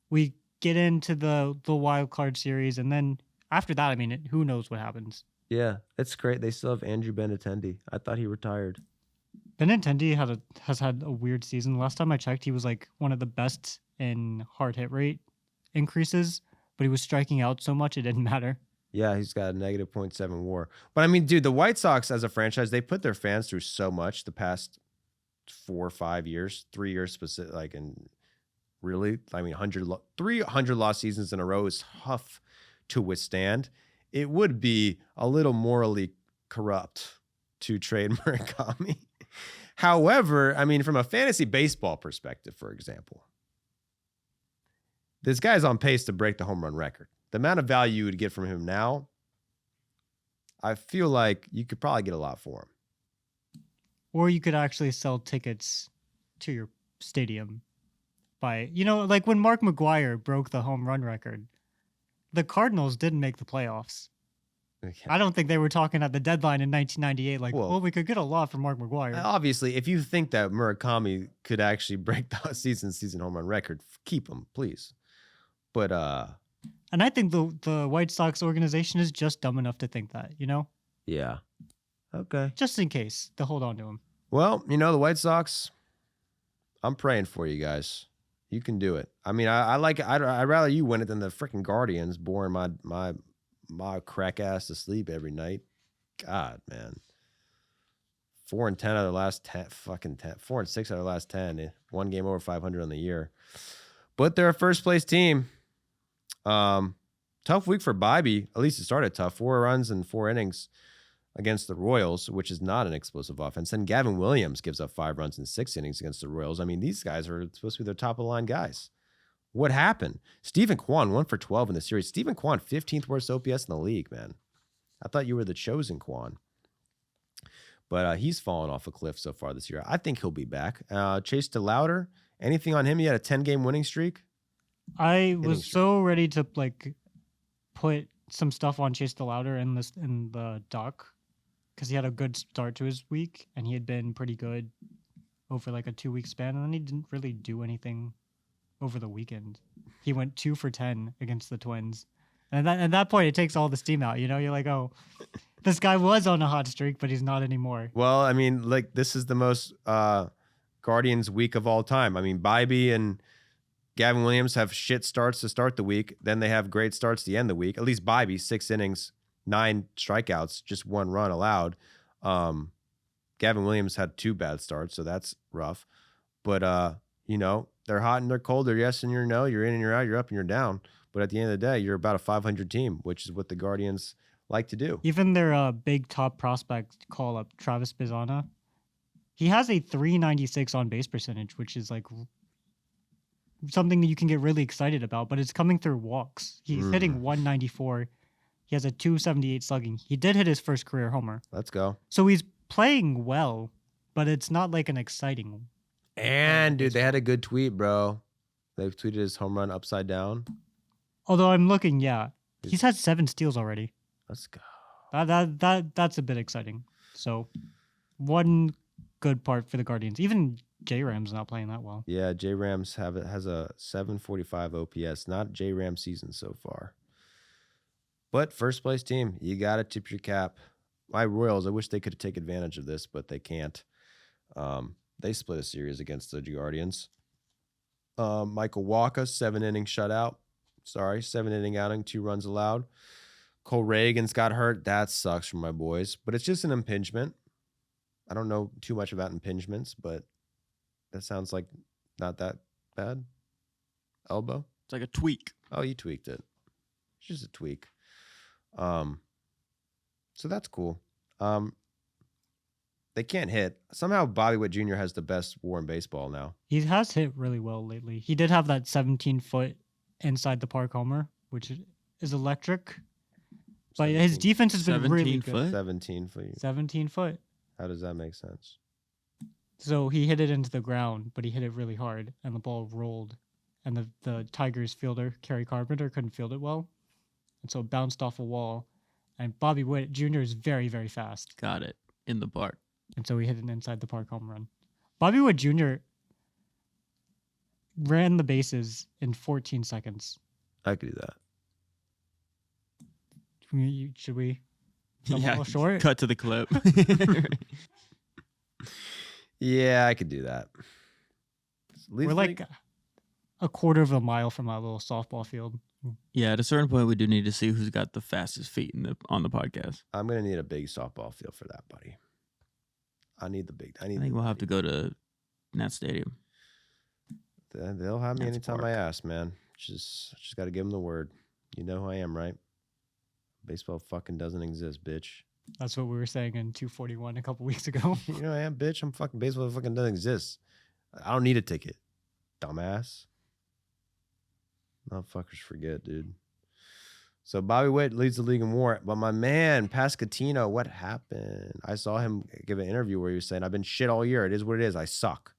S4: We get into the wild card series, and then after that, I mean, who knows what happens?
S1: Yeah, it's great. They still have Andrew Benintendi. I thought he retired.
S4: Benintendi has had a weird season. Last time I checked, he was like one of the best in hard hit rate increases, but he was striking out so much it didn't matter.
S1: Yeah, he's got a negative 0.7 WAR. But I mean, dude, the White Sox as a franchise, they put their fans through so much the past 4 or 5 years, 3 years specific, like, and really, I mean, 300 lost seasons in a row is tough to withstand. It would be a little morally corrupt to trade Murakami. However, I mean, from a fantasy baseball perspective, for example, this guy's on pace to break the home run record. The amount of value you would get from him now, I feel like you could probably get a lot for him.
S4: Or you could actually sell tickets to your stadium by, like when Mark McGwire broke the home run record, the Cardinals didn't make the playoffs.
S1: Okay.
S4: I don't think they were talking at the deadline in 1998 like,
S1: Well,
S4: well, we could get a lot for Mark McGwire.
S1: Obviously, if you think that Murakami could actually break the season home run record, keep him, please. But
S4: And I think the White Sox organization is just dumb enough to think that,
S1: yeah. Okay.
S4: just in case they'll hold on to him.
S1: Well, the White Sox, I'm praying for you guys. You can do it. I mean, I'd rather you win it than the freaking Guardians boring my crack ass to sleep every night. God, man. 4-10 out of the last 10, 4-6 out of the last 10. 1 game over 500 on the year. But they're a first place team. Tough week for Bibee. At least it started tough. 4 runs in 4 innings against the Royals, which is not an explosive offense. Then Gavin Williams gives up 5 runs in 6 innings against the Royals. I mean, these guys are supposed to be their top of the line guys. What happened? Stephen Kwan 1 for 12 in the series. Stephen Kwan, 15th worst OPS in the league, man. I thought you were the chosen Kwan. But he's fallen off a cliff so far this year. I think he'll be back. Chase DeLauder, anything on him? He had a 10-game winning streak.
S4: I was so ready to put some stuff on Chase DeLauder in the doc because he had a good start to his week and he had been pretty good over like a 2-week span, and then he didn't really do anything over the weekend. He went 2 for 10 against the Twins. And at that point, it takes all the steam out. You're like, oh, this guy was on a hot streak, but he's not anymore.
S1: Well, I mean, like, this is the most Guardians week of all time. I mean, Bibee and Gavin Williams have shit starts to start the week. Then they have great starts to end the week. At least Bibee, 6 innings, 9 strikeouts, just 1 run allowed. Gavin Williams had 2 bad starts, so that's rough. But, they're hot and they're cold. They're yes and you're no. You're in and you're out. You're up and you're down. But at the end of the day, you're about a 500 team, which is what the Guardians like to do.
S4: Even their big top prospect call-up, Travis Bizana, he has a 396 on-base percentage, which is like something that you can get really excited about, but it's coming through walks. He's hitting 194. He has a 278 slugging. He did hit his first career homer.
S1: Let's go.
S4: So he's playing well, but it's not like an exciting.
S1: And, dude, they had a good tweet, bro. They tweeted his home run upside down.
S4: Although I'm looking, yeah, he's had 7 steals already.
S1: Let's go.
S4: That's a bit exciting. So one good part for the Guardians. Even J-Ram's not playing that well.
S1: Yeah, J Rams has a 745 OPS. Not J Ram season so far. But first place team, you gotta tip your cap. My Royals, I wish they could take advantage of this, but they can't. They split a series against the Guardians. Michael Walker, 7-inning shutout. 7-inning outing, 2 runs allowed. Cole Reagan's got hurt. That sucks for my boys, but it's just an impingement. I don't know too much about impingements, but that sounds like not that bad. Elbow?
S3: It's like a tweak.
S1: Oh, you tweaked it. It's just a tweak. So that's cool. They can't hit. Somehow Bobby Witt Jr. has the best WAR in baseball now.
S4: He has hit really well lately. He did have that 17-foot inside the park homer, which is electric. But his defense has been really
S3: 17
S4: good.
S3: foot?
S1: 17 for you.
S4: 17 foot.
S1: How does that make sense?
S4: So he hit it into the ground, but he hit it really hard, and the ball rolled. And the Tigers fielder, Kerry Carpenter, couldn't field it well. And so it bounced off a wall. And Bobby Witt Jr. is very, very fast.
S3: Got it. In the park.
S4: And so he hit an inside the park home run. Bobby Witt Jr. ran the bases in 14 seconds.
S1: I could do that.
S4: Should we? A little short?
S3: Cut to the clip.
S1: Yeah, I could do that.
S4: We're like a quarter of a mile from our little softball field.
S3: Yeah, at a certain point, we do need to see who's got the fastest feet on the podcast.
S1: I'm gonna need a big softball field for that, buddy. I
S3: think we'll have to go to Nat Stadium.
S1: They'll have me
S3: That's
S1: anytime
S3: park.
S1: I ask, man. Just got to give them the word. You know who I am, right? Baseball fucking doesn't exist, bitch.
S4: That's what we were saying in 241 a couple weeks ago.
S1: You know who I am, bitch. I'm fucking baseball fucking doesn't exist. I don't need a ticket, dumbass. Motherfuckers forget, dude. So Bobby Witt leads the league in WAR, but my man Pascatino, what happened? I saw him give an interview where he was saying, "I've been shit all year. It is what it is. I suck."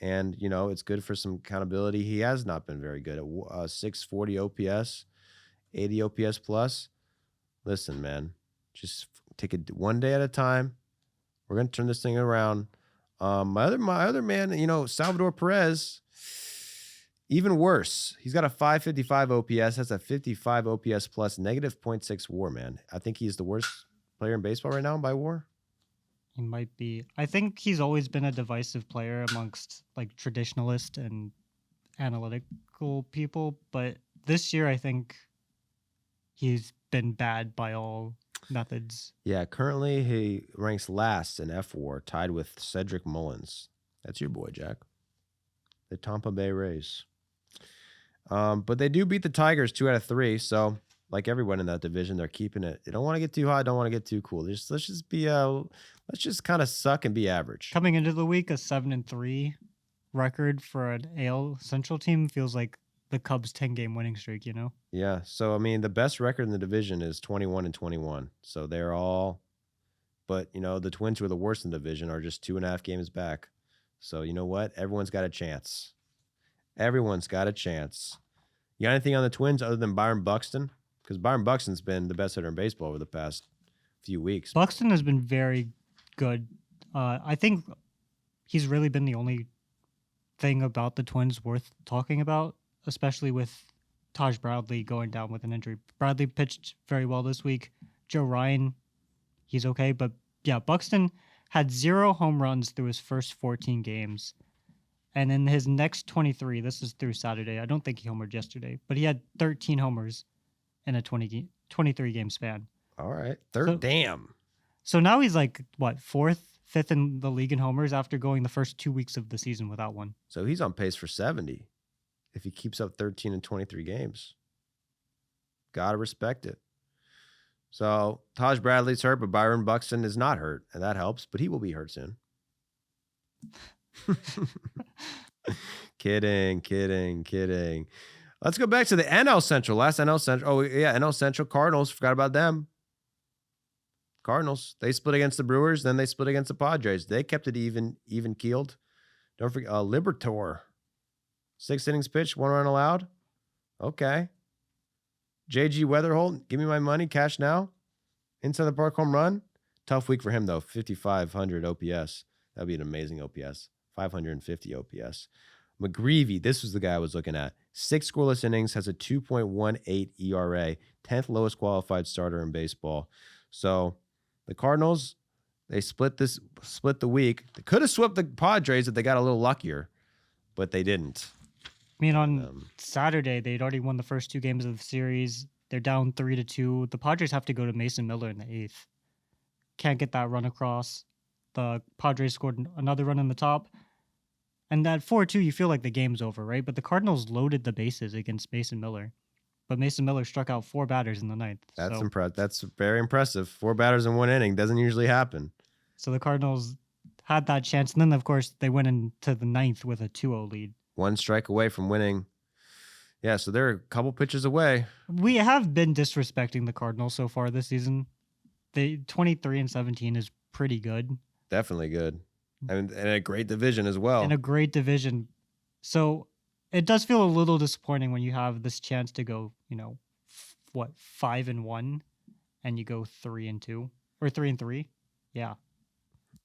S1: And you know, it's good for some accountability. He has not been very good at 640 OPS, 80 OPS plus. Listen, man, just take it one day at a time. We're gonna turn this thing around. My other man, you know, Salvador Perez. Even worse, he's got a 555 OPS. That's a 55 OPS plus, negative 0.6 WAR, man. I think he's the worst player in baseball right now by WAR.
S4: He might be. I think he's always been a divisive player amongst like traditionalist and analytical people, but this year I think he's been bad by all methods.
S1: Yeah, currently he ranks last in F-WAR, tied with Cedric Mullins. That's your boy, Jack. The Tampa Bay Rays. But they do beat the Tigers 2 out of 3. So, like everyone in that division, they're keeping it. They don't want to get too hot, don't want to get too cool. Let's just kind of suck and be average.
S4: Coming into the week, a 7-3 record for an AL Central team feels like the Cubs' 10-game winning streak. You know?
S1: Yeah. So I mean, the best record in the division is 21-21. So they're all, but you know, the Twins, who are the worst in the division, are just 2.5 games back. So you know what? Everyone's got a chance. Everyone's got a chance. You got anything on the Twins other than Byron Buxton? Because Byron Buxton's been the best hitter in baseball over the past few weeks.
S4: Buxton has been very good. I think he's really been the only thing about the Twins worth talking about, especially with Taj Bradley going down with an injury. Bradley pitched very well this week. Joe Ryan, he's okay. But yeah, Buxton had 0 home runs through his first 14 games. And in his next 23, this is through Saturday. I don't think he homered yesterday, but he had 13 homers in a 23-game span.
S1: All right. Damn.
S4: So now he's like, what, 4th, 5th in the league in homers after going the first 2 weeks of the season without one.
S1: So he's on pace for 70 if he keeps up 13 in 23 games. Gotta respect it. So Taj Bradley's hurt, but Byron Buxton is not hurt, and that helps, but he will be hurt soon. Kidding. Let's go back to the NL Central. Last NL Central. Oh, yeah, NL Central Cardinals. Forgot about them. Cardinals. They split against the Brewers, then they split against the Padres. They kept it even keeled. Don't forget Libertor. 6 innings pitched, 1 run allowed. Okay. JG Weatherholt, give me my money, cash now. Inside the park home run. Tough week for him, though. 5,500 OPS. That'd be an amazing OPS. 550 OPS. McGreevy, this was the guy I was looking at. 6 scoreless innings, has a 2.18 ERA, 10th lowest qualified starter in baseball. So the Cardinals, they split the week. They could have swept the Padres if they got a little luckier, but they didn't.
S4: I mean, on Saturday, they'd already won the first 2 games of the series. They're down 3-2. The Padres have to go to Mason Miller in the 8th. Can't get that run across. The Padres scored another run in the top. And at 4-2, you feel like the game's over, right? But the Cardinals loaded the bases against Mason Miller. But Mason Miller struck out 4 batters in the 9th.
S1: That's impressive. That's very impressive. 4 batters in 1 inning doesn't usually happen.
S4: So the Cardinals had that chance. And then, of course, they went into the 9th with a 2-0 lead.
S1: 1 strike away from winning. Yeah, so they're a couple pitches away.
S4: We have been disrespecting the Cardinals so far this season. They 23-17 is pretty good.
S1: Definitely good. And a great division as well.
S4: In a great division. So it does feel a little disappointing when you have this chance to go, 5-1, and you go 3-2 or 3-3. Yeah.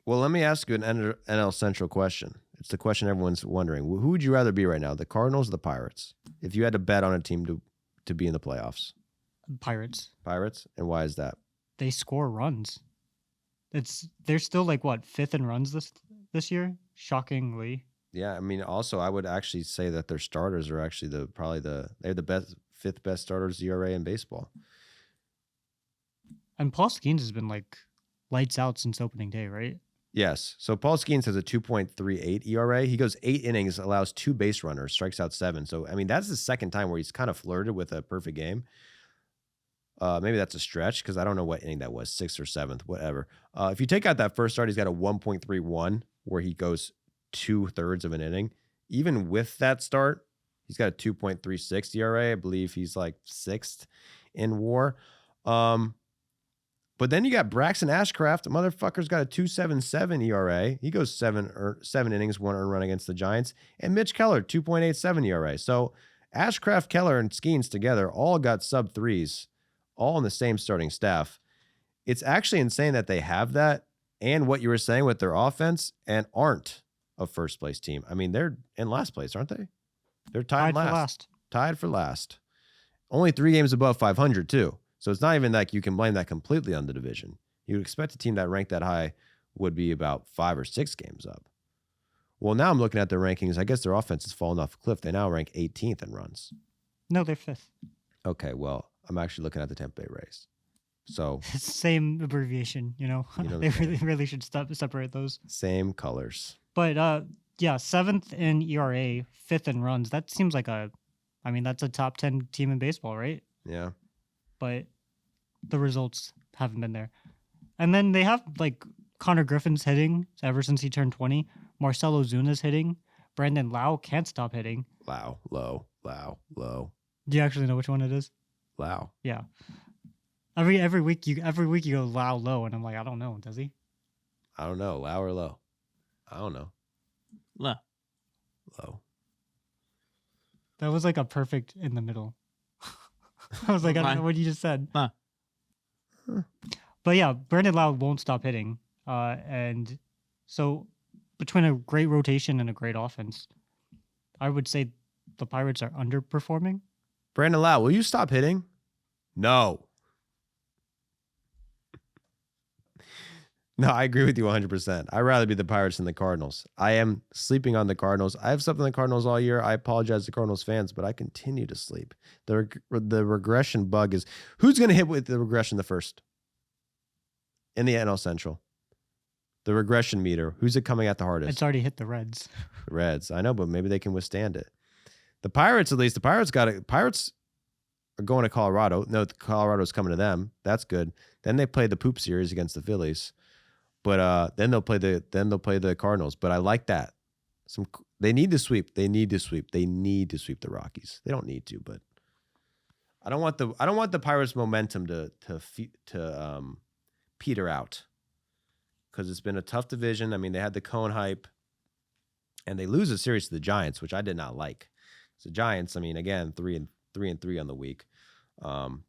S1: Well, let me ask you an NL Central question. It's the question everyone's wondering. Who would you rather be right now, the Cardinals or the Pirates? If you had to bet on a team to be in the playoffs.
S4: Pirates.
S1: Pirates? And why is that?
S4: They score runs. They're still like 5th in runs this year, shockingly.
S1: Yeah, I mean, also I would actually say that their starters are actually they're the best 5th best starters ERA in baseball.
S4: And Paul Skeens has been like lights out since opening day, right?
S1: Yes. So Paul Skeens has a 2.38 ERA. He goes 8 innings, allows 2 base runners, strikes out 7. So I mean, that's the second time where he's kind of flirted with a perfect game. Maybe that's a stretch because I don't know what inning that was, 6th or 7th, whatever. If you take out that first start, he's got a 1.31 where he goes 2/3 of an inning. Even with that start, he's got a 2.36 ERA. I believe he's like 6th in WAR. But then you got Braxton Ashcraft. The motherfucker's got a 2.77 ERA. He goes 7 innings, 1 earned run against the Giants. And Mitch Keller, 2.87 ERA. So Ashcraft, Keller, and Skeens together all got sub 3s. All in the same starting staff. It's actually insane that they have that and what you were saying with their offense and aren't a first place team. I mean, they're in last place, aren't they? They're tied last. Tied for last. Only 3 games above 500 too. So it's not even like you can blame that completely on the division. You would expect a team that ranked that high would be about 5 or 6 games up. Well, now I'm looking at their rankings. I guess their offense has fallen off a cliff. They now rank 18th in runs.
S4: No, they're 5th.
S1: Okay, well, I'm actually looking at the Tampa Bay Rays. So
S4: same abbreviation, they really should separate those.
S1: Same colors.
S4: But 7th in ERA, 5th in runs. That seems like that's a top 10 team in baseball, right?
S1: Yeah.
S4: But the results haven't been there. And then they have like Connor Griffin's hitting ever since he turned 20. Marcelo Zuna's hitting. Brandon Lau can't stop hitting.
S1: Lau, low.
S4: Do you actually know which one it is?
S1: Lau.
S4: Yeah. Every week you go Lau low, and I'm like, I don't know. Does he?
S1: I don't know. Lau or low? I don't know.
S3: Low.
S4: That was like a perfect in the middle. I was like, I don't know what you just said.
S3: Huh.
S4: But yeah, Brandon Lau won't stop hitting. And so between a great rotation and a great offense, I would say the Pirates are underperforming.
S1: Brandon Lau, will you stop hitting? No. No, I agree with you 100%. I'd rather be the Pirates than the Cardinals. I am sleeping on the Cardinals. I have slept on the Cardinals all year. I apologize to Cardinals fans, but I continue to sleep. The regression bug is, who's going to hit with the regression the first? In the NL Central. The regression meter. Who's it coming at the hardest?
S4: It's already hit the Reds.
S1: The Reds. I know, but maybe they can withstand it. The Pirates, at least, the Pirates are going to Colorado. No, Colorado's coming to them. That's good. Then they play the poop series against the Phillies. But then they'll play the Cardinals. But I like that. They need to sweep. They need to sweep the Rockies. They don't need to, but I don't want the Pirates' momentum to peter out, because it's been a tough division. I mean, they had the Cone hype, and they lose a series to the Giants, which I did not like. So Giants, I mean, again, 3-3 on the week.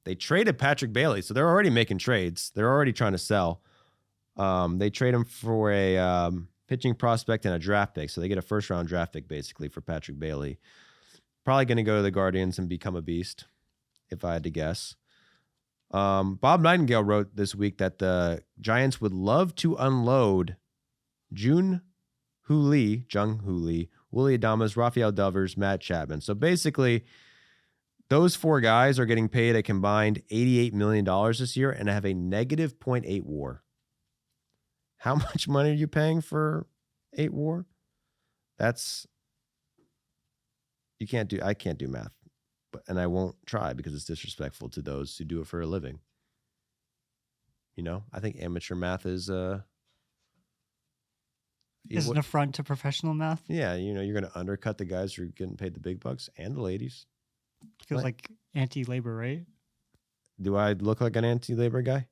S1: They traded Patrick Bailey, so they're already making trades. They're already trying to sell. They trade him for a pitching prospect, and a draft pick. So they get a first-round draft pick, basically, for Patrick Bailey. Probably going to go to the Guardians and become a beast, if I had to guess. Bob Nightingale wrote this week that the Giants would love to unload Jung Hoo Lee, Willie Adames, Rafael Devers, Matt Chapman. So basically, those four guys are getting paid a combined $88 million this year and have a negative .8 WAR. How much money are you paying for 8 WAR? That's I can't do math, and I won't try because it's disrespectful to those who do it for a living. I think amateur math is
S4: an affront to professional math.
S1: Yeah, you're going to undercut the guys who are getting paid the big bucks and the ladies.
S4: Feels like anti-labor, right?
S1: Do I look like an anti-labor guy?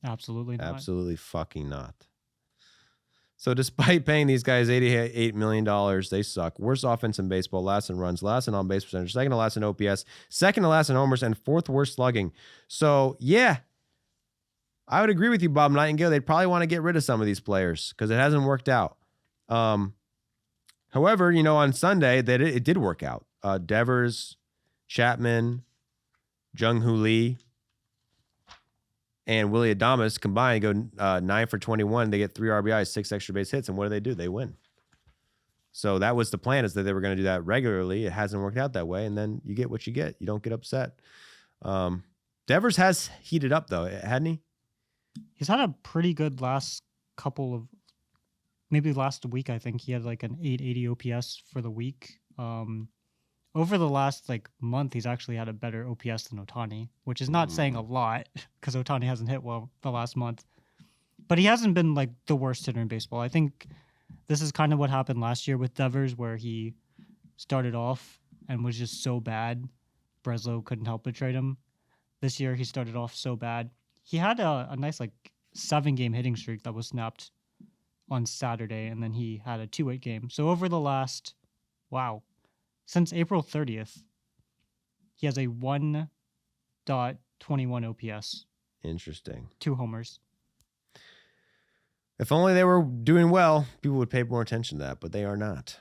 S4: Absolutely not.
S1: Absolutely fucking not. So despite paying these guys $88 million, they suck. Worst offense in baseball, last in runs, last in on-base percentage, second to last in OPS, second to last in homers, and fourth worst slugging. So, yeah, I would agree with you, Bob Nightingale. They'd probably want to get rid of some of these players because it hasn't worked out. However, on Sunday, it did work out. Devers, Chapman, Jung Hoo Lee, and Willie Adames combined go 9 for 21. They get 3 RBIs, 6 extra base hits, and what do? They win. So that was the plan, is that they were going to do that regularly. It hasn't worked out that way, and then you get what you get. You don't get upset. Devers has heated up, though, hadn't he?
S4: He's had a pretty good last couple of, maybe last week, I think. He had like an 880 OPS for the week. Over the last month, he's actually had a better OPS than Ohtani, which is not saying a lot because Ohtani hasn't hit well the last month. But he hasn't been the worst hitter in baseball. I think this is kind of what happened last year with Devers, where he started off and was just so bad. Breslow couldn't help but trade him. This year, he started off so bad. He had a nice 7-game hitting streak that was snapped on Saturday, and then he had a 2-8 game. So over the last, since April 30th, he has a 1.21 OPS.
S1: Interesting.
S4: 2 homers.
S1: If only they were doing well, people would pay more attention to that, but they are not.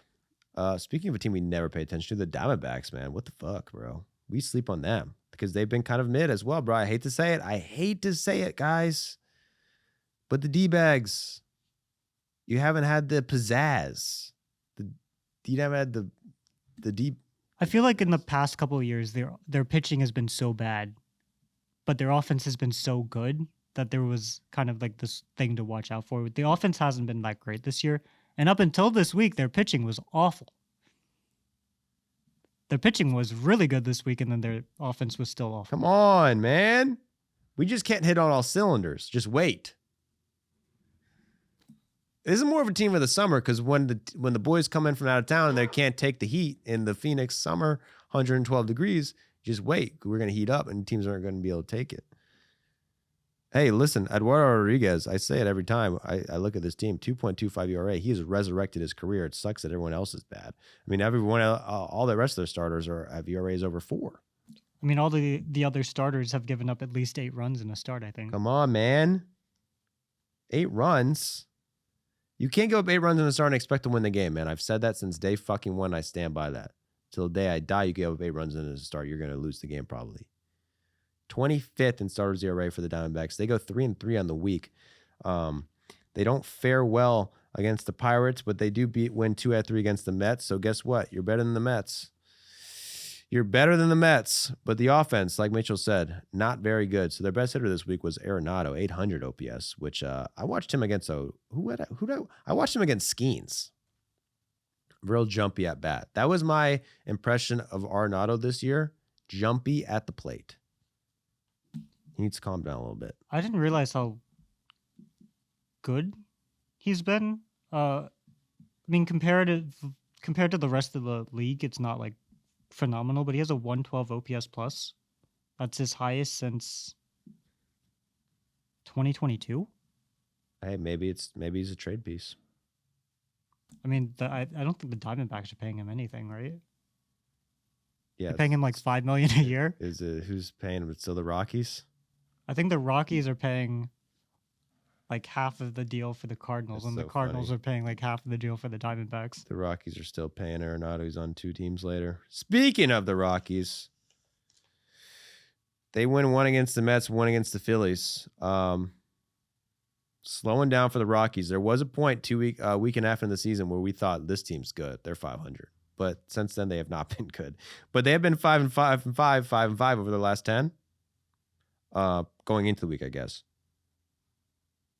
S1: Speaking of a team we never pay attention to, the Diamondbacks, man. What the fuck, bro? We sleep on them because they've been kind of mid as well, bro. I hate to say it, guys. But the D-bags, you haven't had the pizzazz. You haven't had the deep.
S4: I feel like in the past couple of years, their pitching has been so bad, but their offense has been so good that there was kind of this thing to watch out for. The offense hasn't been that great this year, and up until this week, their pitching was awful. Their pitching was really good this week, and then their offense was still awful.
S1: Come on, man. We just can't hit on all cylinders. Just wait. This is more of a team for the summer because when the boys come in from out of town and they can't take the heat in the Phoenix summer, 112 degrees, just wait. We're going to heat up and teams aren't going to be able to take it. Hey, listen, Eduardo Rodriguez, I say it every time I look at this team, 2.25 ERA. He has resurrected his career. It sucks that everyone else is bad. I mean, all the rest of their starters have ERAs over 4.
S4: I mean, all the other starters have given up at least 8 runs in a start, I think.
S1: Come on, man. 8 runs? You can't go up 8 runs in a start and expect to win the game, man. I've said that since day fucking 1. I stand by that. Till the day I die, you give up 8 runs in a start, you're going to lose the game probably. 25th in starters ERA for the Diamondbacks. They go 3-3 on the week. They don't fare well against the Pirates, but they do win 2 out of 3 against the Mets. So guess what? You're better than the Mets. You're better than the Mets, but the offense, like Mitchell said, not very good. So their best hitter this week was Arenado, 800 OPS, which I watched him against. I watched him against Skeens. Real jumpy at bat. That was my impression of Arenado this year. Jumpy at the plate. He needs to calm down a little bit.
S4: I didn't realize how good he's been. I mean, compared to the rest of the league, it's not phenomenal, but he has a 112 OPS plus. That's his highest since 2022.
S1: Hey, maybe he's a trade piece.
S4: I mean, I don't think the Diamondbacks are paying him anything, right?
S1: Yeah,
S4: they're paying him $5 million a year.
S1: Who's paying him? It's still the Rockies.
S4: I think the Rockies are paying like half of the deal for the Cardinals,
S1: That's
S4: and
S1: so
S4: the Cardinals
S1: funny.
S4: are paying like half of the deal for the Diamondbacks.
S1: The Rockies are still paying Arenado. He's on 2 teams later. Speaking of the Rockies, they win 1 against the Mets, 1 against the Phillies. Slowing down for the Rockies. There was a point week and a half in the season where we thought this team's good. They're 500. But since then, they have not been good. But they have been 5-5 and 5 over the last 10. Going into the week, I guess.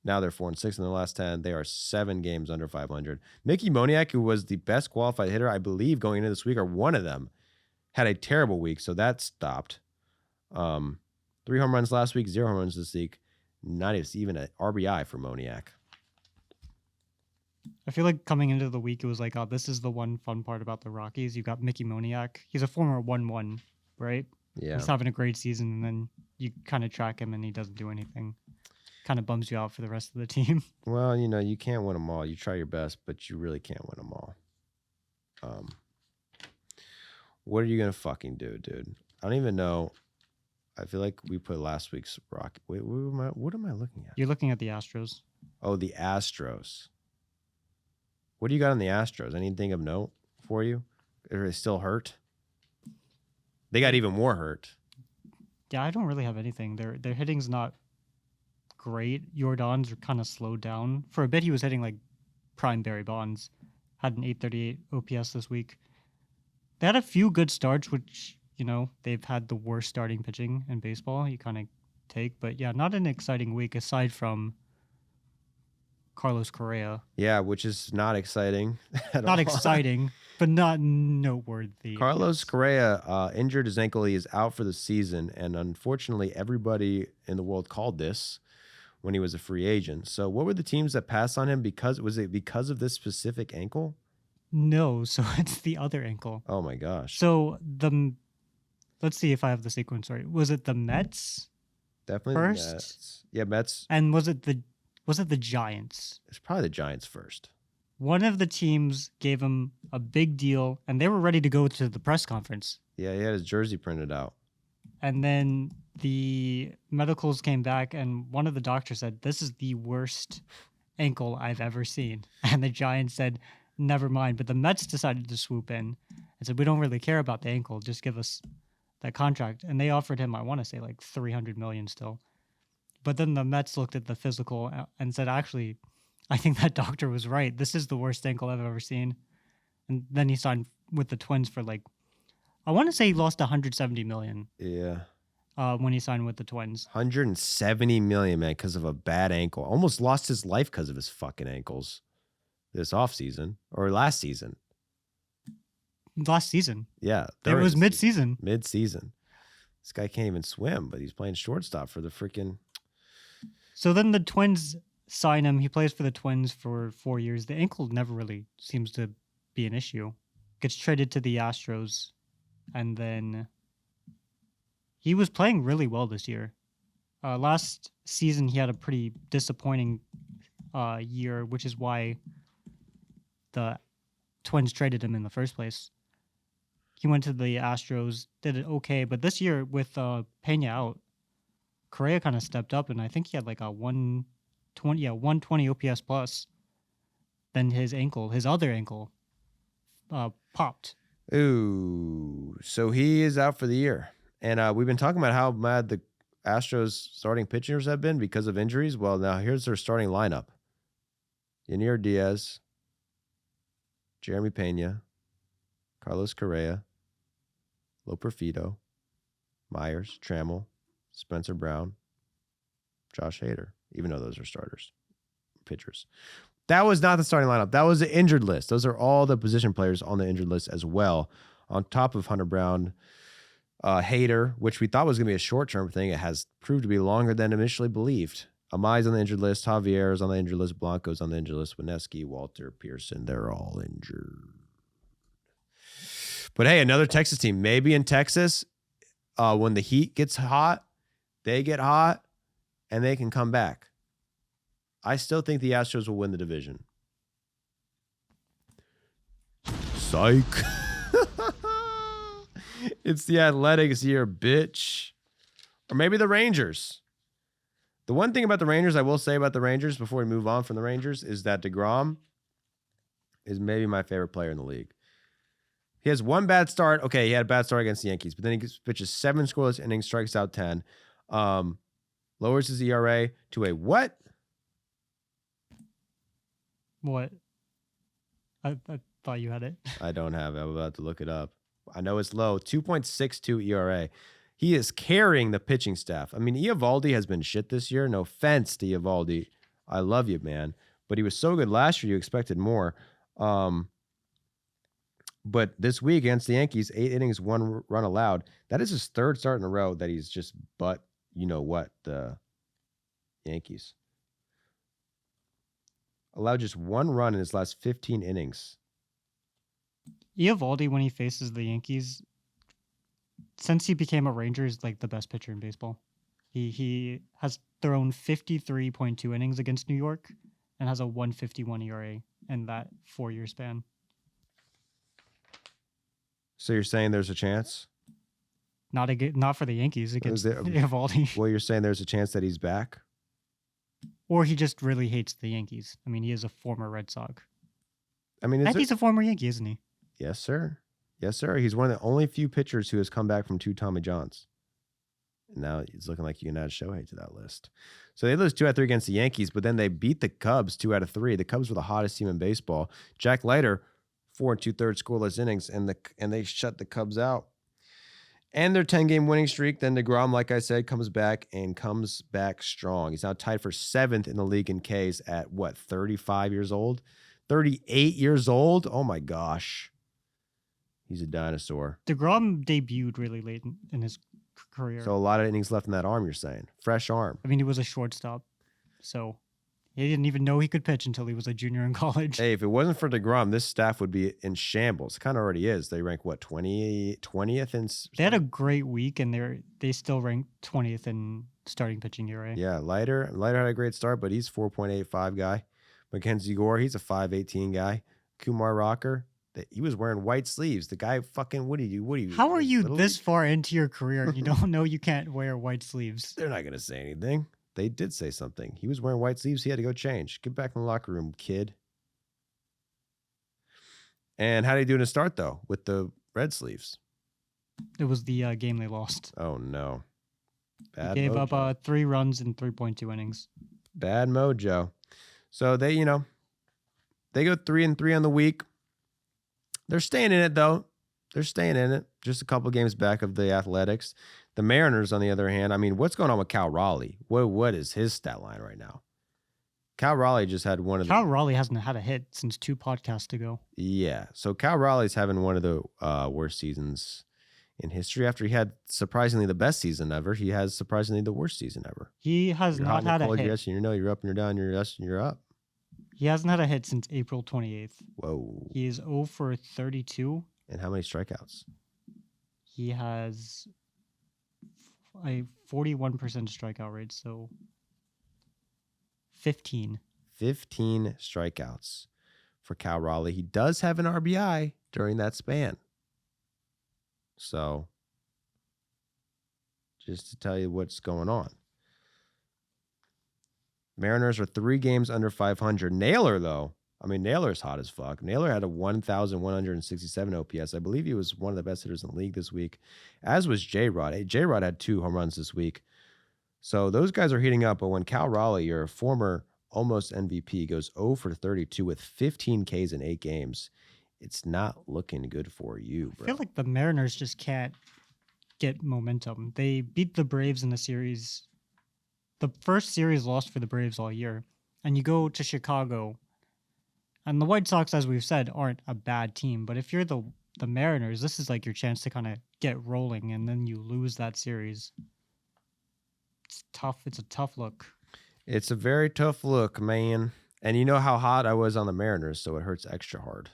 S1: Now they're 4-6 in the last 10. They are 7 games under 500. Mickey Moniak, who was the best qualified hitter, I believe, going into this week, or one of them, had a terrible week, so that stopped. 3 home runs last week, 0 home runs this week. Not even an RBI for Moniak.
S4: I feel like coming into the week, it was like, oh, this is the one fun part about the Rockies. You got Mickey Moniak. He's a former 1-1, right?
S1: Yeah.
S4: He's having a great season, and then you kind of track him, and he doesn't do anything. Kind of bums you out for the rest of the team.
S1: Well, you can't win them all. You try your best, but you really can't win them all. What are you going to fucking do, dude? I don't even know. I feel like we put last week's rock. Wait, what am I looking at?
S4: You're looking at the Astros.
S1: Oh, the Astros. What do you got on the Astros? Anything of note for you? Are they still hurt? They got even more hurt.
S4: Yeah, I don't really have anything. Their hitting's not great. Jordan's kind of slowed down. For a bit, he was hitting like prime Barry Bonds. Had an 838 OPS this week. They had a few good starts, which, they've had the worst starting pitching in baseball. You kind of take. But yeah, not an exciting week aside from Carlos Correa.
S1: Yeah, which is not exciting at
S4: Not
S1: all.
S4: exciting, but not noteworthy.
S1: Carlos Correa injured his ankle. He is out for the season. And unfortunately, everybody in the world called this when he was a free agent. So what were the teams that passed on him? Was it because of this specific ankle?
S4: No, so it's the other ankle.
S1: Oh my gosh.
S4: So let's see if I have the sequence right. Was it the Mets
S1: Definitely
S4: first?
S1: the Mets. Yeah, Mets.
S4: And was it the Giants?
S1: It's probably the Giants first.
S4: One of the teams gave him a big deal, and they were ready to go to the press conference.
S1: Yeah, he had his jersey printed out.
S4: And then the medicals came back, and one of the doctors said, "This is the worst ankle I've ever seen." And the Giants said, "Never mind." But the Mets decided to swoop in and said, "We don't really care about the ankle. Just give us that contract." And they offered him, I want to say, like $300 million still. But then the Mets looked at the physical and said, "Actually, I think that doctor was right. This is the worst ankle I've ever seen." And then he signed with the Twins for I want to say he lost $170 million.
S1: Yeah.
S4: When he signed with the Twins.
S1: $170 million, man, because of a bad ankle. Almost lost his life because of his fucking ankles this offseason or last season.
S4: Last season.
S1: Yeah.
S4: It was mid-season.
S1: Mid-season. This guy can't even swim, but he's playing shortstop for the freaking...
S4: So then the Twins sign him. He plays for the Twins for 4 years. The ankle never really seems to be an issue. Gets traded to the Astros. And then he was playing really well this year. Last season, he had a pretty disappointing year, which is why the Twins traded him in the first place. He went to the Astros, did it okay, but this year with Pena out, Correa kind of stepped up, and I think he had like a 120 OPS plus. Then his other ankle, popped.
S1: Ooh, so he is out for the year. And we've been talking about how mad the Astros starting pitchers have been because of injuries. Well, now here's their starting lineup. Yanier Diaz, Jeremy Pena, Carlos Correa, Loperfido, Myers, Trammell, Spencer Brown, Josh Hader, even though those are starters, pitchers. That was not the starting lineup. That was the injured list. Those are all the position players on the injured list as well. On top of Hunter Brown, Hader, which we thought was going to be a short-term thing. It has proved to be longer than initially believed. Amai's on the injured list. Javier is on the injured list. Blanco's on the injured list. Wineski, Walter, Pearson, they're all injured. But hey, another Texas team. Maybe in Texas, when the heat gets hot, they get hot, and they can come back. I still think the Astros will win the division. Psych. It's the Athletics here, bitch. Or maybe the Rangers. The one thing about the Rangers I will say about the Rangers before we move on from the Rangers is that DeGrom is maybe my favorite player in the league. He has one bad start. Okay, he had a bad start against the Yankees, but then he pitches 7 scoreless innings, strikes out 10. Lowers his ERA to a what?
S4: What? I thought you had it.
S1: I don't have it. I'm about to look it up. I know it's low. 2.62 ERA. He is carrying the pitching staff. I mean, Eovaldi has been shit this year. No offense to Eovaldi. I love you, man. But he was so good last year, you expected more. But this week against the Yankees, 8 innings, 1 run allowed. That is his 3rd start in a row that he's just you know what, the Yankees. Allowed just 1 run in his last 15 innings.
S4: Eovaldi, when he faces the Yankees, since he became a Ranger, is like the best pitcher in baseball. He has thrown 53.2 innings against New York and has a 1.51 ERA in that 4-year span.
S1: So you're saying there's a chance?
S4: Not for the Yankees against Eovaldi.
S1: Well, you're saying there's a chance that he's back?
S4: Or he just really hates the Yankees. I mean, he is a former Red Sox.
S1: I mean,
S4: He's a former Yankee, isn't he?
S1: Yes, sir. Yes, sir. He's one of the only few pitchers who has come back from 2 Tommy Johns. And now it's looking like you can add Shohei to that list. So they lose 2 out of 3 against the Yankees, but then they beat the Cubs 2 out of 3. The Cubs were the hottest team in baseball. Jack Leiter, 4 2/3 scoreless innings, and they shut the Cubs out. And their 10-game winning streak. Then DeGrom, like I said, comes back strong. He's now tied for 7th in the league in Ks at what, 35 years old? 38 years old? Oh my gosh. He's a dinosaur.
S4: DeGrom debuted really late in his career.
S1: So a lot of innings left in that arm, you're saying. Fresh arm.
S4: I mean, he was a shortstop, so he didn't even know he could pitch until he was a junior in college.
S1: Hey, if it wasn't for DeGrom, this staff would be in shambles. Kind of already is. They rank, what, 20th in...
S4: They had a great week, and they still rank 20th in starting pitching ERA.
S1: Yeah, Leiter had a great start, but he's 4.85 guy. Mackenzie Gore, he's a 5.18 guy. Kumar Rocker, he was wearing white sleeves. The guy fucking, what do you?
S4: How are you
S1: Little
S4: this
S1: League?
S4: far into your career and you don't know you can't wear white sleeves?
S1: They're not going to say anything. They did say something. He was wearing white sleeves. He had to go change. Get back in the locker room, kid. And how did he do in his start, though, with the red sleeves?
S4: It was the game they lost.
S1: Oh, no.
S4: They gave up 3 runs in 3.2 innings.
S1: Bad mojo. So they go 3-3 on the week. They're staying in it, though. They're staying in it. Just a couple games back of the Athletics. The Mariners, on the other hand, I mean, what's going on with Cal Raleigh? What is his stat line right now? Cal Raleigh just had one of the...
S4: Cal Raleigh hasn't had a hit since 2 podcasts ago.
S1: Yeah. So Cal Raleigh's having one of the worst seasons in history. After he had surprisingly the best season ever, he has surprisingly the worst season ever.
S4: He has
S1: You're
S4: not
S1: hot
S4: had
S1: and
S4: a
S1: cold,
S4: hit.
S1: you're yes and you're no, you're up and you're down, you're yes and you're up.
S4: He hasn't had a hit since April 28th.
S1: Whoa.
S4: He is 0 for 32.
S1: And how many strikeouts?
S4: He has a 41% strikeout rate, so 15.
S1: 15 strikeouts for Cal Raleigh. He does have an RBI during that span. So, just to tell you what's going on. Mariners are 3 games under 500. Naylor, though. I mean, Naylor's hot as fuck. Naylor had a 1,167 OPS. I believe he was one of the best hitters in the league this week, as was J-Rod. Hey, J-Rod had 2 home runs this week. So those guys are heating up. But when Cal Raleigh, your former almost MVP, goes 0 for 32 with 15 Ks in 8 games, it's not looking good for you, bro.
S4: I feel like the Mariners just can't get momentum. They beat the Braves in the series. The first series lost for the Braves all year. And you go to Chicago. And the White Sox, as we've said, aren't a bad team. But if you're the Mariners, this is like your chance to kind of get rolling, and then you lose that series. It's tough. It's a tough look.
S1: It's a very tough look, man. And you know how hot I was on the Mariners, so it hurts extra hard.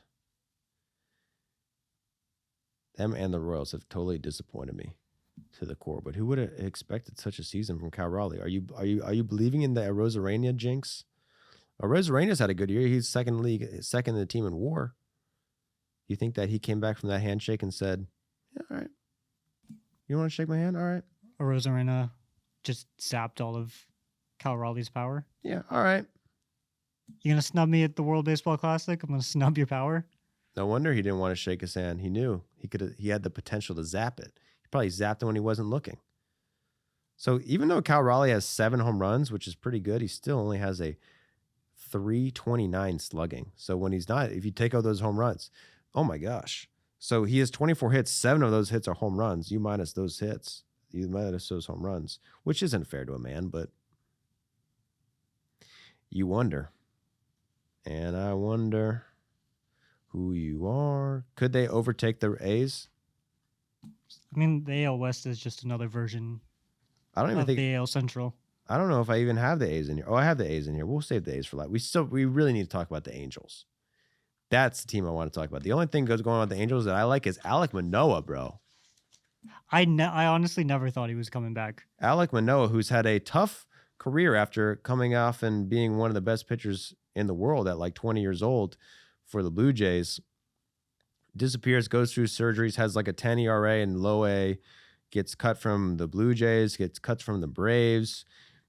S1: Them and the Royals have totally disappointed me to the core. But who would have expected such a season from Cal Raleigh? Are you believing in the Arozarena jinx? Arena's had a good year. He's second in the team in WAR. You think that he came back from that handshake and said, yeah, all right, you want to shake my hand? All right.
S4: Arozarena just zapped all of Cal Raleigh's power.
S1: Yeah, all right.
S4: You gonna snub me at the World Baseball Classic? I'm gonna snub your power.
S1: No wonder he didn't want to shake his hand. He knew he had the potential to zap it. He probably zapped it when he wasn't looking. So even though Cal Raleigh has 7 home runs, which is pretty good, he still only has a 329 slugging. So when he's not, if you take out those home runs, oh my gosh. So he has 24 hits. 7 of those hits are home runs. You minus those hits. You minus those home runs, which isn't fair to a man, but you wonder. And I wonder who you are. Could they overtake the A's?
S4: I mean, the AL West is just another version
S1: I don't even
S4: of
S1: think
S4: the AL Central.
S1: I don't know if I even have the A's in here. Oh, I have the A's in here. We'll save the A's for last. We really need to talk about the Angels. That's the team I want to talk about. The only thing going on with the Angels that I like is Alek Manoah, bro.
S4: I honestly never thought he was coming back.
S1: Alek Manoah, who's had a tough career after coming off and being one of the best pitchers in the world at like 20 years old for the Blue Jays, disappears, goes through surgeries, has like a 10 ERA and low A, gets cut from the Blue Jays, gets cut from the Braves.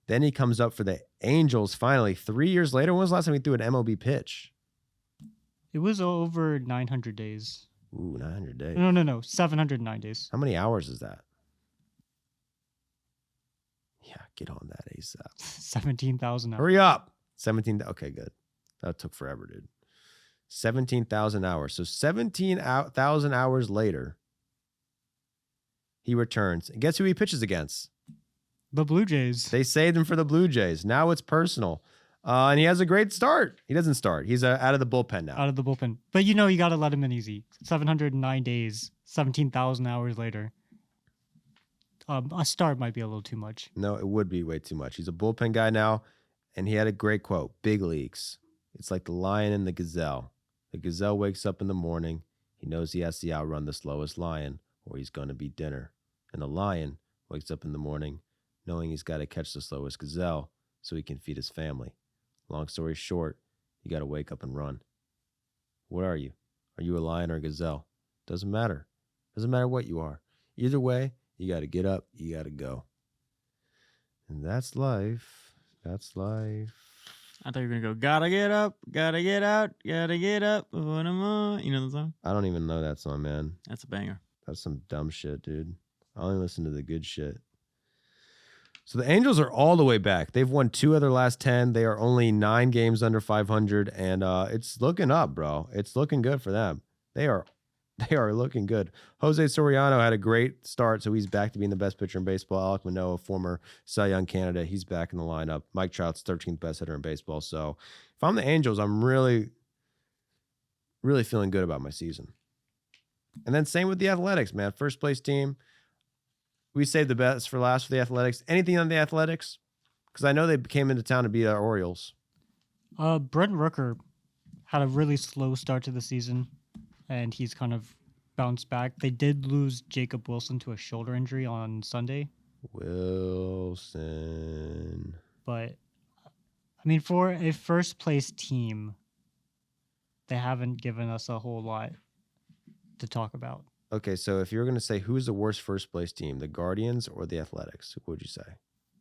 S1: Then he comes up for the Angels finally 3 years later. When was the last time he threw an MLB pitch?
S4: It was over 900 days.
S1: Ooh, 900 days.
S4: No. 709 days.
S1: How many hours is that? Yeah, get on that ASAP.
S4: 17,000 hours.
S1: Hurry up. 17. Okay, good. That took forever, dude. 17,000 hours. So 17,000 hours later, he returns. And guess who he pitches against?
S4: The Blue Jays.
S1: They saved him for the Blue Jays. Now it's personal. And he has a great start. He doesn't start. He's out of the bullpen now.
S4: Out of the bullpen. But you got to let him in easy. 709 days, 17,000 hours later. A start might be a little too much.
S1: No, it would be way too much. He's a bullpen guy now. And he had a great quote. Big leagues. It's like the lion and the gazelle. The gazelle wakes up in the morning. He knows he has to outrun the slowest lion or he's going to be dinner. And the lion wakes up in the morning knowing he's got to catch the slowest gazelle so he can feed his family. Long story short, you got to wake up and run. What are you? Are you a lion or a gazelle? Doesn't matter. Doesn't matter what you are. Either way, you got to get up. You got to go. And that's life. That's life.
S3: I thought you were going to go, gotta get up, gotta get out, gotta get up. What am I? You know the song?
S1: I don't even know that song, man.
S3: That's a banger.
S1: That's some dumb shit, dude. I only listen to the good shit. So the Angels are all the way back. They've won 2 of their last 10. They are only 9 games under 500, and it's looking up, bro. It's looking good for them. They are looking good. Jose Soriano had a great start, so he's back to being the best pitcher in baseball. Alek Manoah, former Cy Young candidate, he's back in the lineup. Mike Trout's 13th best hitter in baseball. So if I'm the Angels, I'm really, really feeling good about my season. And then same with the Athletics, man. First place team. We saved the best for last for the Athletics. Anything on the Athletics? Because I know they came into town to beat our Orioles.
S4: Brent Rooker had a really slow start to the season, and he's kind of bounced back. They did lose Jacob Wilson to a shoulder injury on Sunday.
S1: Wilson.
S4: But, I mean, for a first place team, they haven't given us a whole lot to talk about.
S1: Okay, so if you were going to say who's the worst first place team, the Guardians or the Athletics, what would you say?
S4: I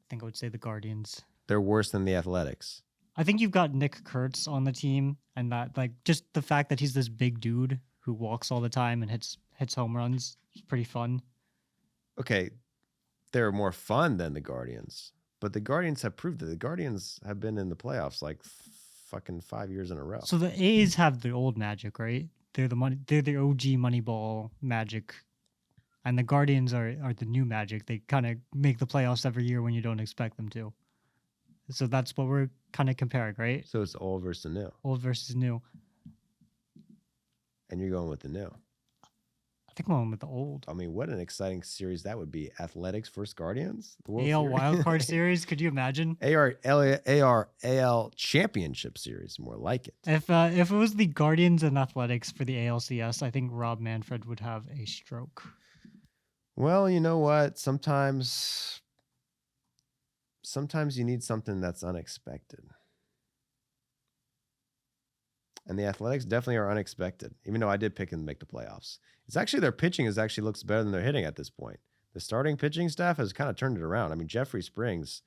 S4: think I would say the Guardians.
S1: They're worse than the Athletics.
S4: I think you've got Nick Kurtz on the team, and that, like, just the fact that he's this big dude who walks all the time and hits home runs is pretty fun.
S1: Okay, they're more fun than the Guardians, but the Guardians have proved that the Guardians have been in the playoffs like fucking 5 years in a row.
S4: So the A's have the old Magic, right? They're the OG Moneyball Magic, and the Guardians are the new Magic. They kind of make the playoffs every year when you don't expect them to. So that's what we're kind of comparing, right?
S1: So it's old versus the new.
S4: Old versus new.
S1: And you're going with the new.
S4: I think I'm going with the old.
S1: I mean, what an exciting series that would be. Athletics versus Guardians? The World
S4: AL
S1: Series.
S4: Wildcard Series, could you imagine?
S1: AL Championship Series, more like it.
S4: If it was the Guardians and Athletics for the ALCS, I think Rob Manfred would have a stroke.
S1: Well, you know what? Sometimes you need something that's unexpected. And the Athletics definitely are unexpected, even though I did pick them to make the playoffs. It's actually their pitching looks better than their hitting at this point. The starting pitching staff has kind of turned it around. I mean, Jeffrey Springs,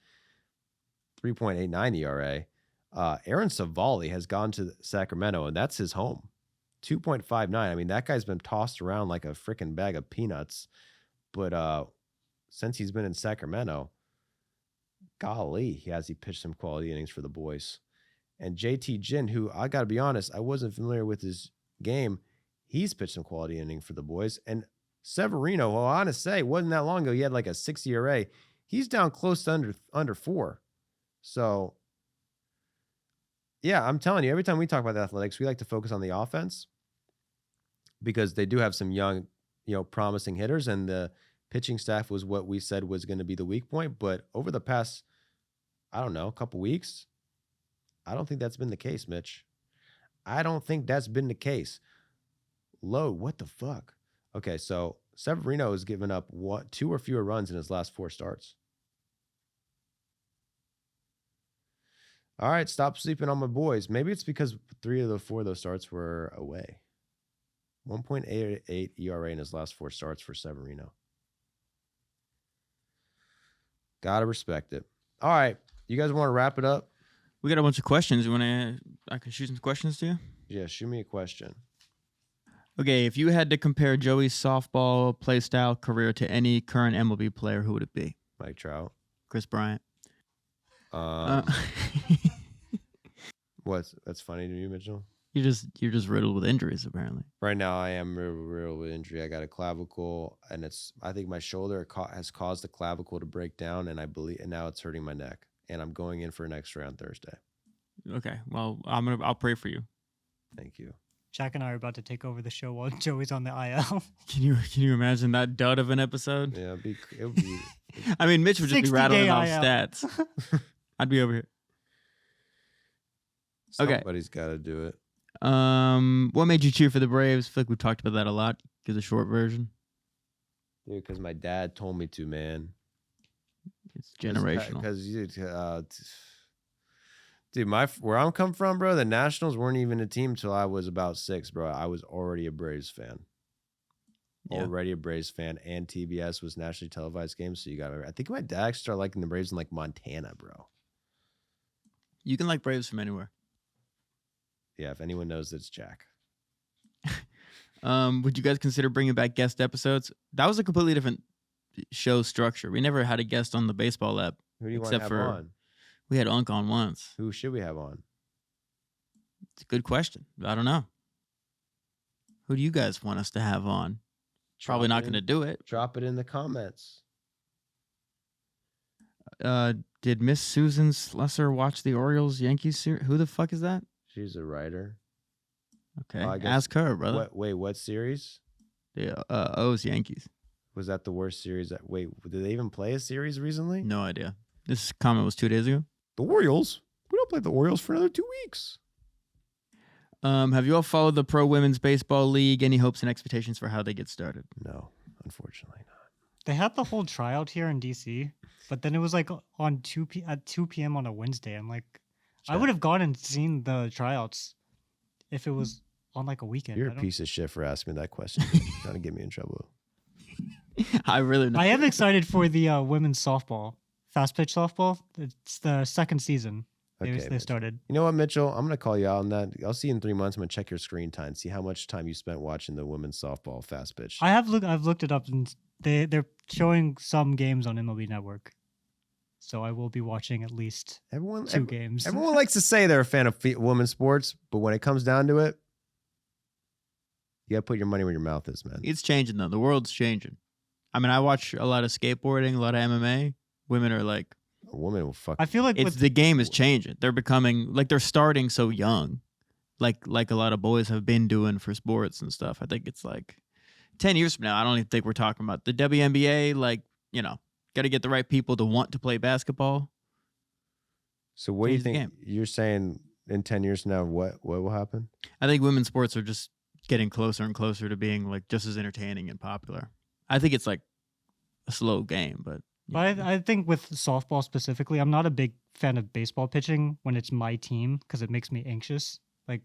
S1: 3.89 ERA. Aaron Savali has gone to Sacramento, and that's his home. 2.59. I mean, that guy's been tossed around like a freaking bag of peanuts. But since he's been in Sacramento, golly, he pitched some quality innings for the boys. And JT Jin, who I got to be honest, I wasn't familiar with his game. He's pitched some quality inning for the boys. And Severino, well, I want to say, wasn't that long ago. He had like a 6 ERA. He's down close to under 4. So, yeah, I'm telling you, every time we talk about the Athletics, we like to focus on the offense because they do have some young, promising hitters, and the pitching staff was what we said was going to be the weak point. But over the past, I don't know, couple weeks, I don't think that's been the case, Mitch. I don't think that's been the case. Load, what the fuck? Okay, so Severino has given up 2 or fewer runs in his last 4 starts. All right, stop sleeping on my boys. Maybe it's because 3 of the 4 of those starts were away. 1.88 ERA in his last 4 starts for Severino. Gotta respect it. All right, you guys want to wrap it up?
S3: We got a bunch of questions. I can shoot some questions to you?
S1: Yeah, shoot me a question.
S3: Okay, if you had to compare Joey's softball play style career to any current MLB player, who would it be?
S1: Mike Trout.
S3: Chris Bryant.
S1: That's funny to you, Mitchell?
S3: You're just riddled with injuries, apparently.
S1: Right now, I am riddled with injury. I got a clavicle, and I think my shoulder has caused the clavicle to break down, and now it's hurting my neck. And I'm going in for an X-ray on Thursday.
S3: Okay, well, I'll pray for you.
S1: Thank you.
S4: Jack and I are about to take over the show while Joey's on the IL.
S3: Can you imagine that dud of an episode?
S1: Yeah, it would be.
S3: I mean, Mitch would just be
S4: 60-day
S3: rattling off
S4: IL.
S3: stats. I'd be over here. Okay.
S1: Somebody's got to do it.
S3: What made you cheer for the Braves? I feel like we've talked about that a lot. Give the short version.
S1: Dude, because my dad told me to, man.
S3: It's generational.
S1: Because dude, where I'm come from, bro, the Nationals weren't even a team till I was about 6, bro. I was already a Braves fan.
S3: Yeah.
S1: Already a Braves fan, and TBS was nationally televised games. So you got. I think my dad actually started liking the Braves in like Montana, bro.
S3: You can like Braves from anywhere.
S1: Yeah, if anyone knows, it's Jack.
S3: Would you guys consider bringing back guest episodes? That was a completely different show structure. We never had a guest on the baseball app.
S1: Who do you want to have on?
S3: We had Unk on once.
S1: Who should we have on?
S3: It's a good question. I don't know. Who do you guys want us to have on? Probably not going to do it.
S1: Drop it in the comments.
S3: Did Miss Susan Slesser watch the Orioles Yankees series? Who the fuck is that?
S1: She's a writer.
S3: Okay,
S1: I guess-
S3: ask her, brother.
S1: What series?
S3: The O's Yankees.
S1: Was that the worst series? Did they even play a series recently?
S3: No idea. This comment was 2 days ago.
S1: The Orioles? We don't play the Orioles for another 2 weeks.
S3: Have you all followed the Pro Women's Baseball League? Any hopes and expectations for how they get started?
S1: No, unfortunately not.
S4: They had the whole tryout here in DC, but then it was like on at 2 p.m. on a Wednesday. I'm like, I would have gone and seen the tryouts if it was on like a weekend.
S1: You're a piece of shit for asking me that question. You're trying to get me in trouble.
S3: I really
S4: I am excited for the women's softball, fast pitch softball. It's the second season. They
S1: Okay,
S4: started.
S1: You know what, Mitchell? I'm going to call you out on that. I'll see you in 3 months. I'm going to check your screen time, see how much time you spent watching the women's softball fast pitch.
S4: I've looked it up, and they're showing some games on MLB Network. So I will be watching at least 2 games.
S1: Everyone likes to say they're a fan of women's sports, but when it comes down to it, you got to put your money where your mouth is, man.
S3: It's changing, though. The world's changing. I mean, I watch a lot of skateboarding, a lot of MMA. Women are like...
S1: A woman will fuck.
S4: I feel like
S3: the game is changing. They're becoming... Like, they're starting so young. Like a lot of boys have been doing for sports and stuff. I think it's like 10 years from now, I don't even think we're talking about the WNBA. Like, got to get the right people to want to play basketball.
S1: So what do you
S3: Change the
S1: think? You're saying in 10 years from now, what will happen?
S3: I think women's sports are just getting closer and closer to being like just as entertaining and popular. I think it's like a slow game, but
S4: I think with softball specifically, I'm not a big fan of baseball pitching when it's my team because it makes me anxious. Like,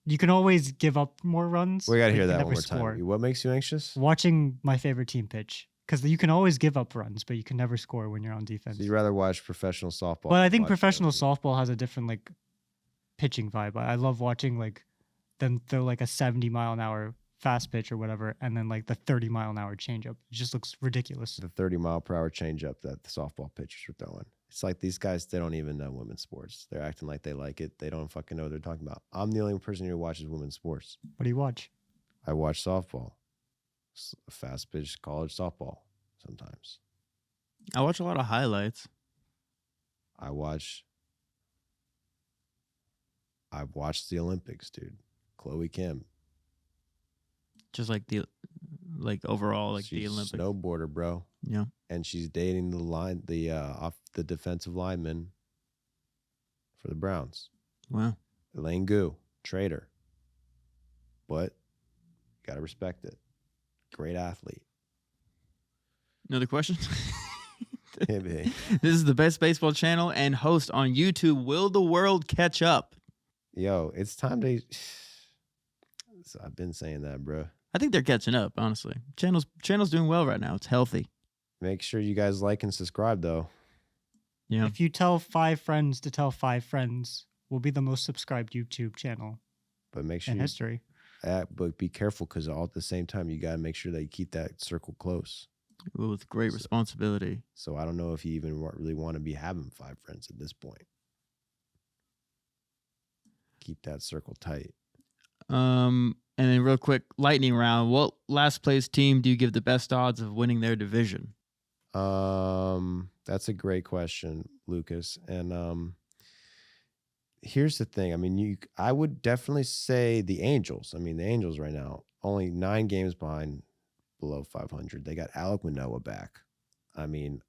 S4: you can always give up more runs.
S1: We got to
S4: but
S1: hear
S4: you can
S1: that one
S4: never
S1: more time.
S4: score.
S1: What makes you anxious?
S4: Watching my favorite team pitch. because you can always give up runs, but you can never score when you're on defense.
S1: So you'd rather watch professional softball.
S4: But I
S1: than
S4: think
S1: watch
S4: professional
S1: MLB.
S4: softball has a different like pitching vibe. I love watching like them throw like a 70-mile-an-hour fast pitch or whatever, and then like the 30-mile-an-hour changeup. It just looks ridiculous.
S1: The 30-mile-per-hour changeup that the softball pitchers are throwing. It's like these guys, they don't even know women's sports. They're acting like they like it. They don't fucking know what they're talking about. I'm the only person who watches women's sports.
S4: What do you watch?
S1: I watch softball, fast pitch college softball sometimes.
S3: I watch a lot of highlights.
S1: I've watched the Olympics, dude. Chloe Kim.
S3: Just like the overall like
S1: She's
S3: the
S1: a
S3: Olympics.
S1: snowboarder, bro.
S3: Yeah.
S1: And she's dating the defensive lineman for the Browns.
S3: Wow.
S1: Elaine Gu, traitor. But gotta respect it. Great athlete.
S3: Another question?
S1: Maybe.
S3: This is the Best Baseball Channel and host on YouTube. Will the world catch up?
S1: Yo, it's time to. So I've been saying that, bro.
S3: I think they're catching up, honestly. Channel's doing well right now. It's healthy.
S1: Make sure you guys like and subscribe, though.
S3: Yeah.
S4: If you tell 5 friends to tell 5 friends, we'll be the most subscribed YouTube channel
S1: But make sure
S4: in history.
S1: but be careful because all at the same time you gotta make sure that you keep that circle close.
S3: With great responsibility.
S1: So I don't know if you even really want to be having 5 friends at this point. Keep that circle tight.
S3: And then real quick, lightning round. What last place team do you give the best odds of winning their division?
S1: That's a great question, Lucas. And here's the thing. I mean, I would definitely say the Angels. I mean, the Angels right now only 9 games below 500. They got Alek Manoah back. I mean,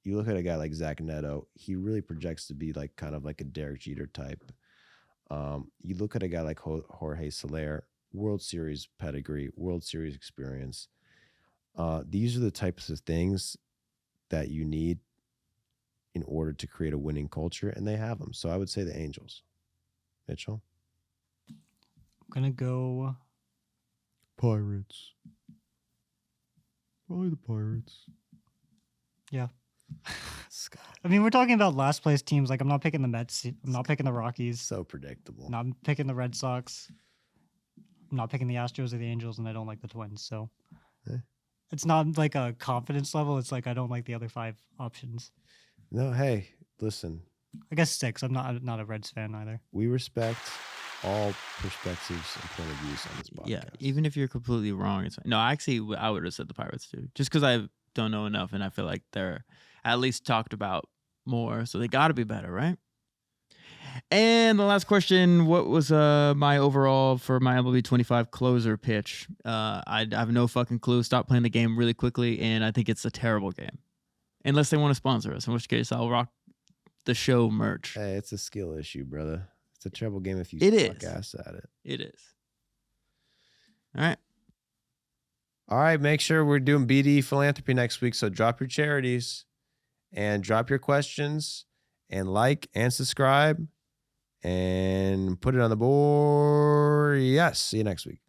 S1: you look at a guy like Zach Neto. He really projects to be like kind of like a Derek Jeter type. You look at a guy like Jorge Soler, World Series pedigree, World Series experience. These are the types of things that you need in order to create a winning culture, and they have them. So I would say the Angels. Mitchell?
S4: I'm going to go
S1: Pirates. Probably the Pirates.
S4: Yeah.
S1: Scott.
S4: I mean, we're talking about last place teams. Like, I'm not picking the Mets. I'm not picking the Rockies.
S1: So predictable.
S4: I'm not picking the Red Sox. I'm not picking the Astros or the Angels, and I don't like the Twins. So it's not like a confidence level. It's like I don't like the other 5 options.
S1: No, hey, listen.
S4: I guess 6. I'm not a Reds fan either.
S1: We respect all perspectives and point of views on this podcast.
S3: Yeah, even if you're completely wrong, it's fine. No, actually, I would have said the Pirates too, just because I don't know enough, and I feel like they're at least talked about more, so they got to be better, right? And the last question: what was my overall for my MLB 25 closer pitch? I have no fucking clue. Stop playing the game really quickly, and I think it's a terrible game, unless they want to sponsor us, in which case I'll rock the show merch.
S1: Hey, it's a skill issue, brother. It's a terrible game if you
S3: It
S1: suck
S3: is.
S1: ass at it.
S3: It is. All right.
S1: All right, make sure we're doing BD philanthropy next week. So drop your charities and drop your questions and like and subscribe and put it on the board. Yes. See you next week.